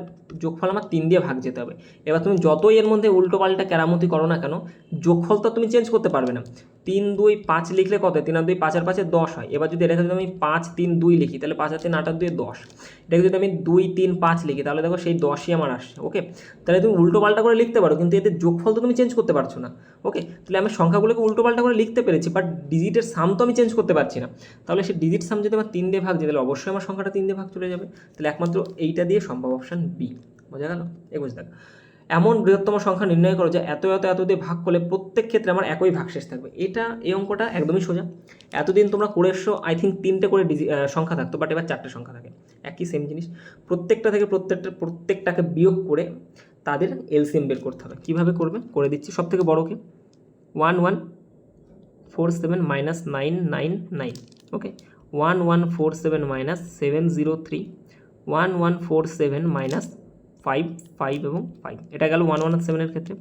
যোগফল আমার 3 দিয়ে ভাগ যেতে হবে। এবার তুমি যতই এর মধ্যে উল্টো পাল্টা কেরামতি করো না কেন, যোগফল তো তুমি চেঞ্জ করতে পারবে না। 3 2 5 লিখলে কত, 3 আর 2 5 আর 5 10 হয়। এবার যদি এটাকে যদি আমি 5 3 2 লিখি তাহলে 5 আর 3 8 আর 2 10, এটাকে যদি আমি 2 3 5 লিখি তাহলে দেখো সেই 10ই আমার আসছে। ওকে, তাহলে তুমি উল্টো পাল্টা করে লিখতে পারো, কিন্তু এদের যোগফল তো তুমি চেঞ্জ করতে পারছো না। ওকে, তাহলে আমি সংখ্যাগুলোকে উল্টো পাল্টা করে লিখতে পেরেছি, বাট ডিজিটের সাম তো আমি চেঞ্জ করতে পারছি না। তাহলে সেই ডিজিট সাম যদি আমার 3 দিয়ে ভাগ যায় তাহলে অবশ্যই আমার সংখ্যাটা 3 দিয়ে ভাগ চলে যাবে। তাহলে একমাত্র এইটা দিয়ে সম্ভব অপশান বি। বোঝা গেল? 21 দাগ। এমন বৃহত্তম সংখ্যা নির্ণয় করো যে এত এত এত দিয়ে ভাগ করলে প্রত্যেক ক্ষেত্রে আমার একই ভাগশেষ থাকবে। এই অঙ্কটা একদমই সোজা। এতদিন তোমরা করে এসছো, আই থিঙ্ক 3টে করে সংখ্যা থাকতো, বাট এবার 4টে সংখ্যা থাকে, একই সেম জিনিস। প্রত্যেকটা থেকে প্রত্যেকটাকে বিয়োগ করে তাদের এলসিএম বের করতে হবে। কীভাবে করবে করে দিচ্ছি। সব থেকে বড়োকে 1147 মাইনাস 999, ওকে, 1147 মাইনাস 703, 1147 মাইনাস 5 5 এবং 5, এটা গেল 117-এর ক্ষেত্রে।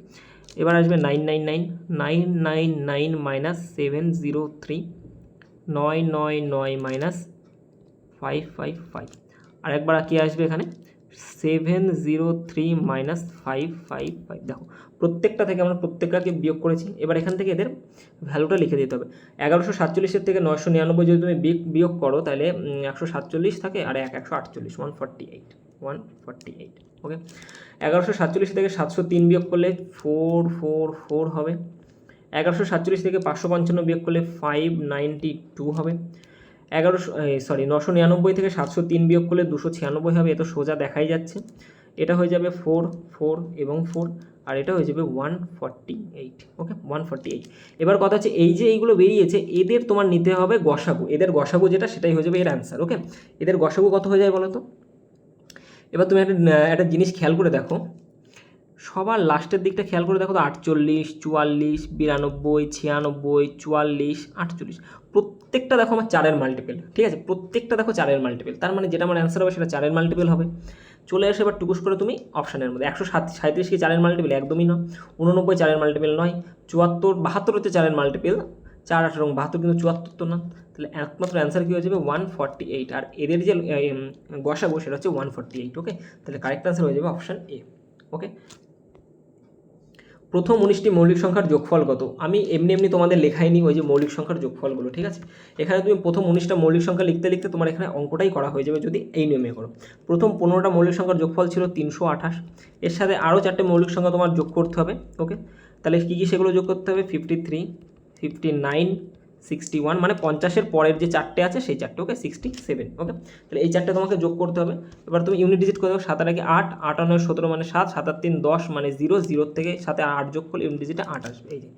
এবার আসবে 999 মাইনাস 703, 999 মাইনাস 555, আর একবার কি আসবে এখানে 703 মাইনাস 555। দেখো প্রত্যেকটা থেকে আমরা প্রত্যেকটাকে বিয়োগ করেছি। এবার এখান থেকে এদের ভ্যালুটা লিখে দিতে হবে। 1147 থেকে 999 যদি তুমি বিয়োগ করো তাহলে 147 থাকে, আর 148, 148। ওকে, 1147 থেকে 703 বিয়োগ করলে 444 হবে। 1147 থেকে 555 বিয়োগ করলে 592 হবে। 999 থেকে 703 বিয়োগ করলে 296 হবে। এ তো সোজা দেখাই যাচ্ছে। এটা হয়ে যাবে 4 4 এবং 4, আর এটা হয়ে যাবে 148। ওকে, 148। এবার কথা হচ্ছে এই যে এইগুলো বেরিয়েছে এদের তোমার নিতে হবে গসাগু। এদের গসাগু যেটা সেটাই হয়ে যাবে এর অ্যান্সার। ওকে, এদের গসাগু কত হয়ে যায় বলো তো। এবার তুমি একটা জিনিস খেয়াল করে দেখো, সবার লাস্টের দিকটা খেয়াল করে দেখো তো, 48 44 92 96 44 48, প্রত্যেকটা দেখো আমার 4-এর মাল্টিপল। ঠিক আছে, প্রত্যেকটা দেখো 4-এর মাল্টিপল, তার মানে যেটা আমার অ্যান্সার হবে সেটা 4-এর মাল্টিপল হবে। চলে আসে এবার টুকুস করে তুমি অপশানের মধ্যে 137 কি 4-এর মাল্টিপল, একদমই নয়। 89 4-এর মাল্টিপল নয়। 74 72 হচ্ছে 4-এর মাল্টিপল, 4 18 এবং 72, কিন্তু 74 তো না। তাহলে একমাত্র অ্যান্সার কী হয়ে যাবে 148, আর এদের যে গসাগু সেটা হচ্ছে 148। ওকে, তাহলে কারেক্ট অ্যান্সার হয়ে যাবে অপশান এ। ওকে, প্রথম 19টি মৌলিক সংখ্যার যোগফল কত। আমি এমনি তোমাদের লেখাইনি ওই যে মৌলিক সংখ্যার যোগফলগুলো, ঠিক আছে। এখানে তুমি প্রথম 19টা মৌলিক সংখ্যা লিখতে লিখতে তোমার এখানে অঙ্কটাই করা হয়ে যাবে যদি এই নিয়মে করো। প্রথম 15টা মৌলিক সংখ্যার যোগফল ছিল 328, এর সাথে আরও 4টে মৌলিক সংখ্যা তোমার যোগ করতে হবে। ওকে, তাহলে কী কী সেগুলো যোগ করতে হবে, 53 59 61, মানে 50-এর পরের যে 4টে আছে সেই 4টে। ওকে, 67। ওকে, তাহলে এই 4টে তোমাকে যোগ করতে হবে। এবার তুমি ইউনিট ডিজিট করে দেবো। 7 আর 8, 8 আর 9 17 মানে 7, 7 আর 3 10 মানে 0, 0 থেকে 7 8 যোগ করলে ইউনিট ডিজিটে 8 আসবে। এই যে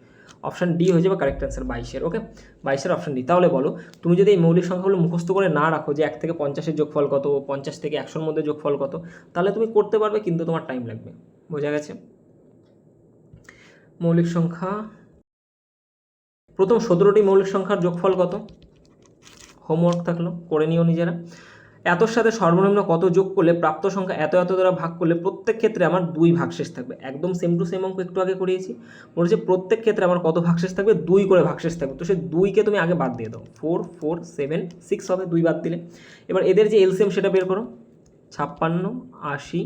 অপশান ডি হয়ে যাবে কারেক্ট অ্যান্সার 22-এর। ওকে, 22-এর অপশান ডি। তাহলে বলো তুমি যদি এই মৌলিক সংখ্যাগুলো মুখস্থ করে না রাখো যে 1 থেকে 50-এর যোগফল কত, 50 থেকে 100-র মধ্যে যোগফল কত, তাহলে তুমি করতে পারবে কিন্তু তোমার টাইম লাগবে। বোঝা গেছে? মৌলিক সংখ্যা, প্রথম 17টি মৌলিক সংখ্যার যোগফল কত, হোমওয়ার্ক থাকলো করে নিও নিজেরা। এতর সাথে সর্বনিম্ন কত যোগ করলে প্রাপ্ত সংখ্যা এত এত দ্বারা ভাগ করলে প্রত্যেক ক্ষেত্রে আমার 2 ভাগশেষ থাকবে। একদম সেম টু সেম অঙ্ক একটু আগে করিয়েছি। বলেছে প্রত্যেক ক্ষেত্রে আমার কত ভাগশেষ থাকবে, 2 করে ভাগশেষ থাকবে। তো সেই 2কে তুমি আগে বাদ দিয়ে দাও, 4 4 7 6 হবে 2 বাদ দিলে। এবার এদের যে এলসিএম সেটা বের করো, 56 80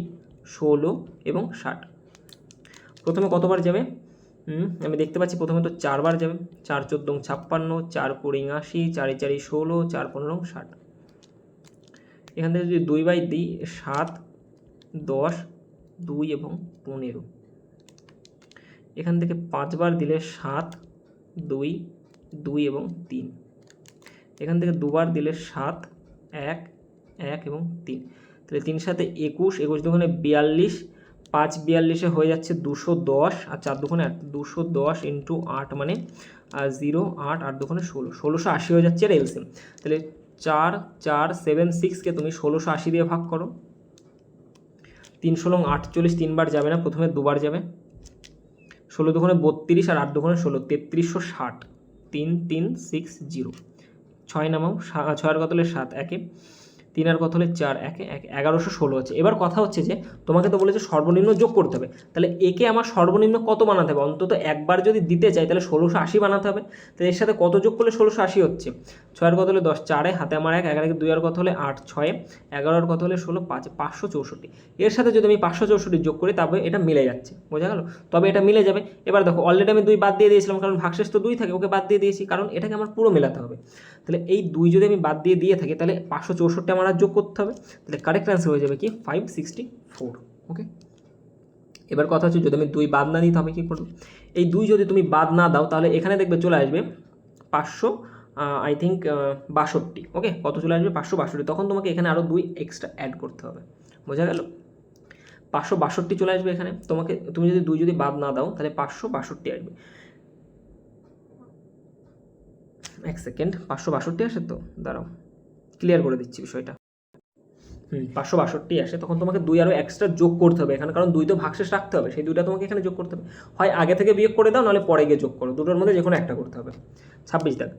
16 এবং 60। প্রথমে কতবার যাবে, আমি দেখতে পাচ্ছি প্রথমে তো 4 বার যাবে। 4 14 56, 4 20 80, 4 4 16, 4 15 60। এখান থেকে যদি 2 বাই দিই, 7 10 2 এবং 15। এখান থেকে 5 বার দিলে 7 2 2 এবং 3। এখান থেকে 2 বার দিলে 7 1 1 এবং 3। তাহলে 3 সাথে 21, 21 দুগুণে 42, 5 42 হয়ে যাচ্ছে 210, আর 4 দুগুণে 210 ইন্টু 8 মানে 0 8 8 দুগুণে 16, 1680 হয়ে যাচ্ছে এর এলসিএম। তাহলে 4 4 7 6কে তুমি 1680 দিয়ে ভাগ করো, 3 16 48, 3বার যাবে না, প্রথমে দুবার যাবে, 16 দুগুণে 32 আর 8 দুগুণে 16, 3360, 3 3 6 0, 6 নামাও, 6 আর কত হলে 7, 1 3 আর কত হলে 4, 1 1 1116 হচ্ছে। এবার কথা হচ্ছে যে তোমাকে তো বলেছে সর্বনিম্ন যোগ করতে হবে, তাহলে একে আমার সর্বনিম্ন কত বানাতে হবে, অন্তত একবার যদি দিতে চাই তাহলে 1680 বানাতে হবে। তাহলে এর সাথে কত যোগ করলে 1680 হচ্ছে, 6 আর কত হলে 10, 4 হাতে আমার 1, 11 2 আর কত হলে 8, 6 11 আর কত হলে 16, 5 564। এর সাথে যদি আমি 564 যোগ করি তবে এটা মিলে যাচ্ছে, বোঝা গেল? তবে এটা মিলে যাবে। এবার দেখো অলরেডি আমি 2 বাদ দিয়ে দিয়েছিলাম, কারণ ভাগশেষ তো 2 থাকে, ওকে বাদ দিয়ে দিয়েছি, কারণ এটাকে আমার পুরো মেলাতে হবে। তাহলে এই 2 যদি আমি বাদ দিয়ে থাকি তাহলে 564 আমার আর যোগ করতে হবে। তাহলে কারেক্ট অ্যান্সার হয়ে যাবে কি 564। ওকে, এবার কথা হচ্ছে যদি আমি 2 বাদ না দিই তবে কী করবো, এই 2 যদি তুমি বাদ না দাও তাহলে এখানে দেখবে চলে আসবে 500 আই থিঙ্ক 62। ওকে, কত চলে আসবে 562, তখন তোমাকে এখানে আরও 2 এক্সট্রা অ্যাড করতে হবে, বোঝা গেল? 562 চলে আসবে এখানে, তুমি যদি 2 যদি বাদ না দাও তাহলে 562 আসবে। এক সেকেন্ড, 562 আসে তো, দাঁড়াও ক্লিয়ার করে দিচ্ছি বিষয়টা। 562 আসে, তখন তোমাকে 2 আরও এক্সট্রা যোগ করতে হবে এখানে, কারণ 2 তো ভাগশেষ রাখতে হবে, সেই 2টা তোমাকে এখানে যোগ করতে হবে। হয় আগে থেকে বিয়োগ করে দাও, নাহলে পরে গিয়ে যোগ করো, দুটোর মধ্যে যে কোনো একটা করতে হবে। 26 দেখ,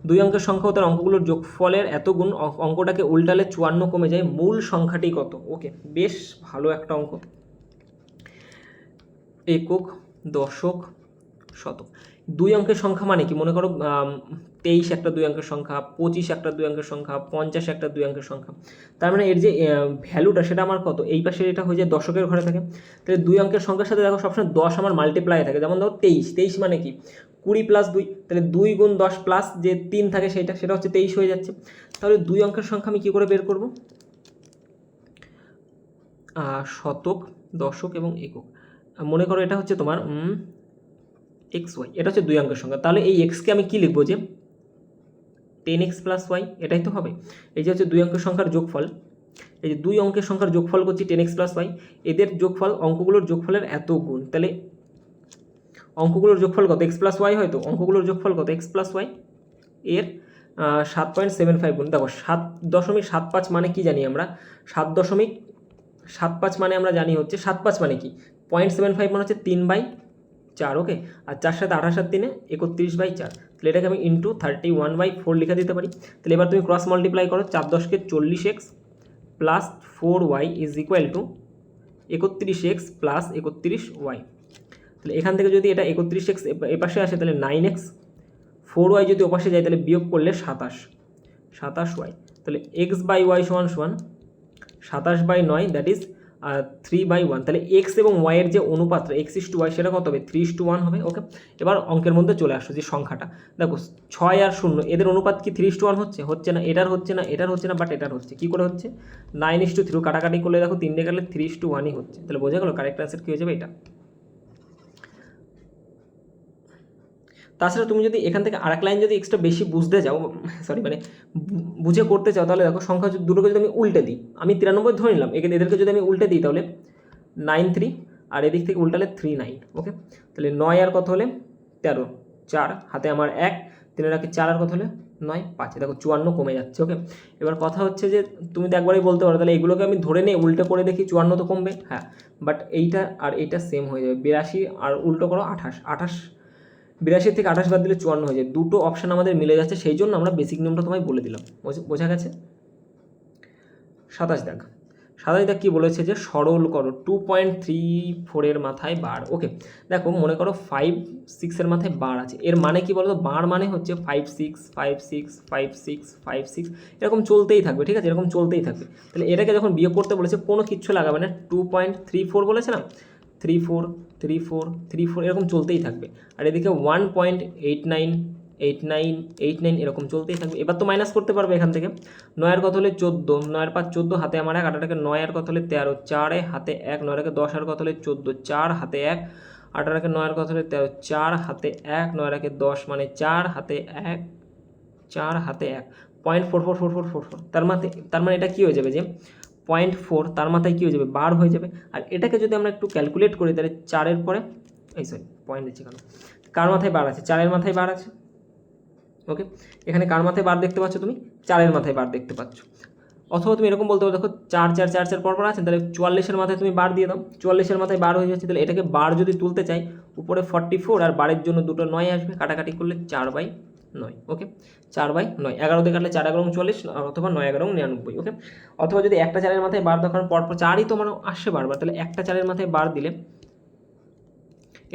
2 অঙ্কের সংখ্যা ও তার অঙ্কগুলোর যোগফলের এত গুণ, অঙ্কটাকে উল্টালে 54 কমে যায়, মূল সংখ্যাটি কত? ওকে, বেশ ভালো একটা অঙ্ক। একক, দশক, শতক, 2 অঙ্কের সংখ্যা মানে কি, মনে করো 23 একটা 2 অঙ্কের সংখ্যা, 25 একটা 2 অঙ্কের সংখ্যা, 50 একটা 2 অঙ্কের সংখ্যা, তার মানে এর যে ভ্যালুটা সেটা আমার কত, এই পাশে এটা হয়ে যায় দশকের ঘরে থাকে। তাহলে 2 অঙ্কের সংখ্যার সাথে দেখো সবসময় 10 আমার মাল্টিপ্লাই থাকে, যেমন ধরো 23 মানে কি 20 + 2, তাহলে 2 × 10 প্লাস যে 3 থাকে সেটা হচ্ছে 23 হয়ে যাচ্ছে। তাহলে 2 অঙ্কের সংখ্যা আমি কী করে বের করব, শতক, দশক এবং একক। মনে করো এটা হচ্ছে তোমার XY, এটা হচ্ছে 2 অঙ্কের সংখ্যা, তাহলে এই এক্সকে আমি কি লিখবো যে 10x + y, এটাই তো হবে। এই যে হচ্ছে 2 অঙ্কের সংখ্যার যোগফল, এই যে 2 অঙ্কের সংখ্যার যোগফল করছি 10x + y, এদের যোগফল অঙ্কগুলোর যোগফলের এত গুণ, তাহলে অঙ্কগুলোর যোগফল কত, x + y হয়, তো অঙ্কগুলোর যোগফল কত x + y, এর 7.75 গুণ। দেখো 7.75 মানে কি জানি আমরা, 7.75 মানে আমরা জানি হচ্ছে 75 মানে কি 0.75 মানে হচ্ছে 3/4। ওকে, আর 4 সাথে 28 আর 3 31/4, তাহলে এটাকে আমি ইন্টু 31/4 লিখে দিতে পারি। তাহলে এবার তুমি ক্রস মাল্টিপ্লাই করো, 4 10 কে 40x plus 4y is equal two 31x plus 31y। তাহলে এখান থেকে যদি এটা 31x এপাশে আসে তাহলে 9x, 4y যদি ওপাশে যায় তাহলে বিয়োগ করলে 27y, তাহলে x/y সমান 27/9, দ্যাট ইজ 3/1। তাহলে এক্স এবং ওয়াইয়ের যে অনুপাতটা x:y সেটা কত হবে, 3:1 হবে। ওকে, এবার অঙ্কের মধ্যে চলে আসো যে সংখ্যাটা, দেখো 6 আর 0 এদের অনুপাত কি 3:1 হচ্ছে না, এটার হচ্ছে না, বাট এটার হচ্ছে। কী করে হচ্ছে, 9:3, কাটাকাটি করলে দেখো 3 দিয়ে কাটলে 3:1ই হচ্ছে। তাহলে বোঝা গেল কারেক্ট অ্যান্সার কী হয়ে যাবে এটা। তাছাড়া তুমি যদি এখান থেকে আরেক লাইন যদি এক্সট্রা বেশি বুঝতে চাও, মানে বুঝে করতে চাও, তাহলে দেখো সংখ্যা দুটোকে যদি আমি উল্টে দিই, আমি 93 ধরে নিলাম, এদেরকে যদি আমি উল্টে দিই তাহলে 9 3, আর এদিক থেকে উল্টালে 3 9। ওকে, তাহলে 9 আর কত হলে 13, 4 হাতে আমার 1, 3 রাখে 4 আর কত হলে 9 5, দেখো 54 কমে যাচ্ছে। ওকে, এবার কথা হচ্ছে যে তুমি তো একবারই বলতে পারো তাহলে এগুলোকে আমি ধরে নিয়ে উল্টে করে দেখি 54 তো কমবে, হ্যাঁ, বাট এইটা আর এইটা সেম হয়ে যাবে, 82 আর উল্টো করো 28, 82 থেকে 28 বাদ দিলে 54 হয়ে যায়। দুটো অপশান আমাদের মিলে যাচ্ছে, সেই জন্য আমরা বেসিক নিয়মটা তোমায় বলে দিলাম, বোঝা গেছে? 27 দেখ কী বলেছে যে সরল করো 2.34 এর মাথায় বার। ওকে, দেখো মনে করো 5 6 এর মাথায় বার আছে, এর মানে কি বলো তো, বার মানে হচ্ছে 5 6 5 6 5 6 5 6 এরকম চলতেই থাকবে, ঠিক আছে, এরকম চলতেই থাকবে। তাহলে এটাকে যখন বিয়োগ করতে বলেছে কোনো কিচ্ছু লাগাবে না, 2.34 বলেছে না, 3 4 3 4 3 4 এরকম চলতেই থাকবে। আর এদিকে 1.89 89 89 এরকম চলতেই থাকবে। এবার তো মাইনাস করতে পারবে এখান থেকে, 9 এর কত হলে 14, 9 এর 5 14, হাতে আমার 1, 8টাকে 9 এর কত হলে 13, 4 হাতে 1, 9 এর 10 এর কত হলে 14, 4 হাতে 1, 18টাকে 9 এর কত হলে 13, 4 হাতে 1, 9 এর 10 মানে 4 হাতে 1, 4 হাতে 1, 0.444444, তার মানে এটা কী হয়ে যাবে যে 0.4 তার মাথায় কী হয়ে যাবে, বার হয়ে যাবে। আর এটাকে যদি আমরা একটু ক্যালকুলেট করি তাহলে 4-এর পরে পয়েন্ট দিচ্ছি কেন, কার মাথায় বার আছে, 4-এর মাথায় বার আছে। ওকে, এখানে কার মাথায় বার দেখতে পাচ্ছ তুমি, 4-এর মাথায় বার দেখতে পাচ্ছ। অথবা তুমি এরকম বলতে পারো, দেখো 4 পর আছেন, তাহলে 44-এর মাথায় তুমি বার দিয়ে দাও, 44-এর মাথায় বার হয়ে যাচ্ছে। তাহলে এটাকে বার যদি তুলতে চাই, উপরে 44 আর বারের জন্য দুটো 9 আসবে, কাটাকাটি করলে 4/9। ওকে, 4/9, 11 দিয়ে কাটলে 4×11 40, অথবা 9×11 99। ওকে, অথবা যদি একটা 4-এর মাথায় বার দাও, কারণ পরপর 4ই তো মানে আসছে বারবার, তাহলে একটা 4-এর মাথায় বার দিলে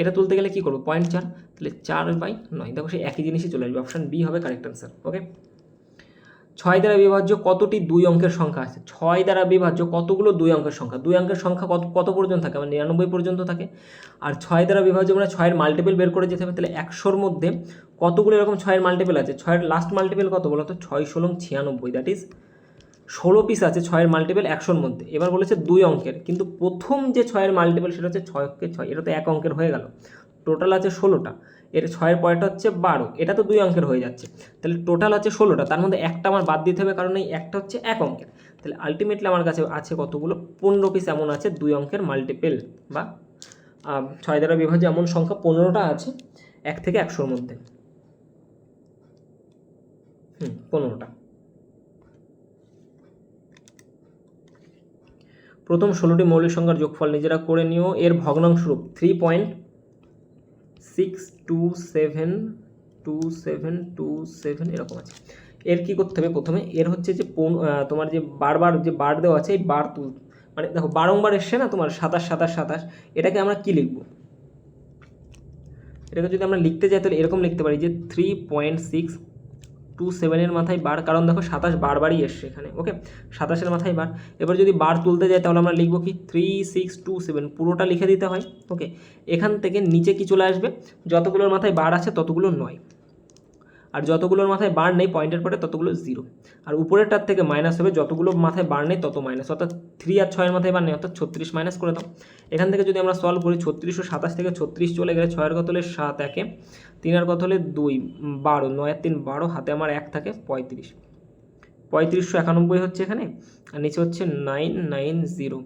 এটা তুলতে গেলে কী করবো, 0.4, তাহলে 4/9। দেখো সেই একই জিনিসই চলে আসবে, অপশান বি হবে কারেক্ট অ্যান্সার। ওকে, 6 দ্বারা বিভাজ্য কতটি 2 অঙ্কের সংখ্যা আছে, 6 দ্বারা বিভাজ্য কতগুলো 2 অঙ্কের সংখ্যা, 2 অঙ্কের সংখ্যা কত পর্যন্ত থাকে, মানে 99 পর্যন্ত থাকে। আর 6 দ্বারা বিভাজ্য মানে 6-এর মাল্টিপল বের করে যেতে হবে। তাহলে 100-র মধ্যে কতগুলো এরকম 6-এর মাল্টিপল আছে, 6-এর লাস্ট মাল্টিপল কত বলো তো, 6×16 = দ্যাট ইজ 16 পিস আছে 6-এর মাল্টিপল 100-র মধ্যে। এবার বলেছে 2 অঙ্কের, কিন্তু প্রথম যে 6-এর মাল্টিপল সেটা হচ্ছে 6 × 6, এটা তো 1 অঙ্কের হয়ে গেল। টোটাল আছে 16টা, এর 6-এর পরেরটা হচ্ছে 12, এটা তো 2 অঙ্কের হয়ে যাচ্ছে। তাহলে টোটাল আছে 16টা, তার মধ্যে একটা আমার বাদ দিতে হবে, কারণ এই একটা হচ্ছে 1 অঙ্কের। তাহলে আলটিমেটলি আমার কাছে আছে কতগুলো, 15 পিস এমন আছে 2 অঙ্কের মাল্টিপল, বা 6 দ্বারা বিভাজ্য এমন সংখ্যা 15টা আছে 1 থেকে 100-র মধ্যে। 15টা। প্রথম 16টি মৌলিক সংখ্যার যোগফল নিজেরা করে নিও, এর ভগ্নাংশরূপ 3.62727 এরকম আছে। এর কি করতে হবে, প্রথমে এর হচ্ছে যে তোমার যে বারবার যে বার দেওয়া আছে, এই বার মানে দেখো বারংবার এসছে না তোমার 27, এটাকে আমরা কি লিখব, এটাকে যদি আমরা লিখতে যাই তাহলে এরকম লিখতে পারি যে 3.627-এর মাথায় বার, কারণ দেখো 27 বারবারই এসছে এখানে। ওকে, 27-এর মাথায় বার। এবার যদি বার তুলতে যাই তাহলে আমরা লিখবো কি 3627, পুরোটা লিখে দিতে হয়। ওকে, এখান থেকে নিচে কি চলে আসবে, যতগুলোর মাথায় বার আছে ততগুলো 9, আর যতগুলোর মাথায় বার নেই পয়েন্টের পরে ততগুলো 0, আর উপরেরটার থেকে মাইনাস হবে, যতগুলো মাথায় বার নেই তত মাইনাস, অর্থাৎ 3 আর 6-এর মাথায় বার নেই, অর্থাৎ 36 মাইনাস করে দাও। এখান থেকে যদি আমরা সলভ করি, 36 ও 27 থেকে 36 চলে গেলে 6-এর কত হলে 7, 1-এ 3-এর কত হলে 2, 12, 9 আর 3 12, হাতে আমার 1 থাকে 35, 3591 হচ্ছে এখানে, আর নিচে হচ্ছে 990,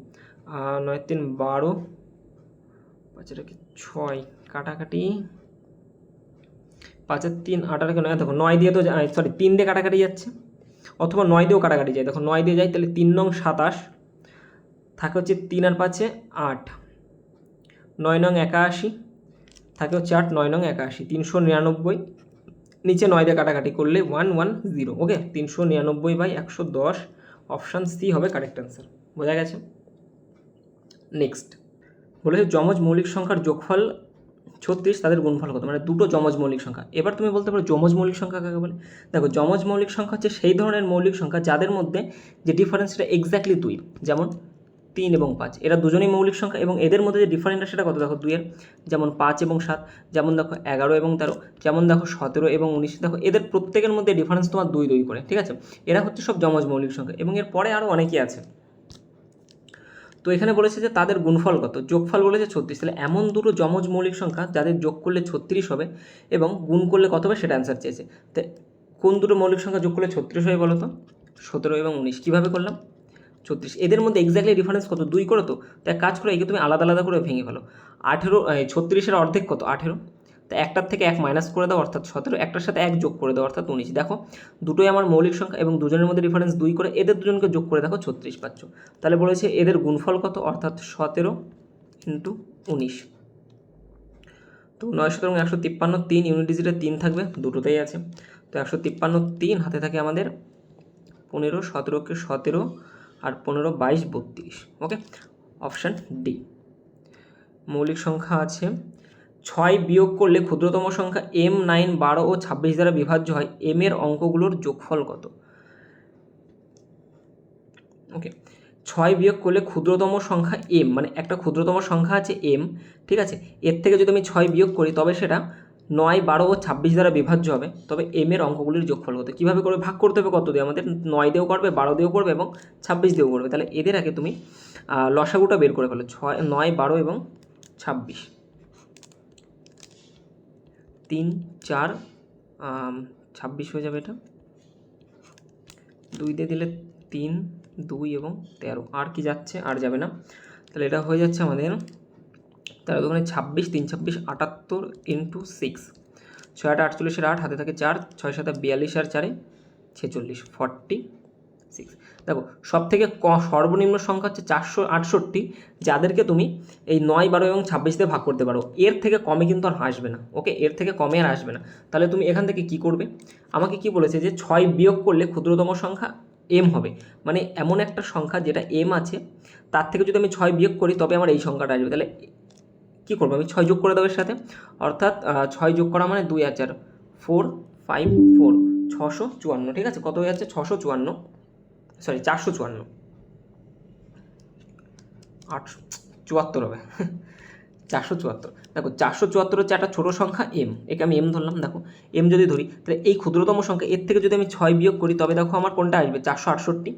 9 আর 3 12, 5 আর 6, কাটাকাটি 5 আর 3 8 আর 9, দেখো 9 দিয়ে তো 3 দিয়ে কাটাকাটি যাচ্ছে, অথবা 9 দিয়েও কাটাকাটি যায়। দেখো 9 দিয়ে যায়, তাহলে 3 × 27 থাকে হচ্ছে 3 আর 5-এ 8, 9 × 81 থাকে হচ্ছে 8, 9 × 81 399, নিচে 9 দিয়ে কাটাকাটি করলে 110। ওকে, 399/110, অপশান সি হবে কারেক্ট অ্যান্সার। বোঝা গেছে? নেক্সট বলেছে যমজ মৌলিক সংখ্যার যোগফল 36, তাদের গুণফল কত, মানে দুটো যমজ মৌলিক সংখ্যা। এবার তুমি বলতে পারো যমজ মৌলিক সংখ্যা কাকে বলে। দেখো যমজ মৌলিক সংখ্যা হচ্ছে সেই ধরনের মৌলিক সংখ্যা যাদের মধ্যে যে ডিফারেন্সটা এক্স্যাক্টলি 2, যেমন 3 এবং 5, এরা দুজনেই মৌলিক সংখ্যা, এবং এদের মধ্যে যে ডিফারেন্সটা সেটা কত, দেখো 2-এর, যেমন 5 এবং 7, যেমন দেখো 11 এবং 13, যেমন দেখো 17 এবং 19, দেখো এদের প্রত্যেকের মধ্যে ডিফারেন্স তোমার 2 করে। ঠিক আছে, এরা হচ্ছে সব যমজ মৌলিক সংখ্যা, এবং এর পরে আরও অনেকেই আছে। তো এখানে বলেছে যে তাদের গুণফল কত, যোগফল বলেছে 36, তাহলে এমন দুটো যমজ মৌলিক সংখ্যা যাদের যোগ করলে 36 হবে এবং গুণ করলে কত হবে সেটা অ্যান্সার চেয়েছে। তো কোন দুটো মৌলিক সংখ্যা যোগ করলে 36 হবে বলো তো, 17 এবং 19। কীভাবে করলাম, 36, এদের মধ্যে এক্স্যাক্টলি ডিফারেন্স কত, 2 করো তো। তাই কাজ করো, একে তুমি আলাদা আলাদা করে ভেঙে ফেলো। 36-এর অর্ধেক কত, 18, তা একটার থেকে 1 মাইনাস করে দাও অর্থাৎ 17, একটার সাথে 1 যোগ করে দাও অর্থাৎ 19। দেখো দুটোই আমার মৌলিক সংখ্যা এবং দুজনের মধ্যে ডিফারেন্স 2 করে, এদের দুজনকে যোগ করে দেখো 36 পাচ্ছ। তাহলে বলেছে এদের গুণফল কত, অর্থাৎ 17 × 19। তো 9 × 153, 3 ইউনিট ডিজিটে 3 থাকবে, দুটোতেই আছে। তো 153 3 হাতে থাকে আমাদের 15, 17কে 17 আর 15 22 32। ওকে, অপশান ডি। মৌলিক সংখ্যা আছে 6 বিয়োগ করলে ক্ষুদ্রতম সংখ্যা m 9, 12 ও 26 দ্বারা বিভাজ্য হয়, m এর অঙ্কগুলোর যোগফল কত। ওকে, 6 বিয়োগ করলে ক্ষুদ্রতম সংখ্যা m, মানে একটা ক্ষুদ্রতম সংখ্যা আছে m, ঠিক আছে, এর থেকে যদি আমি 6 বিয়োগ করি তবে সেটা 9, 12 ও 26 দ্বারা বিভাজ্য হবে, তবে m এর অঙ্কগুলির যোগফল কত। কীভাবে করে ভাগ করতে হবে, কত দিয়ে আমাদের 9 দিয়েও করবে, 12 দিয়েও করবে এবং 26 দিয়েও করবে। তাহলে এদের আগে তুমি লসাগুটা বের করে ফেলো, 9, 12 এবং 26, 3, 4, 26 হয়ে যাবে, এটা 2 দিয়ে দিলে 3, 2 এবং 13, আর কি যাচ্ছে? আর যাবে না। তাহলে এটা হয়ে যাচ্ছে আমাদের 13 দোকানে 26, 3 26 78 ইন্টু 6, 6 8 48 8, হাতে থাকে 4, 6 7 42 আর 4 46, 46। দেখো সব থেকে সর্বনিম্ন সংখ্যা হচ্ছে 468, যাদেরকে তুমি এই 9 12 এবং 26 দিয়ে ভাগ করতে পারো। এর থেকে কমে কিন্তু আর আসবে না। ওকে, এর থেকে কমে আর আসবে না। তাহলে তুমি এখান থেকে কি করবে? আমাকে কি বলেছে যে 6 বিয়োগ করলে ক্ষুদ্রতম সংখ্যা এম হবে, মানে এমন একটা সংখ্যা যেটা এম আছে তার থেকে যদি আমি 6 বিয়োগ করি তবে আমার এই সংখ্যাটা আসবে। তাহলে কী করবো? আমি 6 যোগ করে দেবো এর সাথে, অর্থাৎ 6 যোগ করা মানে 2 আর 4 4 5 4 654। ঠিক আছে, কত হয়ে যাচ্ছে? 654, সরি 454, 874 হবে 474। দেখো 474 হচ্ছে একটা ছোটো সংখ্যা এম, একে আমি এম ধরলাম। দেখো এম যদি ধরি তাহলে এই ক্ষুদ্রতম সংখ্যা এর থেকে যদি আমি 6 বিয়োগ করি তবে দেখো আমার কোনটা আসবে? 468,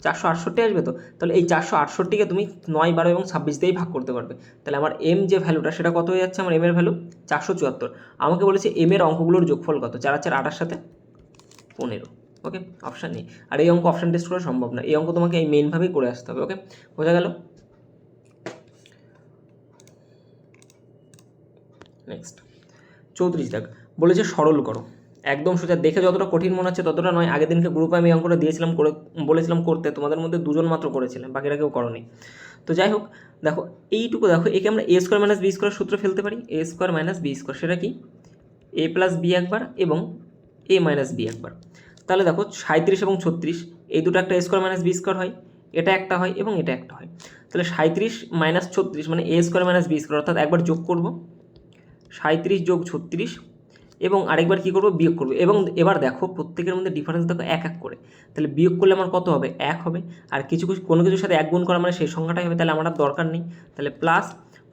468 আসবে। তো তাহলে এই 468কে তুমি 9 12 এবং 26 দিয়েই ভাগ করতে পারবে। তাহলে আমার এম যে ভ্যালুটা সেটা কত হয়ে যাচ্ছে? আমার এম এর ভ্যালু 474। আমাকে বলেছে এম এর অঙ্কগুলোর যোগফল কত? 4 4 8 সাথে 15। ওকে, অপশান নেই। আর এই অঙ্ক অপশান টেস্ট করা সম্ভব না, এই অঙ্ক তোমাকে এই মেইনভাবেই করে আসতে হবে। ওকে, বোঝা গেল? নেক্সট 34 দাগ বলেছে সরল করো। একদম সোজা, দেখে যতটা কঠিন মনে হচ্ছে ততটা নয়। আগের দিনকে গ্রুপে আমি অঙ্কটা দিয়েছিলাম, বলেছিলাম করতে, তোমাদের মধ্যে 2 জন মাত্র করেছিলেন, বাকিরা কেউ করোনি। তো যাই হোক, দেখো এইটুকু দেখো, একে আমরা a square minus B square সূত্র ফেলতে পারি। a square minus B square, সেটা কি? a প্লাস বি একবার এবং a মাইনাস বি একবার। তাহলে দেখো 37 এবং 36 এই দুটো একটা a square minus B square হয়, এটা একটা হয় এবং এটা একটা হয়। তাহলে 37 মাইনাস 36 মানে a square minus B square, অর্থাৎ একবার যোগ করব 37 যোগ 36 এবং আরেকবার কী করবো? বিয়োগ করবো। এবং এবার দেখো প্রত্যেকের মধ্যে ডিফারেন্স দেখো 1 1 করে, তাহলে বিয়োগ করলে আমার কত হবে? 1 হবে। আর কোনো কিছুর সাথে 1 গুণ করা মানে সেই সংখ্যাটাই হবে, তাহলে আমার আর দরকার নেই। তাহলে প্লাস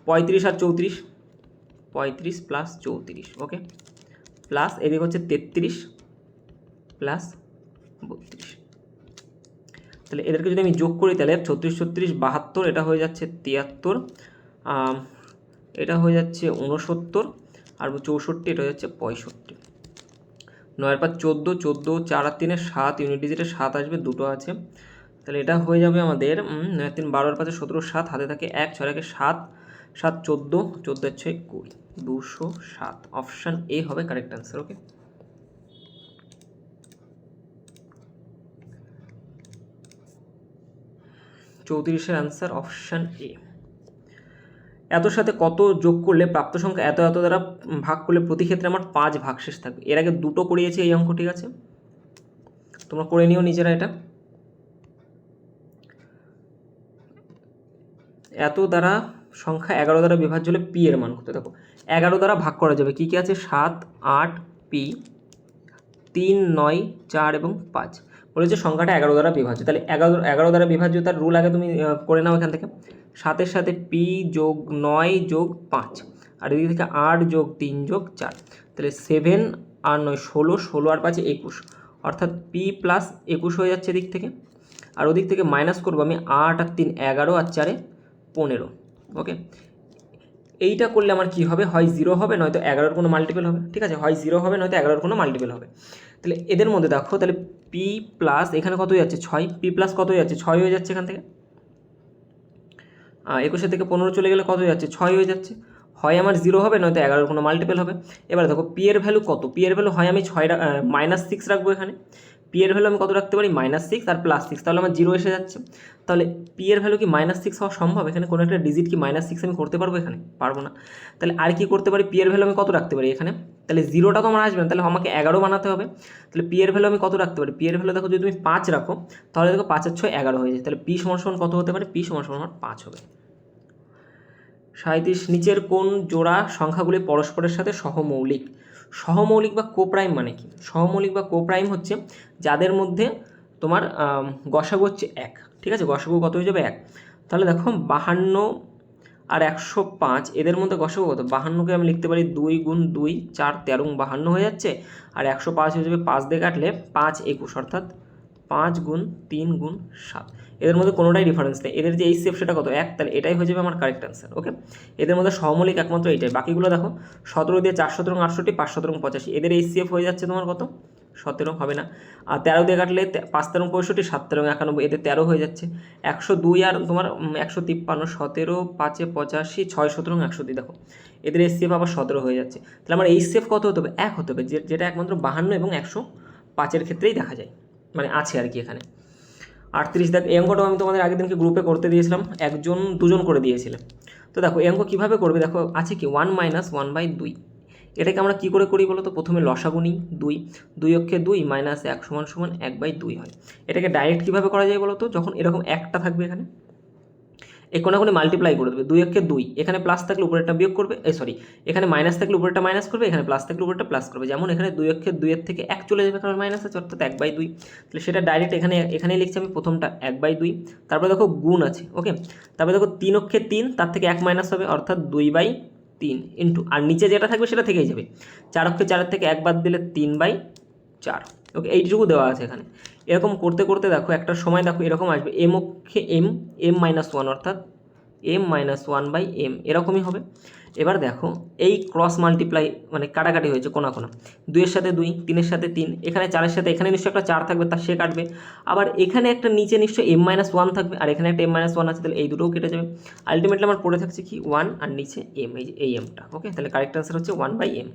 35 আর 34, 35 প্লাস 34, ওকে, প্লাস এদিকে হচ্ছে 33 প্লাস 32। তাহলে এদেরকে যদি আমি যোগ করি তাহলে 36 36 72, এটা হয়ে যাচ্ছে 73, এটা হয়ে যাচ্ছে 69, আর 64, এটা হয়ে যাচ্ছে 65। 9 5 14, 14 4 আর 3 7, ইউনিট ডিজিটে 7 আসবে, দুটো আছে। তাহলে এটা হয়ে যাবে আমাদের 9 3 12 আর 5 17 7, হাতে থাকে 1 6 1 7 7 14 14 6 20, 207। অপশান এ হবে কারেক্ট অ্যান্সার। ওকে, 34-এর অ্যান্সার অপশান এ। এতর সাথে কত যোগ করলে প্রাপ্ত সংখ্যা এত এত দ্বারা ভাগ করলে প্রতি ক্ষেত্রে আমার 5 ভাগশেষ থাকবে। এর আগে দুটো করিয়েছি এই অঙ্ক, ঠিক আছে, তোমরা করে নিও নিজেরা। এটা এত দ্বারা সংখ্যা 11 দ্বারা বিভাজ্য হলে পি এর মান কত? দেখো 11 দ্বারা ভাগ করা যাবে, কী কী আছে? 7 8 পি, 3 9 4 এবং 5। বলেছে সংখ্যাটা 11 দ্বারা বিভাজ্য, তাহলে 11 দ্বারা বিভাজ্য তার রুল আগে তুমি করে নাও এখান থেকে। 7-এর সাথে পি যোগ 9 যোগ 5, আর এদিক থেকে 8 যোগ 3 যোগ 4, তাহলে 7 আর 9 16, 16 আর 5 21, অর্থাৎ পি প্লাস 21 হয়ে যাচ্ছে এদিক থেকে। আর ওদিক থেকে মাইনাস করবো আমি 8 আর 3 11 আর 4 15। ওকে, এইটা করলে আমার কী হবে? হয় 0 হবে, নয়তো 11-এর কোনো মাল্টিপল হবে। ঠিক আছে, হয় 0 হবে, নয়তো 11-এর কোনো মাল্টিপল হবে। তাহলে এদের মধ্যে দেখো, তাহলে পি প্লাস এখানে কত হয়ে যাচ্ছে? 6, পি প্লাস কত হয়ে যাচ্ছে? 6 হয়ে যাচ্ছে এখান থেকে। 21 থেকে 15 চলে গেলে কত হয়ে যাচ্ছে? 6 হয়ে যাচ্ছে। হয় আমার 0 হবে, নয়তো 11-এর কোনো মাল্টিপল হবে। এবার দেখো পি এর ভ্যালু কত? পি এর ভ্যালু হয় আমি -6 রাখবো এখানে। পি এর ভ্যালু আমি কত রাখতে পারি? -6 আর +6, তাহলে আমার 0 এসে যাচ্ছে। তাহলে পি এর ভ্যালু কি -6 হওয়া সম্ভব? এখানে কোনো একটা ডিজিট কি -6 আমি করতে পারবো? এখানে পারবো না। তাহলে আর কি করতে পারি? পি এর ভ্যালু আমি কত রাখতে পারি এখানে? তাহলে 0টা তো আমার আসবে না, তাহলে আমাকে 11 বানাতে হবে। তাহলে পি এর ভ্যালু আমি কত রাখতে পারি? পি এর ভ্যালু দেখো, যদি তুমি 5 রাখো তাহলে দেখো 5 আর 6 11 হয়ে যায়। তাহলে পি সমান কত হতে পারে? পি সমান আমার 5 হবে। 37 নিচের কোন জোড়া সংখ্যাগুলি পরস্পরের সাথে সহমৌলিক? সহমৌলিক বা কোপ্রাইম মানে কি? সহমৌলিক বা কোপ্রাইম হচ্ছে যাদের মধ্যে তোমার গসাগু হচ্ছে 1। ঠিক আছে, গসাগু কত হয়ে যাবে? 1। তাহলে দেখো 52 আর 105 এদের মধ্যে গসাগু কত? 52কে আমি লিখতে পারি 2 গুণ 2 4 13 52 হয়ে যাচ্ছে, আর 105 হয়ে যাবে 5 দিয়ে কাটলে 5 21, অর্থাৎ 5 গুণ 3 গুণ 7। এদের মধ্যে কোনোটাই ডিফারেন্স নেই, এদের যে এইচসিএফ সেটা কত? 1, তাহলে এটাই হয়ে যাবে আমার কারেক্ট অ্যান্সার। ওকে, এদের মধ্যে সহমৌলিক একমাত্র এইটাই, বাকিগুলো দেখো 17 দিয়ে 4 17 68 5 17 85, এদের এইচসিএফ হয়ে যাচ্ছে তোমার কত? 17 হবে না। আর 13 দিয়ে কাটলে 5 13 65, 7 13 91, এতে 13 হয়ে যাচ্ছে। 102 আর তোমার 153, 17 5 85, 6 17 102, দেখো এদের এসসিএফ আবার 17 হয়ে যাচ্ছে। তাহলে আমার এইচসিএফ কত হতে হবে? 1 হতে হবে, যেটা একমাত্র 52 এবং 105-এর ক্ষেত্রেই দেখা যায়, মানে আছে আর কি এখানে। 38 দেখ, এই অঙ্কটাও আমি তোমাদের আগের দিনকে গ্রুপে করতে দিয়েছিলাম, 1 2 করে দিয়েছিলাম। তো দেখো এই অঙ্ক কীভাবে করবে, দেখো আছে কি 1 - 1/2, এটাকে আমরা কী করে করি বলো তো? প্রথমে লসাগু নিই, 2 2 অক্ষে 2 - 1 = 1/2 হয়। এটাকে ডাইরেক্ট কীভাবে করা যায় বলো তো? যখন এরকম একটা থাকবে এখানে, এই কোনাকুনি মাল্টিপ্লাই করে দেবে, 2 অক্ষে 2, এখানে প্লাস থাকলে উপরেরটা বিয়োগ করবে, সরি এখানে মাইনাস থাকলে উপরেরটা মাইনাস করবে, এখানে প্লাস থাকলে উপরেরটা প্লাস করবে। যেমন এখানে 2 অক্ষে 2 এর থেকে 1 চলে যাবে, কারণ মাইনাস আছে, অর্থাৎ 1/2। তাহলে সেটা ডাইরেক্ট এখানেই লিখছি আমি, প্রথমটা 1/2। তারপরে দেখো গুণ আছে, ওকে। তারপরে দেখো 3 অক্ষে 3, তার থেকে 1 মাইনাস হবে, অর্থাৎ 2/3 ইন্টু, আর নিচে যেটা থাকবে সেটা থেকেই যাবে। 4 অক্ষে 4 থেকে 1 বাদ দিলে 3/4, ওকে। এইটুকু দেওয়া আছে এখানে। এরকম করতে করতে দেখো একটা সময় দেখো এরকম আসবে, এম অক্ষে এম -1, অর্থাৎ m-1/m, এরকমই হবে। এবার দেখো এই ক্রস মাল্টিপ্লাই মানে কাটাকাটি হয়েছে কোনা কোনা, 2 এর সাথে 2, 3 এর সাথে 3, এখানে 4 এর সাথে এখানে নিশ্চয়ই একটা 4 থাকবে, তার সে কাটবে। আবার এখানে একটা নিচে নিশ্চয়ই m-1 থাকবে, আর এখানে একটা m-1 আছে, তাহলে এই দুটোও কেটে যাবে। আলটিমেটলি আমার পড়ে থাকছে কি 1 আর নিচে m, এই mটা, ওকে। তাহলে কারেক্ট আনসার হচ্ছে 1/m।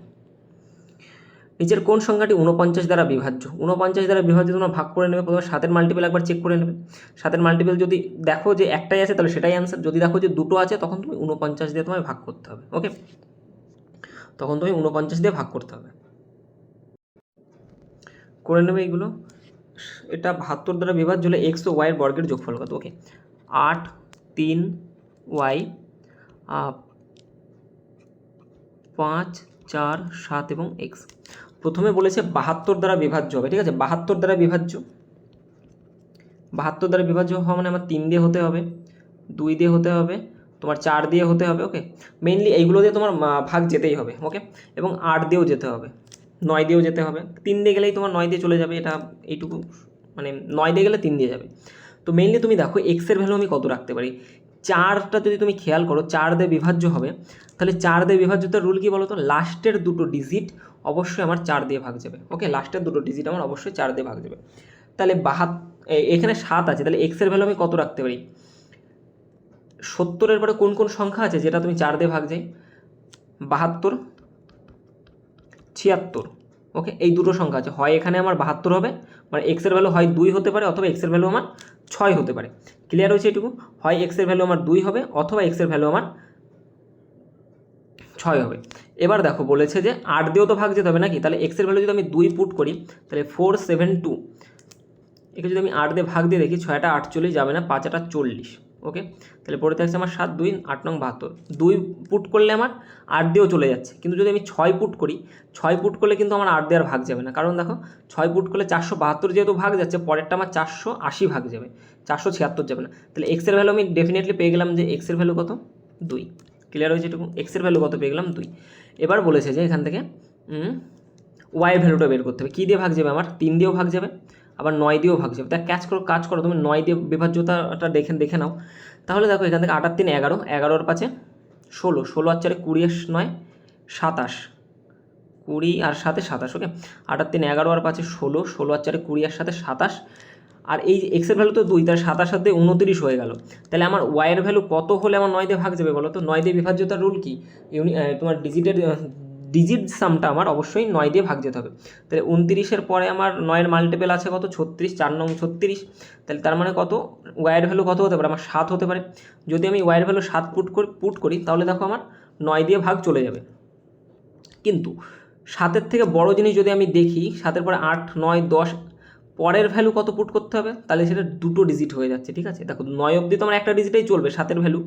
নিচের কোন সংখ্যাটি 49 দ্বারা বিভাজ্য? 49 দ্বারা বিভাজ্য তোমরা ভাগ করে নেবে, প্রথমে 7-এর মাল্টিপল একবার চেক করে নেবে। 7-এর মাল্টিপল যদি দেখো যে একটাই আছে তাহলে সেটাই অ্যান্সার, যদি দেখো যে দুটো আছে তখন তুমি 49 দিয়ে তোমায় ভাগ করতে হবে, ওকে। তখন তুমি 49 দিয়ে ভাগ করতে হবে, করে নেবে এইগুলো। এটা 72 দ্বারা বিভাজ্য হলে এক্স ও ওয়াইয়ের বর্গের যোগফল কত? ওকে, 8 3 ওয়াই 5 4 7 এবং এক্স। প্রথমে বলেছে 72 দ্বারা বিভাজ্য হবে, ঠিক আছে। 72 দ্বারা বিভাজ্য, 72 দ্বারা বিভাজ্য হওয়া মানে আমার 3 দিয়ে হতে হবে, 2 দিয়ে হতে হবে, তোমার 4 দিয়ে হতে হবে, ওকে। মেইনলি এইগুলো দিয়ে তোমার ভাগ যেতেই হবে, ওকে। এবং 8 দিয়েও যেতে হবে, 9 দিয়েও যেতে হবে। 3 দিয়ে গেলেই তোমার 9 দিয়ে চলে যাবে, এটা এইটুকু, মানে 9 দিয়ে গেলে 3 দিয়ে যাবে। তো মেইনলি তুমি দেখো এক্সের ভ্যালু আমি কত রাখতে পারি। 4টা যদি তুমি খেয়াল করো 4 দিয়ে বিভাজ্য হবে, তাহলে 4 দিয়ে বিভাজ্যতার রুল কি বলো তো? লাস্টের দুটো ডিজিট অবশ্যই আমার 4 দিয়ে ভাগ যাবে, ওকে। লাস্টের দুটো ডিজিট আমার অবশ্যই 4 দিয়ে ভাগ যাবে। তাহলে এখানে 7 আছে, তাহলে এক্সের ভ্যালু আমি কত রাখতে পারি? 70-এর পরে কোন কোন সংখ্যা আছে যেটা তুমি 4 দিয়ে ভাগ যায়? 72 76, ওকে। এই দুটো সংখ্যা আছে, হয় এখানে আমার 72 হবে, মানে এক্সের ভ্যালু হয় 2 হতে পারে, অথবা এক্সের ভ্যালু আমার 6 হতে পারে। ক্লিয়ার হয়েছে এটুকু? হয় এক্সের ভ্যালু আমার 2 হবে, অথবা এক্সের ভ্যালু আমার 6 হবে। এবার দেখো বলেছে যে 8 দিয়েও তো ভাগ যেতে হবে নাকি, তাহলে এক্সের ভ্যালু যদি আমি 2 পুট করি, তাহলে 472, একে যদি আমি 8 দিয়ে ভাগ দিয়ে দেখি, 6টা 48 যাবে না, 5টা 40, ওকে। তাহলে পড়ে থাকছে আমার 7 2 8 9 72, 2 পুট করলে আমার 8 দিয়েও চলে যাচ্ছে। কিন্তু যদি আমি 6 পুট করি, 6 পুট করলে কিন্তু আমার 8 দিয়ে আর ভাগ যাবে না, কারণ দেখো 6 পুট করলে 472 যেহেতু ভাগ যাচ্ছে, পরেরটা আমার 480 ভাগ যাবে, 476 যাবে না। তাহলে এক্সের ভ্যালু আমি ডেফিনেটলি পেয়ে গেলাম যে এক্সের ভ্যালু কত? 2। ক্লিয়ার হয়েছে এটুকু? এক্সের ভ্যালু কত পেয়ে গেলাম? 2। এবার বলেছে যে এখান থেকে ওয়াইয়ের ভ্যালুটা বের করতে হবে। কী দিয়ে ভাগ যাবে আমার? 3 দিয়েও ভাগ যাবে, আবার 9 দিয়েও ভাগ যাবে। তা কাজ করো তুমি 9 দিয়ে বিভাজ্যতাটা দেখে নাও। তাহলে দেখো এখান থেকে 8 আর 3 11, 11 আর 5 16, 16 আর 4 20 আর 9 27, 20 আর 7 27, ওকে। 8 আর 3 11 আর 5 16, 16 আর 4 20 আর 7 27, আর এই এক্সের ভ্যালু তো 2, তার 27 সাথে 29 হয়ে গেল। তাহলে আমার ওয়াইয়ের ভ্যালু কত হলে আমার 9 দিয়ে ভাগ যাবে বলো তো? 9 দিয়ে বিভাজ্যতার রুল কি? তোমার ডিজিট সামটা আমার অবশ্যই 9 দিয়ে ভাগ যেতে হবে। তাহলে 29-এর পরে আমার 9-এর মাল্টিপল আছে কত? 36, 4 9 36। তাহলে তার মানে কত? ওয়াইয়ের ভ্যালু কত হতে পারে? আমার 7 হতে পারে। যদি আমি ওয়াইয়ের ভ্যালু 7 পুট করি, তাহলে দেখো আমার 9 দিয়ে ভাগ চলে যাবে। কিন্তু 7-এর থেকে বড় জিনিস যদি আমি দেখি, 7-এর পরে 8 9 10, পরের ভ্যালু কত পুট করতে হবে? তাহলে সেটা দুটো ডিজিট হয়ে যাচ্ছে, ঠিক আছে। দেখো 9 অবধি তো আমার একটা ডিজিটেই চলবে 7-এর ভ্যালু,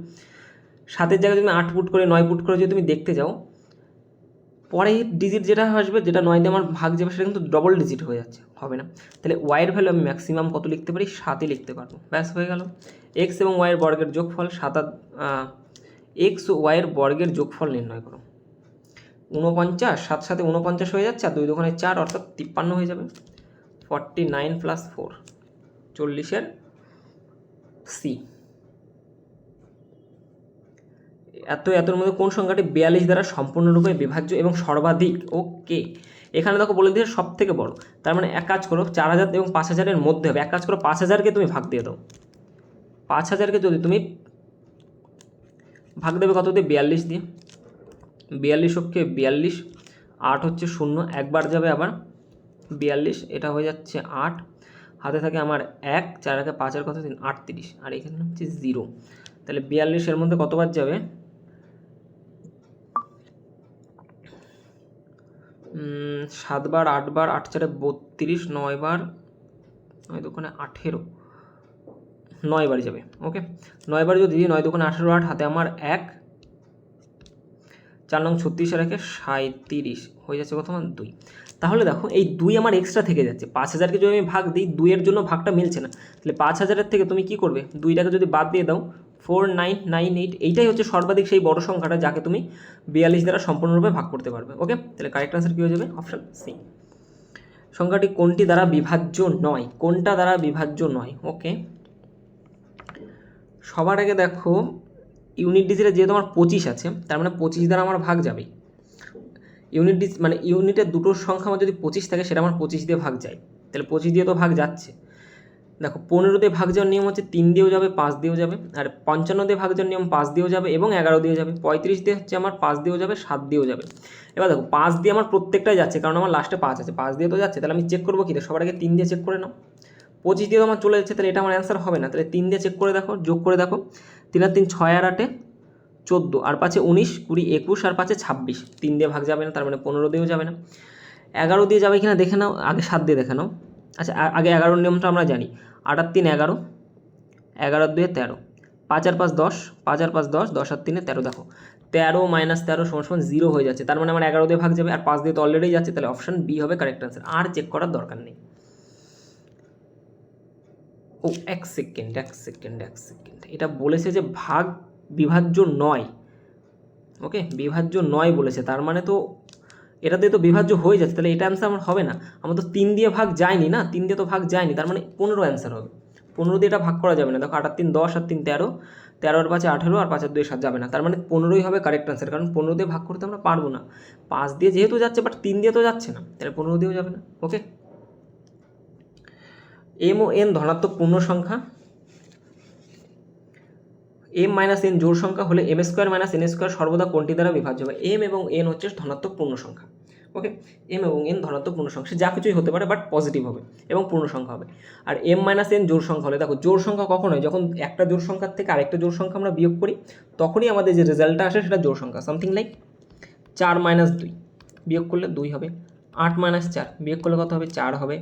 7-এর জায়গায় তুমি 8 পুট করে 9 পুট করে যদি তুমি দেখতে যাও, পরে ডিজিট যেটা আসবে, যেটা 9 দিয়ে আমার ভাগ যাবে, সেটা কিন্তু ডবল ডিজিট হয়ে যাচ্ছে, হবে না। তাহলে ওয়াইয়ের ভ্যালু আমি ম্যাক্সিমাম কত লিখতে পারি? 7ই লিখতে পারবো, ব্যাস হয়ে গেল। এক্স এবং ওয়াইয়ের বর্গের যোগফল, এক্স ও ওয়াইয়ের বর্গের যোগফল নির্ণয় করো। 49, 7 সাথে 49 হয়ে যাচ্ছে, আর 2 2 4, অর্থাৎ 53 হয়ে যাবে। 49 + 4, 40-এর সি। এতর মধ্যে কোন সংখ্যাটি 42 দ্বারা সম্পূর্ণরূপে বিভাজ্য এবং সর্বাধিক? ওকে, এখানে দেখো বলে দিয়েছে সব থেকে বড়, তার মানে এক কাজ করো 4000 এবং 5000-এর মধ্যে হবে। এক কাজ করো 5000-কে তুমি ভাগ দিয়ে দাও। 5000-কে যদি তুমি ভাগ দেবে কত দিয়ে? 42 দিয়ে। 42 ওকে 42, 8 হচ্ছে 0, একবার যাবে আবার 42, এটা হয়ে যাচ্ছে 8, হাতে থাকে আমার 1, 4 একে 5 আর কত 3, 38, আর এখানে হচ্ছে 0। তাহলে 42-এর মধ্যে কতবার যাবে? 7 বার, 8 বার, 8 4 32, 9 বার, 9 দোকানে 18, 9 বার যাবে। ওকে, 9 বার যদি 9 দোকানে 18, 8 হাতে আমার 1, 4 নং 36 আর একে 37, হয়ে যাচ্ছে কত আমার 2। তাহলে দেখো এই 2 আমার এক্সট্রা থেকে যাচ্ছে। 5000-কে যদি আমি ভাগ দিই, 2-এর জন্য ভাগটা মিলছে না, তাহলে 5000-এর থেকে তুমি কি করবে? 2টাকে যদি বাদ দিয়ে দাও 4998, এইটাই হচ্ছে সর্বাধিক সেই বড় সংখ্যাটা যাকে তুমি 42 দ্বারা সম্পূর্ণরূপে ভাগ করতে পারবে। ওকে, তাহলে কারেক্ট আনসার কী হয়ে যাবে? Option C. সংখ্যাটি কোনটি দ্বারা বিভাজ্য নয়? কোনটা দ্বারা বিভাজ্য নয়? ওকে, সবার আগে দেখো ইউনিট ডিজিটে যেহেতু আমার 25 আছে, তার মানে 25 দ্বারা আমার ভাগ যাবেই। ইউনিট ডিজিট মানে ইউনিটের দুটো সংখ্যা আমার যদি 25 থাকে, সেটা আমার 25 দিয়ে ভাগ যায়, তাহলে 25 দিয়ে তো ভাগ যাচ্ছে। দেখো 15 দিয়ে ভাগ যাওয়ার নিয়ম হচ্ছে 3 দিয়েও যাবে, 5 দিয়েও যাবে, আর 55 দিয়ে ভাগ যাওয়ার নিয়ম 5 দিয়েও যাবে এবং 11 দিয়ে যাবে। 35 দিয়ে হচ্ছে আমার 5 দিয়েও যাবে, 7 দিয়েও যাবে। এবার দেখো 5 দিয়ে আমার প্রত্যেকটাই যাচ্ছে, কারণ আমার লাস্টে 5 আছে, 5 দিয়ে তো যাচ্ছে, তাহলে আমি চেক করবো কি? সবার আগে 3 দিয়ে চেক করে নাও। 25 দিয়ে তো আমার চলে যাচ্ছে, তাহলে এটা আমার অ্যান্সার হবে না, তাহলে 3 দিয়ে চেক করে দেখো, যোগ করে দেখো। 3 আর 3 6 আর 8 14, আর 5 19, 20, 21, আর 5 26, 3 দিয়ে ভাগ যাবে না, তার মানে 15 দিয়েও যাবে না। 11 দিয়ে যাবে কিনা দেখে নাও, আগে 7 দিয়ে দেখে নাও। আচ্ছা, আগে 11 নিয়মটা আমরা জানি, 8 আর 3 11, 11 আর 2 13, 5 আর 5 10, 5 আর 5 10, 10 আর 3 13। দেখো 13 - 13 = 0 হয়ে যাচ্ছে, তার মানে আমার 11 দিয়ে ভাগ যাবে, আর 5 দিয়ে তো অলরেডি যাচ্ছে, তাহলে অপশান বি হবে কারেক্ট আনসার, আর চেক করার দরকার নেই। ও এক সেকেন্ড, এটা বলেছে যে ভাগ বিভাজ্য নয়। ওকে, বিভাজ্য নয় বলেছে, তার মানে তো এটা দিয়ে তো বিভাজ্য হয়ে যাচ্ছে, তাহলে এটা অ্যান্সার আমার হবে না। আমার তো 3 দিয়ে ভাগ যায়নি না, 3 দিয়ে তো ভাগ যায়নি, তার মানে 15 অ্যান্সার হবে। 15 দিয়ে এটা ভাগ করা যাবে না। দেখো 8 আর 3 10, আর 3 13, 13 আর 5 18, আর 5 আর 2 7 যাবে না, তার মানে 15ই হবে কারেক্ট অ্যান্সার, কারণ 15 দিয়ে ভাগ করতে আমরা পারবো না। 5 দিয়ে যেহেতু যাচ্ছে, বাট 3 দিয়ে তো যাচ্ছে না, তাহলে 15 দিয়েও যাবে না। ওকে, এম ও এন ধনাত্মক পূর্ণ সংখ্যা। m - n জোড় সংখ্যা হলে m² - n² সর্বদা কোনটি দ্বারা বিভাজ্য হবে? m এবং n হচ্ছে ধনাত্মক পূর্ণ সংখ্যা। ওকে, m এবং n ধনাত্মক পূর্ণ সংখ্যা, যা কিছুই হতে পারে, বাট পজিটিভ হবে এবং পূর্ণ সংখ্যা হবে। আর m - n জোড় সংখ্যা হলে, দেখো জোড় সংখ্যা কখন হয়? যখন একটা জোড় সংখ্যার থেকে আরেকটা জোড় সংখ্যা আমরা বিয়োগ করি, তখনই আমাদের যে রেজাল্টটা আসে সেটা জোড় সংখ্যা। সামথিং লাইক 4 - 2 বিয়োগ করলে 2 হবে, 8 - 4 বিয়োগ করলে কত হবে? 4 হবে,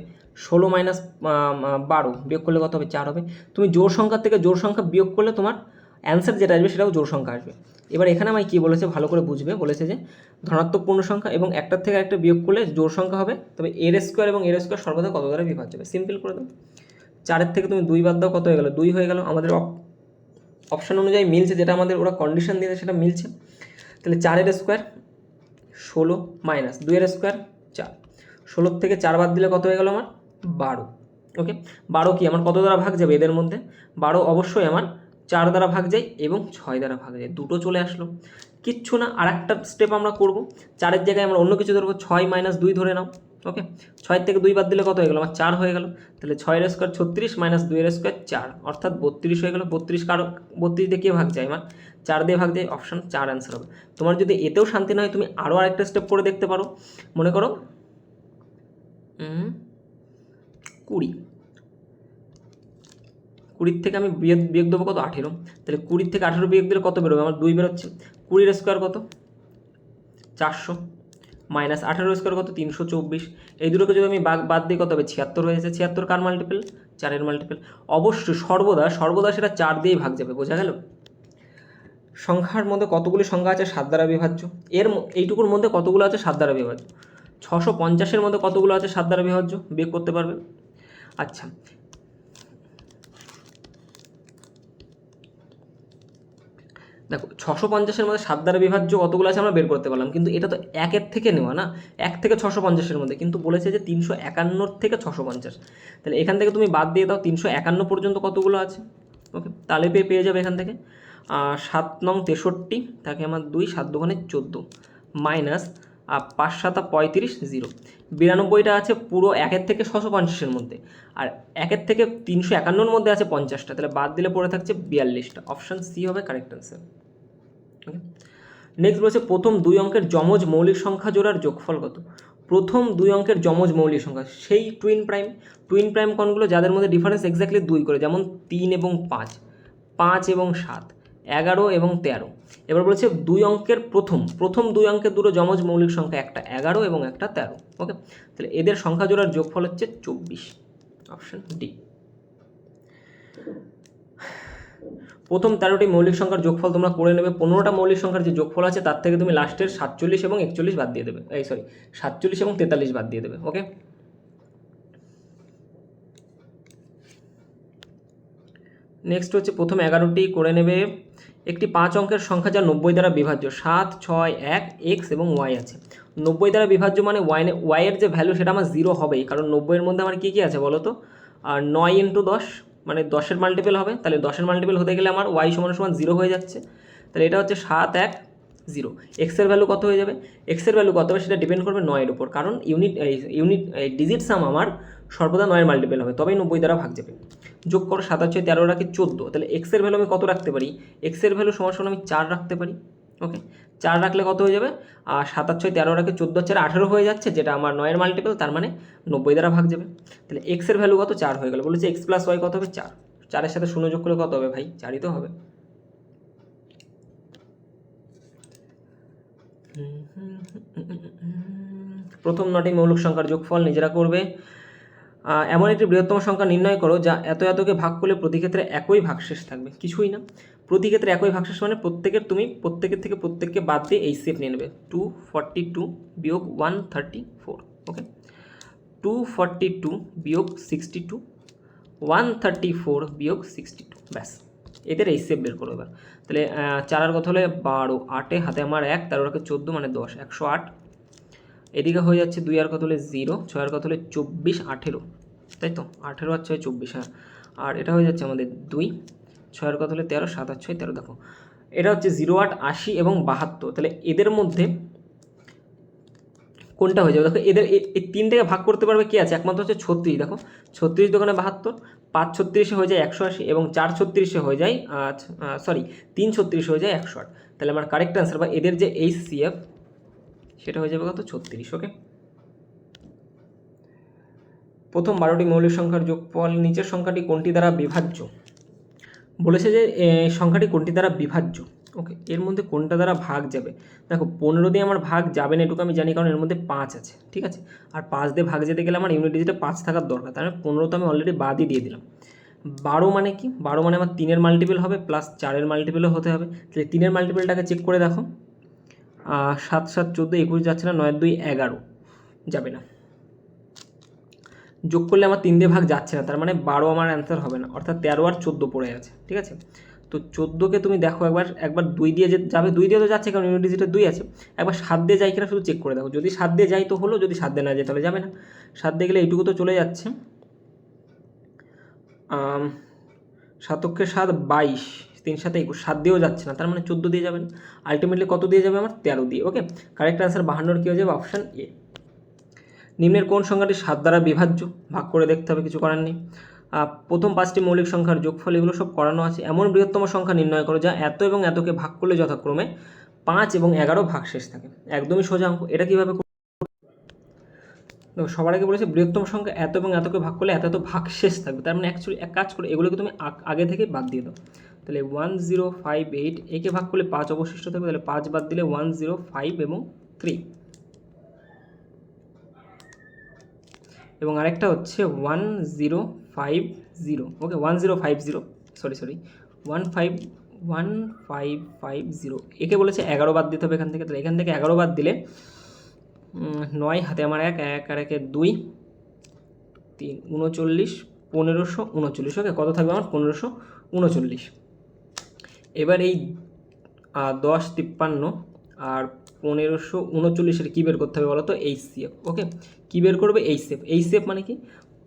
16 - 12 বিয়োগ করলে কত হবে? 4 হবে। তুমি জোড় সংখ্যার থেকে জোড় সংখ্যা বিয়োগ করলে তোমার অ্যান্সার যেটা আসবে সেটাও জোড় সংখ্যা আসবে। এবার এখানে আমায় কী বলেছে ভালো করে বুঝবে, বলেছে যে ধনাত্মক পূর্ণ সংখ্যা এবং একটার থেকে একটা বিয়োগ করলে জোড় সংখ্যা হবে, তবে এর² এবং এর² সর্বদা কত দ্বারা বিভাজ্য হবে? সিম্পল করে দাও, 4-এর থেকে তুমি 2 বাদ দাও, কত হয়ে গেল? 2 হয়ে গেল। আমাদের অপশান অনুযায়ী মিলছে, যেটা আমাদের ওরা কন্ডিশন দিয়েছে সেটা মিলছে। তাহলে 4-এর² 16 মাইনাস 2-এর² 4, 16 থেকে 4 বাদ দিলে কত হয়ে গেল আমার? 12। ওকে, 12 কি আমার কত দ্বারা ভাগ যাবে এদের মধ্যে? 12 অবশ্যই আমার 4 দ্বারা ভাগ যায় এবং 6 দ্বারা ভাগ যায়, দুটো চলে আসলো, কিচ্ছু না। আর একটা স্টেপ আমরা করব, 4-এর জায়গায় আমরা অন্য কিছু ধরবো, 6 - 2 ধরে নাও। ওকে, 6 থেকে 2 বাদ দিলে কত হয়ে গেল আমার? 4 হয়ে গেল। তাহলে 6-এর² 36 মাইনাস 2-এর² 4, অর্থাৎ 32 হয়ে গেল। 32 কারো 32 দিয়ে কে ভাগ যায় আমার? 4 দিয়ে ভাগ যায়, অপশান 4 অ্যান্সার হবে। তোমার যদি এতেও শান্তি না হয়, তুমি আরও আরেকটা স্টেপ করে দেখতে পারো। মনে করো 20 থেকে আমি বিয়োগ দেবো কত? 18। তাহলে 20 থেকে 18 বিয়োগ দিলে কত বেরোবে? আমার 2 বেরোচ্ছে। 20-এর² কত? 400 মাইনাস 18-এর² কত? 324। এই দুটোকে যদি আমি বাদ দিই কত হবে? 76 হয়ে যাচ্ছে। 76 কার মাল্টিপল? 4-এর মাল্টিপল। অবশ্যই সর্বদা সেটা 4 দিয়েই ভাগ যাবে, বোঝা গেল? সংখ্যার মধ্যে কতগুলি সংখ্যা আছে 7 দ্বারা বিভাজ্য? এইটুকুর মধ্যে কতগুলো আছে 7 দ্বারা বিভাজ্য? 650-এর মধ্যে কতগুলো আছে 7 দ্বারা বিভাজ্য? বিয়োগ করতে পারবে। আচ্ছা, দেখো 650-এর মধ্যে 7 দ্বারা বিভাজ্য কতগুলো আছে আমরা বের করতে পারলাম, কিন্তু এটা তো 1-এর থেকে নেওয়া না, 1 থেকে 650-এর মধ্যে, কিন্তু বলেছে যে 351 থেকে 650। তাহলে এখান থেকে তুমি বাদ দিয়ে দাও 351 পর্যন্ত কতগুলো আছে। ওকে, তাহলে পেয়ে যাবে এখান থেকে 7 নং 63 থাকে আমার 2, 7 দোকানে 14 মাইনাস আর 5 7 35 0। 92টা আছে পুরো 1 থেকে 650-এর মধ্যে, আর 1 থেকে 351-এর মধ্যে আছে 50টা, তাহলে বাদ দিলে পড়ে থাকছে 42টা। অপশান সি হবে কারেক্ট অ্যান্সার। ওকে, নেক্সট বলছে প্রথম 2 অঙ্কের যমজ মৌলিক সংখ্যা জোড়ার যোগফল কত? প্রথম 2 অঙ্কের যমজ মৌলিক সংখ্যা, সেই টুইন প্রাইম কোনগুলো যাদের মধ্যে ডিফারেন্স এক্স্যাক্টলি 2 করে, যেমন 3 এবং 5, 5 এবং 7, 11 এবং 13। এবার বলছে 2 অঙ্কের প্রথম 2 অঙ্কের দুটো যমজ মৌলিক সংখ্যা, একটা 11 এবং একটা 13। ওকে, তাহলে এদের সংখ্যা জোড়ার যোগফল হচ্ছে 24। Option D. প্রথম 13টি মৌলিক সংখ্যার যোগফল তোমরা করে নেবে। 15টা মৌলিক সংখ্যার যে যোগফল আছে তার থেকে তুমি লাস্টের 47 এবং 41 বাদ দিয়ে দেবে, 47 এবং 43 বাদ দিয়ে দেবে। ওকে, নেক্সট হচ্ছে প্রথম 11টি করে নেবে। একটি 5 অঙ্কের সংখ্যা যা 90 দ্বারা বিভাজ্য, 7 6 1 x এবং y আছে। 90 দ্বারা বিভাজ্য মানে y এর যে ভ্যালু সেটা আমার 0 হবেই, কারণ 90-এর মধ্যে আমার কী কী আছে বলো তো? আর 9 × 10 মানে 10-এর মাল্টিপল হবে, তাহলে 10-এর মাল্টিপল হতে গেলে আমার y = 0 হয়ে যাচ্ছে। তাহলে এটা হচ্ছে 7 1 0। এক্সের ভ্যালু কত হয়ে যাবে? এক্সের ভ্যালু কত হবে সেটা ডিপেন্ড করবে 9-এর উপর, কারণ ডিজিট সাম আমার সর্বদা 9-এর মাল্টিপল হবে, তবেই 90 দ্বারা ভাগ যাবে। যোগ করো, 7 6 13 রাখি 14, তাহলে এক্সের ভ্যালু আমি কত রাখতে পারি? এক্সের ভ্যালু সমান আমি 4 রাখতে পারি। ওকে, 4 রাখলে কত হয়ে যাবে? আর 7 6 13 রাখি 14 4 18 হয়ে যাচ্ছে, যেটা আমার 9-এর মাল্টিপল, তার মানে 90 দ্বারা ভাগ যাবে। তাহলে এক্সের ভ্যালু কত? 4 হয়ে গেল। বলেছে এক্স প্লাস ওয়াই কত হবে? 4। 4-এর সাথে 0 যোগ করলে কত হবে ভাই? 4ই তো হবে। প্রথম 9টি মৌলিক সংখ্যার যোগফল নিজেরা করবে। এমন একটি বৃহত্তম সংখ্যা নির্ণয় করো যা এত এতকে ভাগ করলে প্রতি ক্ষেত্রে একই ভাগশেষ থাকবে। কিছুই না, প্রতি ক্ষেত্রে একই ভাগশেষ মানে প্রত্যেকের থেকে প্রত্যেককে বাদ দিয়ে এই সেপ নিয়ে নেবে। 242 বিয়োগ 134। ওকে, 242 বিয়োগ 62, 134 বিয়োগ 62, ব্যাস এদের এই সেপ বের করো এবার। তাহলে 4 আর কত হলে 12, 8-এ হাতে আমার 1, 13 রাখে 14 মানে 10, 108। এদিকে হয়ে যাচ্ছে 2 আর কত হলে 0, 6 আর কত হলে 24, 18, তাই তো 18 আর 6 24। হ্যাঁ, আর এটা হয়ে যাচ্ছে আমাদের 2, 6 আর কত হলে 13, 7 আর 6 13। দেখো এটা হচ্ছে 0 8 80 এবং 72। তাহলে এদের মধ্যে কোনটা হয়ে যাবে? দেখো এদের এই 3 থেকে ভাগ করতে পারবে কি আছে? একমাত্র হচ্ছে 36। দেখো 36 দোকানে 72, 5 36-এ হয়ে যায় 180 এবং 4 36-এ হয়ে যায় 3 36-এ হয়ে যায় 108। তাহলে আমার কারেক্ট অ্যান্সার বা এদের যে HCF সেটা হয়ে যাবে কত? 36। ওকে, প্রথম 12টি মৌলিক সংখ্যার যোগফল। নিচের সংখ্যাটি কোনটি দ্বারা বিভাজ্য? বলেছে যে সংখ্যাটি কোনটি দ্বারা বিভাজ্য। ওকে, এর মধ্যে কোনটা দ্বারা ভাগ যাবে? দেখো 15 দিয়ে আমার ভাগ যাবে না, এটুকু আমি জানি, কারণ এর মধ্যে 5 আছে। ঠিক আছে, আর 5 দিয়ে ভাগ যেতে গেলে আমার ইউনিট ডিজিটে 5 থাকার দরকার, তার মানে 15 তো আমি অলরেডি বাদই দিয়ে দিলাম। 12 মানে কি? 12 মানে আমার 3-এর মাল্টিপল হবে প্লাস 4-এর মাল্টিপলও হতে হবে। তাহলে 3-এর মাল্টিপলটাকে চেক করে দেখো, 7 7 14, 21 যাচ্ছে না, 9 2 11 যাবে না। যোগ করলে আমার 3 দিয়ে ভাগ যাচ্ছে না, তার মানে 12 আমার অ্যান্সার হবে না, অর্থাৎ 13 আর 14 পড়ে আছে। ঠিক আছে, তো 14কে তুমি দেখো একবার 2 দিয়ে যাবে, 2 দিয়ে তো যাচ্ছে কারণ ইউনিট ডিজিটে 2 আছে। একবার 7 দিয়ে যায় কিনা শুধু চেক করে দেখো, যদি 7 দিয়ে যাই তো হলো, যদি 7 দিয়ে না যায় তাহলে যাবে না। 7 দিয়ে গেলে এইটুকু তো চলে যাচ্ছে, 7 × 7 22, 3 7 21, 7 দিয়েও যাচ্ছে না, তার মানে 14 দিয়ে যাবেন। আলটিমেটলি কত দিয়ে যাবে? আমার 13 দিয়ে। ওকে, কারেক্ট অ্যান্সার 52-এর কী হয়ে যাবে? Option A. নিম্নের কোন সংখ্যাটি 7 দ্বারা বিভাজ্য? ভাগ করে দেখতে হবে, কিছু করার নেই। প্রথম 5টি মৌলিক সংখ্যার যোগফল, এগুলো সব করানো আছে। এমন বৃহত্তম সংখ্যা নির্ণয় করো যা এত এবং এতকে ভাগ করলে যথাক্রমে 5 এবং 11 ভাগশেষ থাকে। একদমই সোজা অঙ্ক। এটা কীভাবে? সবার আগে বলেছে বৃহত্তম সংখ্যা এত এবং এতকে ভাগ করলে এত এত ভাগশেষ থাকবে, তার মানে অ্যাকচুয়ালি এক কাজ করে এগুলোকে তুমি আগে থেকে বাদ দিয়ে দাও। তাহলে 1058, একে ভাগ করলে 5 অবশিষ্ট থাকবে, তাহলে 5 বাদ দিলে 105 এবং 3, এবং আরেকটা হচ্ছে 1050। ওকে, 1050, সরি 1550। একে বলেছে 11 বাদ দিতে হবে এখান থেকে, তাহলে এখান থেকে 11 বাদ দিলে 9, হাতে আমার 1 আর 1 2, 3 39, 1539। ওকে, কত থাকবে আমার? 1539। এবার এই 10 53 আর 1539-এর কী বের করতে হবে বলো তো? HCF। ওকে, কী বের করবে? HCF মানে কি?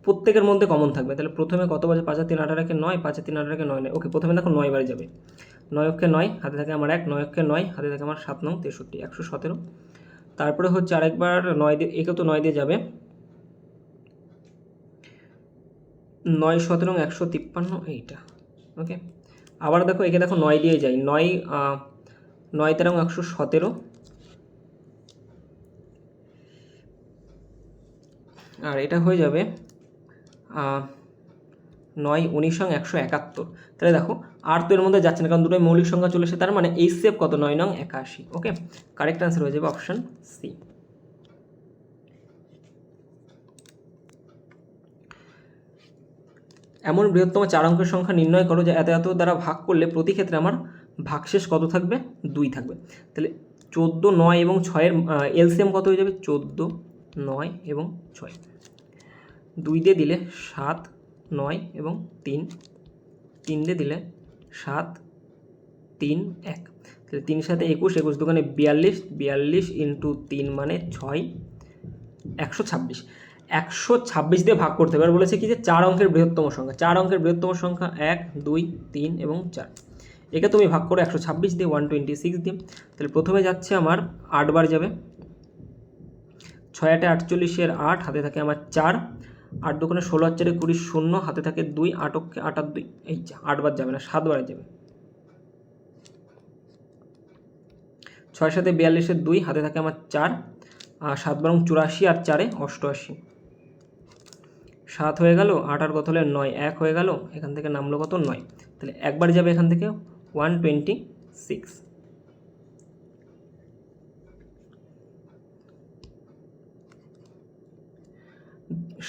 প্রত্যেকের মধ্যে কমন থাকবে। তাহলে প্রথমে কত বাজে? 5 আর 3 18 9, 5 আর 3 18 9 9। ওকে, প্রথমে দেখো 9 বারে যাবে, 9 অক্ষে 9, হাতে থাকে আমার 1, 9 অক্ষে 9, হাতে থাকে আমার 7 9 63, 117। তারপরে হচ্ছে আরেকবার 9 দিয়ে, একে তো 9 দিয়ে যাবে, 9 17 153 এইটা। ওকে, আবার দেখো একে দেখো 9 দিয়ে যাই, 9 13 117, আর এটা হয়ে যাবে 9 19 171। তাহলে দেখো আর তো এর মধ্যে যাচ্ছে না, কারণ দুটোই মৌলিক সংখ্যা চলে এসে, তার মানে এই সেভ কত, 9 9 81। ওকে, কারেক্ট অ্যান্সার হয়ে যাবে অপশান সি। এমন বৃহত্তম 4 অঙ্কের সংখ্যা নির্ণয় করো যা এত এত দ্বারা ভাগ করলে প্রতি ক্ষেত্রে আমার ভাগশেষ কত থাকবে, 2 থাকবে। তাহলে 14 9 এবং 6-এর এলসিএম কত হয়ে যাবে, 14 9 এবং 6, 2 দিয়ে দিলে 7 9 এবং 3, 3 দিয়ে দিলে 7 3 1, তাহলে 3 7 21, 21 দোকানে 42, 42 ইন্টু 3 মানে 6 126, 126 দিয়ে ভাগ করতে হবে। এবার বলেছে কি যে 4 অঙ্কের বৃহত্তম সংখ্যা, 4 অঙ্কের বৃহত্তম সংখ্যা 1 2 3 এবং 4, একে তুমি ভাগ করো 126 দিয়ে, 126 দিয়ে। তাহলে প্রথমে যাচ্ছে আমার 8 বার যাবে, 6 8 48 8, হাতে থাকে আমার 4, 8 দোকানে 16 4 20 0, হাতে থাকে 2, 8 8 আর 2, এই 8 বার যাবে না, 7 বারে যাবে, 6 7 42 2, হাতে থাকে আমার 4, আর 7 বারং 84 আর 4 88, 7 হয়ে গেল, 8 আর কত হলে 9, 1 হয়ে গেল, এখান থেকে নামলো কত 9, তাহলে একবার যাবে এখান থেকে 126,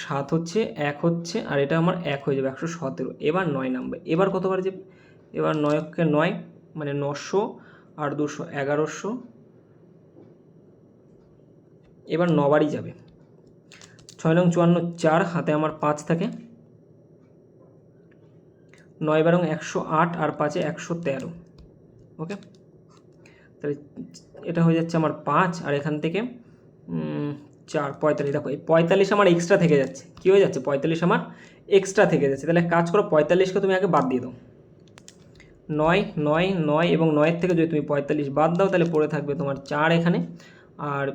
7 হচ্ছে 1 হচ্ছে, আর এটা আমার 1 হয়ে যাবে 117, এবার 9 নামবে, এবার কতবার যাবে, এবার 9কে 9 মানে 900 আর 200 1100, এবার 9 বারই যাবে, 6 নং 54 4, হাতে আমার 5 থাকে, 9 বারং 108 আর 5 113। ওকে, তাহলে এটা হয়ে যাচ্ছে আমার 5, আর এখান থেকে 4 45, দেখো এই 45 আমার এক্সট্রা থেকে যাচ্ছে, কী হয়ে যাচ্ছে 45 আমার এক্সট্রা থেকে যাচ্ছে, তাহলে কাজ করো 45কে তুমি আগে বাদ দিয়ে দাও, 9 9 9 এবং 9-এর থেকে যদি তুমি 45 বাদ দাও তাহলে পড়ে থাকবে তোমার 4 এখানে, আর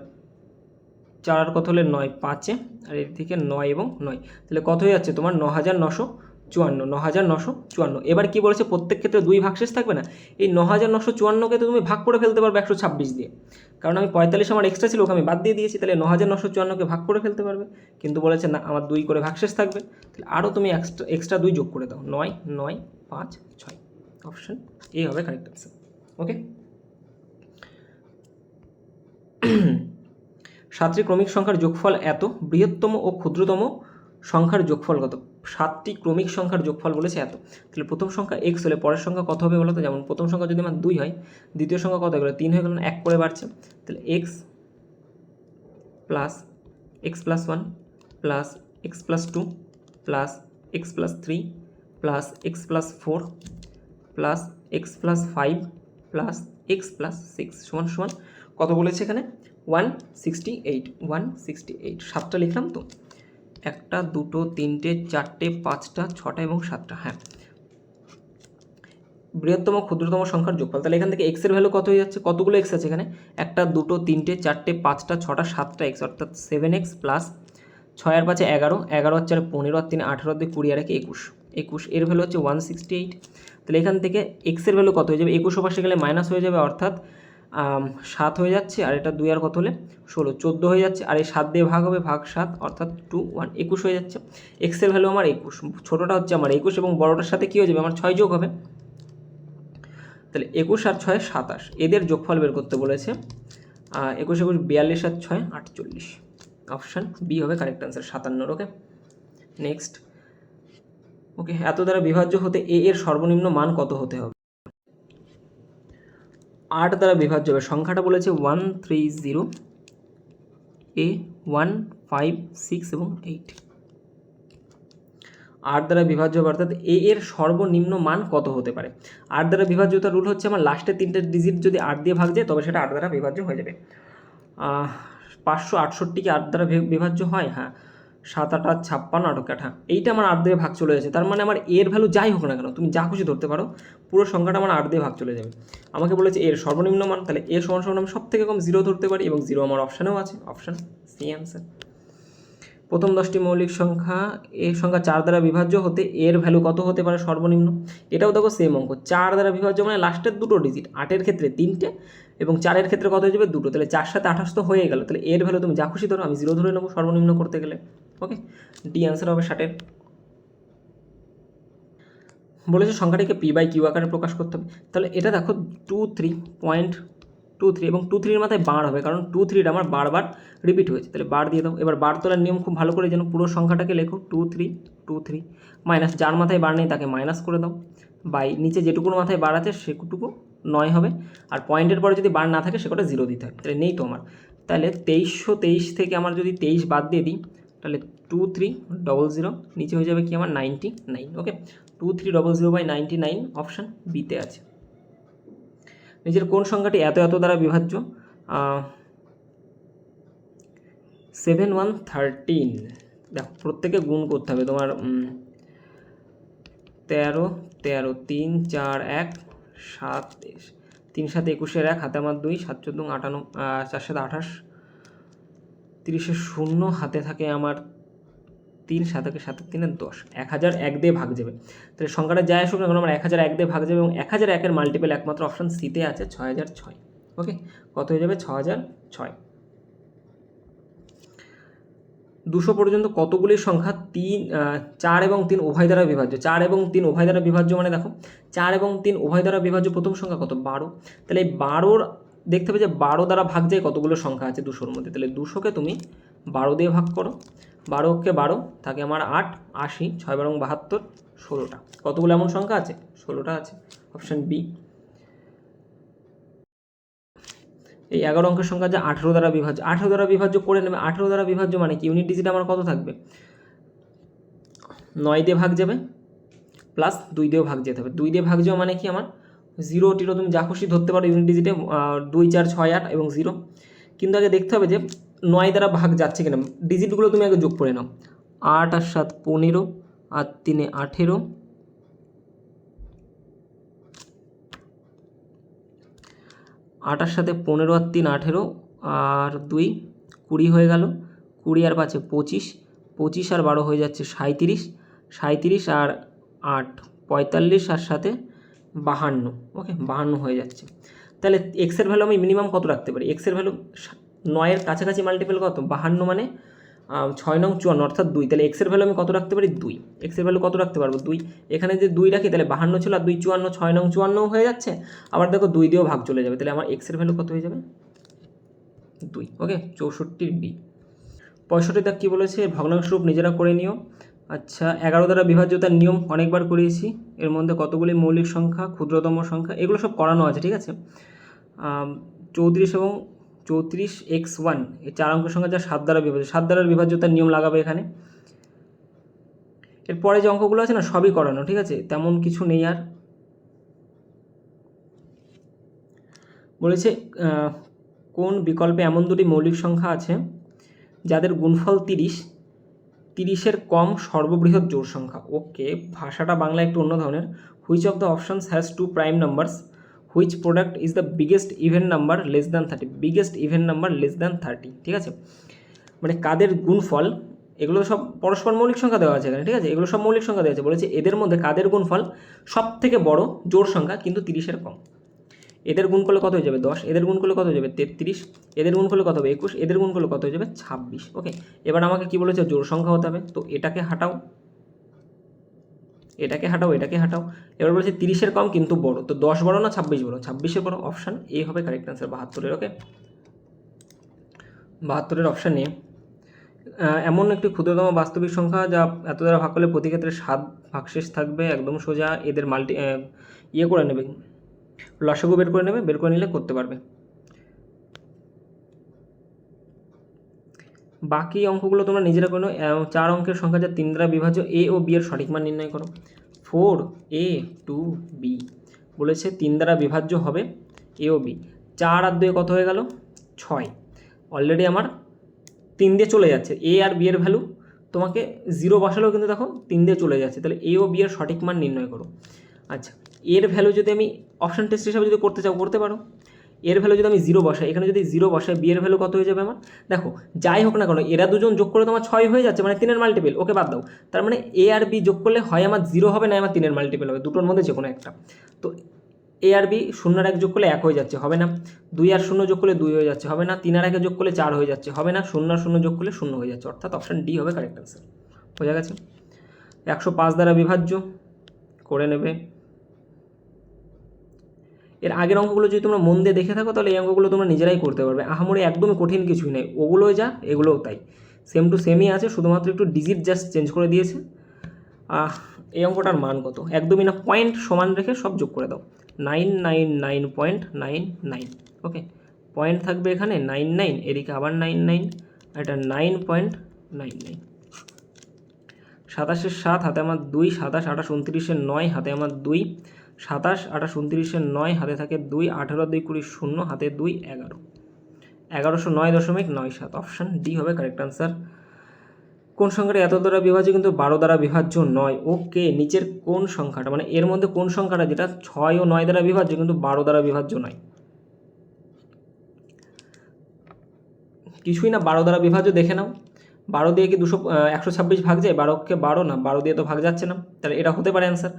4 আর কত হলে 9 5-এ, আর এর থেকে 9 এবং 9, তাহলে কত হয়ে যাচ্ছে তোমার 9954, 9954। এবার কি বলেছে, প্রত্যেক ক্ষেত্রে 2 ভাগশেষ থাকবে না, এই 9954কে তো তুমি ভাগ করে ফেলতে পারবে 126 দিয়ে, কারণ আমি 45 আমার এক্সট্রা ছিল, ওকে আমি বাদ দিয়ে দিয়েছি, তাহলে 9954কে ভাগ করে ফেলতে পারবে, কিন্তু বলেছে না আমার 2 করে ভাগশেষ থাকবে, তাহলে আরও তুমি এক্সট্রা 2 যোগ করে দাও, 9 9 5 6, অপশন এ হবে কারেক্ট আনসার। ওকে, 7টি ক্রমিক সংখ্যার যোগফল এত, বৃহত্তম ও ক্ষুদ্রতম সংখ্যার যোগফল কত, 7টি ক্রমিক সংখ্যার যোগফল বলেছে এত, তাহলে প্রথম সংখ্যা x হলে পরের সংখ্যা কত হবে বলো তো, যেমন প্রথম সংখ্যা যদি আমার 2 হয়, দ্বিতীয় সংখ্যা কত হয়ে গেলো 3 হয়ে গেল, 1 করে বাড়ছে, তাহলে x plus x plus 1 plus x plus 2 plus x plus 3 plus x plus 4 plus x plus 5 plus x plus 6 সমান সমান কত বলেছে এখানে 168, 168, 7টা লিখলাম তো, 1টা 2টো 3টে 4টে 5টা 6টা এবং 7টা, হ্যাঁ, বৃহত্তম ক্ষুদ্রতম সংখ্যার যোগফল, তাহলে এখান থেকে x এর ভ্যালু কত হয়ে যাচ্ছে, কতগুলো x আছে এখানে, 1টা 2টো 3টে 4টে 5টা 6টা 7টা x, অর্থাৎ 7x প্লাস 6 আর 5 11, 11 আর 4 15 আর 3 18 আর 2 20 আর 1 21, 21 এর ভ্যালু হচ্ছে 168, তাহলে এখান থেকে x এর ভ্যালু কত হয়ে যাবে, 21 পাশে গেলে মাইনাস হয়ে যাবে, অর্থাৎ 7 হয়ে যাচ্ছে, আর এটা 2 আর কত হলে 16, 14 হয়ে যাচ্ছে, আর এই 7 দিয়ে ভাগ হবে, ভাগ 7, অর্থাৎ 2 1, 21 হয়ে যাচ্ছে, x এর ভ্যালু আমার 21, ছোটোটা হচ্ছে আমার 21 এবং বড়টার সাথে কী হয়ে যাবে আমার 6 যোগ হবে, তাহলে 21 আর 6 27, এদের যোগফল বের করতে বলেছে, 21 21 42 আর 6 48, অপশান বি হবে কারেক্ট অ্যান্সার 57। ওকে, নেক্সট, ওকে, এত দ্বারা বিভাজ্য হতে এ এর সর্বনিম্ন মান কত হতে হবে, 8 দ্বারা বিভাজ্য হবে, সংখ্যাটা বলেছে 130, এ 1 5 6 এবং 8, 8 দ্বারা বিভাজ্য হবে, অর্থাৎ এ এর সর্বনিম্ন মান কত হতে পারে, 8 দ্বারা বিভাজ্যতার রুল হচ্ছে আমার লাস্টের 3টে ডিজিট যদি 8 দিয়ে ভাগ যায় তবে সেটা 8 দ্বারা বিভাজ্য হয়ে যাবে, 568 কি 8 দ্বারা বিভাজ্য হয়, হ্যাঁ, 7 8 56 8 8, হ্যাঁ এইটা আমার 8 দিয়ে ভাগ চলে যাচ্ছে। তার মানে আমার এর ভ্যালু যাই হোক না কেন, তুমি যা খুশি ধরতে পারো, পুরো সংখ্যাটা আমার 8 দিয়ে ভাগ চলে যাবে। আমাকে বলেছে এর সর্বনিম্ন মান, তাহলে এ সমান সমান আমি সব থেকে কম 0 ধরতে পারি, এবং 0 আমার অপশানেও আছে, অপশান সি অ্যান্সার। প্রথম 10টি মৌলিক সংখ্যা, এই সংখ্যা 4 দ্বারা বিভাজ্য হতে এর ভ্যালু কত হতে পারে সর্বনিম্ন। এটাও দেখো সেম অঙ্ক, 4 দ্বারা বিভাজ্য মানে লাস্টের দুটো ডিজিট, 8-এর ক্ষেত্রে 3টে এবং 4-এর ক্ষেত্রে কত হয়ে যাবে 2টো, তাহলে 4 সাথে 28 তো হয়ে গেল। তাহলে এর ভ্যালু তুমি যা খুশি ধরো, আমি 0 ধরে নেবো সর্বনিম্ন করতে গেলে। ওকে, ডি অ্যান্সার হবে 60-এর। বলেছে সংখ্যাটিকে P/Q আকারে প্রকাশ করতে হবে। তাহলে এটা দেখো 23.23 এবং 23-এর মাথায় বার হবে, কারণ 23টা আমার বারবার রিপিট হয়েছে, তাহলে বার দিয়ে দাও। এবার বার তোলার নিয়ম খুব ভালো করে যেন, পুরো সংখ্যাটাকে লেখো 2323 মাইনাস, যার মাথায় বার নেই তাকে মাইনাস করে দাও, বাই নিচে যেটুকুর মাথায় বার আছে সেটুকু 9 হবে, আর পয়েন্টের পরে যদি বার না থাকে সেটা 0 দিতে হয়, তাহলে নেই তো আমার। তাহলে 2323 থেকে আমার যদি 23 বাদ দিয়ে দিই, তাহলে 2300, নিচে হয়ে যাবে কি আমার 99। ওকে, 2300/99 অপশান বিতে আছে। নিজের কোন সংখ্যাটি এত এত দ্বারা বিভাজ্য? 7 1 13, দেখো প্রত্যেকে গুণ করতে হবে তোমার। 13 13 3 4 1 7 3 7 21-এর 1 হাতে আমার 2 7 14 58 4 7 28 30-এর 0 হাতে থাকে আমার 3 7 7 3 10, 1001 দিয়ে ভাগ যাবে। তাহলে সংখ্যাটা যাই আসুক না কেন আমার 1001 দিয়ে ভাগ যাবে, এবং 1001-এর মাল্টিপল একমাত্র অপশান সিতে আছে 6006। ওকে, কত হয়ে যাবে 6006। 200 পর্যন্ত কতগুলি সংখ্যা 4 এবং 3 উভয় দ্বারা বিভাজ্য? 4 এবং 3 উভয় দ্বারা বিভাজ্য মানে দেখো 4 এবং 3 উভয় দ্বারা বিভাজ্য প্রথম সংখ্যা কত? 12। তাহলে এই 12-র দেখতে হবে যে 12 দ্বারা ভাগ যায় কতগুলো সংখ্যা আছে 200-র মধ্যে, তাহলে 200-কে তুমি 12 দিয়ে ভাগ করো, 12কে 12 থাকে আমার 8 80 6 12 72 16টা। কতগুলো এমন সংখ্যা আছে? 16টা আছে, অপশান বি। এই 11 অঙ্কের সংখ্যা যে 18 দ্বারা বিভাজ্য, 18 দ্বারা বিভাজ্য করে নেবে। 18 দ্বারা বিভাজ্য মানে কি? ইউনিট ডিজিট আমার কত থাকবে? 9 দিয়ে ভাগ যাবে প্লাস 2 দিয়েও ভাগ যেতে হবে। 2 দিয়ে ভাগ যাওয়া মানে কি আমার 0 তুমি যা খুশি ধরতে পারো ইউনিট ডিজিটে, 2 4 6 8 এবং 0। কিন্তু আগে দেখতে হবে যে 9 দ্বারা ভাগ যাচ্ছে কিনা, ডিজিটগুলো তুমি আগে যোগ করে নাও। 8 আর 7 15 আর 3 18, 8 আর 7 15 আর 3 18 আর 2 20 হয়ে গেল, 20 আর 5 25, 25 আর 12 হয়ে যাচ্ছে 37, 37 আর 8 45 আর 7 52। ওকে, 52 হয়ে যাচ্ছে। তাহলে এক্সের ভ্যালু আমি মিনিমাম কত রাখতে পারি? এক্সের ভ্যালু 9-এর কাছাকাছি মাল্টিপল কত? 52 মানে 6 9 54 অর্থাৎ 2। তাহলে এক্সের ভ্যালু আমি কত রাখতে পারি? 2। এক্সের ভ্যালু কত রাখতে পারবো? 2। এখানে যে 2 রাখি তাহলে 52 ছিল আর 2 54, 6 9 54 হয়ে যাচ্ছে। আবার দেখো 2 দিয়েও ভাগ চলে যাবে, তাহলে আমার এক্সের ভ্যালু কত হয়ে যাবে? 2। ওকে, 64 বি। 65 দাগ কী বলেছে? ভগ্নাংশ রূপ নিজেরা করে নিও। আচ্ছা, 11 দ্বারা বিভাজ্যতার নিয়ম অনেকবার করিয়েছি। এর মধ্যে কতগুলি মৌলিক সংখ্যা, ক্ষুদ্রতম সংখ্যা, এগুলো সব করানো আছে, ঠিক আছে। 34 এবং 34x1 এই 4 অঙ্কের সংখ্যা যা 7 দ্বারা বিভাজ্য, 7 দ্বারা বিভাজ্যতার নিয়ম লাগাবে এখানে। এরপরে যে অঙ্কগুলো আছে না সবই করানো, ঠিক আছে, তেমন কিছু নেই আর। বলেছে কোন বিকল্পে এমন দুটি মৌলিক সংখ্যা আছে যাদের গুণফল 30, 30-এর কম সর্ববৃহৎ জোড় সংখ্যা। ওকে, ভাষাটা বাংলা একটু অন্য ধরনের। Which of the options has 2 prime numbers, which product is the biggest even number less than 30, biggest even number less than 30, ঠিক আছে। মানে কাদের গুণফল, এগুলো সব পরস্পর মৌলিক সংখ্যা দেওয়া আছে এখানে, ঠিক আছে, এগুলো সব মৌলিক সংখ্যা দেওয়া আছে। বলেছে এদের মধ্যে কাদের গুণফল সব থেকে বড় জোড় সংখ্যা কিন্তু 30-এর কম। এদের গুণ করলে কত হয়ে যাবে? 10, এদের গুণ করলে কত হয়ে যাবে? 33, এদের গুণ করলে কত হবে? 21, এদের গুণ করলে কত হয়ে যাবে? 26। ওকে, এবার আমাকে কি বলেছে? জোড় সংখ্যা হতে হবে, তো এটাকে হাঁটাও, এটাকে হাঁটাও, এটাকে হাঁটাও। এবার বলেছে 30-এর কম কিন্তু বড়, তো 10 বড় না 26 বড়? 26-এর বড়, অপশান এ হবে কারেক্ট অ্যান্সার 72-এর। ওকে, 72-এর অপশান এ। এমন একটি ক্ষুদ্রতম বাস্তবিক সংখ্যা যা এত দ্বারা ভাগ করলে প্রতি ক্ষেত্রে 7 ভাগশেষ থাকবে, একদম সোজা। এদের ইয়ে করে নেবে, লসাগু বের করে নেবে, বের করে নিলে করতে পারবে। বাকি অঙ্কগুলো তোমরা নিজেরা করো। 4 অঙ্কের সংখ্যা যা 3 দ্বারা বিভাজ্য, এ ও বি এর সঠিক মান নির্ণয় করো। 4a 2b বলেছে 3 দ্বারা বিভাজ্য হবে এ ও বি। 4 আর 2 কত হয়ে গেল? 6। অলরেডি আমার 3 দিয়ে চলে যাচ্ছে, এ আর বি এর ভ্যালু তোমাকে 0 বসালেও কিন্তু দেখো 3 দিয়ে চলে যাচ্ছে। তাহলে এ ও বি এর সঠিক মান নির্ণয় করো। আচ্ছা, এর ভ্যালু যদি আমি অপশান টেস্ট হিসাবে যদি করতে চাও করতে পারো। এর ভ্যালু যদি আমি 0 বসাই, এখানে যদি 0 বসাই, বি এর ভ্যালু কত হয়ে যাবে আমার? দেখো যাই হোক না কেন এরা দুজন যোগ করে তোমার 6 হয়ে যাচ্ছে, মানে 3 এর মাল্টিপল, ওকে বাদ দাও। তার মানে এ আর বি যোগ করলে হয় আমার 0 হবে, না আমার 3 এর মাল্টিপল হবে, দুটোর মধ্যে যে কোনো একটা। তো এ আর বি 0 আর 1 যোগ করলে 1 হয়ে যাচ্ছে, হবে না। 2 আর 0 যোগ করলে 2 হয়ে যাচ্ছে, হবে না। 3 আর 1 যোগ করলে 4 হয়ে যাচ্ছে, হবে না। 0 আর 0 যোগ করলে 0 হয়ে যাচ্ছে, অর্থাৎ অপশান ডি হবে কারেক্ট অ্যান্সার। বোঝা গেছে? 105 দ্বারা বিভাজ্য করে নেবে। এর আগের অঙ্কগুলো যদি তোমরা মন দিয়ে দেখে থাকো তাহলে এই অঙ্কগুলো তোমরা নিজেরাই করতে পারবে, আহামরি একদমই কঠিন কিছুই নেই, ওগুলোই যা এগুলোও তাই, সেম টু সেমই আছে, শুধুমাত্র একটু ডিজিট জাস্ট চেঞ্জ করে দিয়েছে। এই অঙ্কটার মান কত? একদমই না, পয়েন্ট সমান রেখে সব যোগ করে দাও। 999.99, ওকে। পয়েন্ট থাকবে এখানে 99, এদিকে আবার 99, এটা 9.99। 27-এর 7 হাতে আমার 2, 27, 28, 29-এর 9 হাতে আমার 2, 27, 28, 29-এর 9 হাতে থাকে 2, 18, 2, 20, 0 হাতে 2, 11, 1109.97। অপশান ডি হবে কারেক্ট আনসার। কোন সংখ্যাটা এত দ্বারা বিভাজ্য কিন্তু 12 দ্বারা বিভাজ্য নয়? ওকে, নিচের কোন সংখ্যাটা, মানে এর মধ্যে কোন সংখ্যাটা যেটা 6 ও 9 দ্বারা বিভাজ্য কিন্তু 12 দ্বারা বিভাজ্য নয়? কিছুই না, 12 দ্বারা বিভাজ্য দেখে নাও। 12 দিয়ে কি 126 ভাগ যায়? 12কে 12 না, 12 দিয়ে তো ভাগ যাচ্ছে না, তাহলে এটা হতে পারে অ্যান্সার।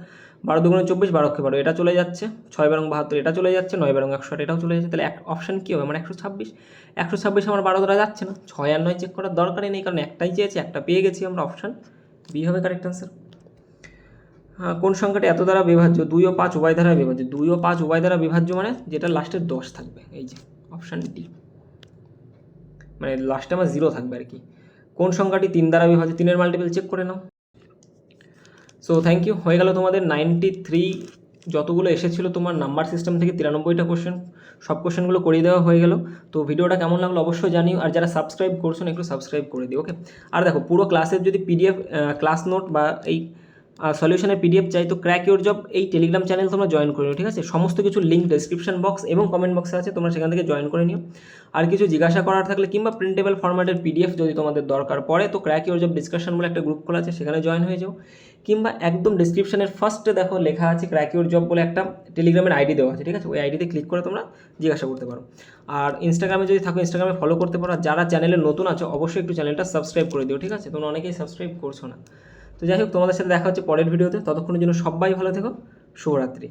12 দুগুণে 24, 12কে 12, এটা চলে যাচ্ছে। 6 12 72, এটা চলে যাচ্ছে। 9 12 108, এটাও চলে যাচ্ছে। তাহলে অপশান কী হবে আমার? 126। 126 আমার 12 দ্বারা যাচ্ছে না, 6 আর 9 চেক করার দরকারই নেই, কারণ একটাই চেয়েছি, একটা পেয়ে গেছি আমরা। অপশান বি হবে কারেক্ট অ্যান্সার। হ্যাঁ, কোন সংখ্যাটা এত দ্বারা বিভাজ্য? 2 ও 5 উভয় দ্বারা বিভাজ্য। 2 ও 5 উভয় দ্বারা বিভাজ্য মানে যেটা লাস্টে 10 থাকবে, এই যে অপশান ডি, মানে লাস্টে আমার 0 থাকবে আর কি। কোন সংখ্যাটি 3 দ্বারা বিভাজ্য? 3 এর মাল্টিপল চেক করে নাও। সো থ্যাংক ইউ, হয়ে গেল তোমাদের 93 যতগুলো এসেছিলো তোমার নাম্বার সিস্টেম থেকে 93টা কোশ্চেন, সব কোশ্চেনগুলো করিয়ে দেওয়া হয়ে গেল। তো ভিডিওটা কেমন লাগলো অবশ্যই জানিও, আর যারা সাবস্ক্রাইব করছো না একটু সাবস্ক্রাইব করে দিও, ওকে। আর দেখো পুরো ক্লাসের যদি পিডিএফ, ক্লাস নোট বা এই সলিউশনের পিডিএফ চাই তো ক্র্যাক ইউর জব এই টেলিগ্রাম চ্যানেল তোমরা জয়েন করে নিও, ঠিক আছে। সমস্ত কিছু লিঙ্ক ডেসক্রিপশন বক্স এবং কমেন্ট বক্সে আছে, তোমরা সেখান থেকে জয়েন করে নিও। আর কিছু জিজ্ঞাসা করার থাকলে কিংবা প্রিন্টেবল ফরম্যাটের পিডিএফ যদি তোমাদের দরকার পড়ে তো ক্র্যাক ইউর জব ডিসকাশন বলে একটা গ্রুপ খোলা আছে, সেখানে জয়েন হয়ে যাও। কিংবা একদম ডিসক্রিপশনের ফার্স্টে দেখো লেখা আছে ক্র্যাক ইউর জব বলে একটা টেলিগ্রামের আইডি দেওয়া আছে, ঠিক আছে। ওই আইডিতে ক্লিক করে তোমরা জিজ্ঞাসা করতে পারো। আর ইনস্টাগ্রামে যদি থাকো ইনস্টাগ্রামে ফলো করতে পারো। আর যারা চ্যানেলে নতুন আছো অবশ্যই একটু চ্যানেলটা সাবস্ক্রাইব করে দিও, ঠিক আছে। তোমরা অনেকেই সাবস্ক্রাইব করছো না। তো যাই হোক, তোমাদের সাথে দেখা হচ্ছে পরের ভিডিওতে, ততক্ষণের জন্য সবাই ভালো থেকো, শুভরাত্রি।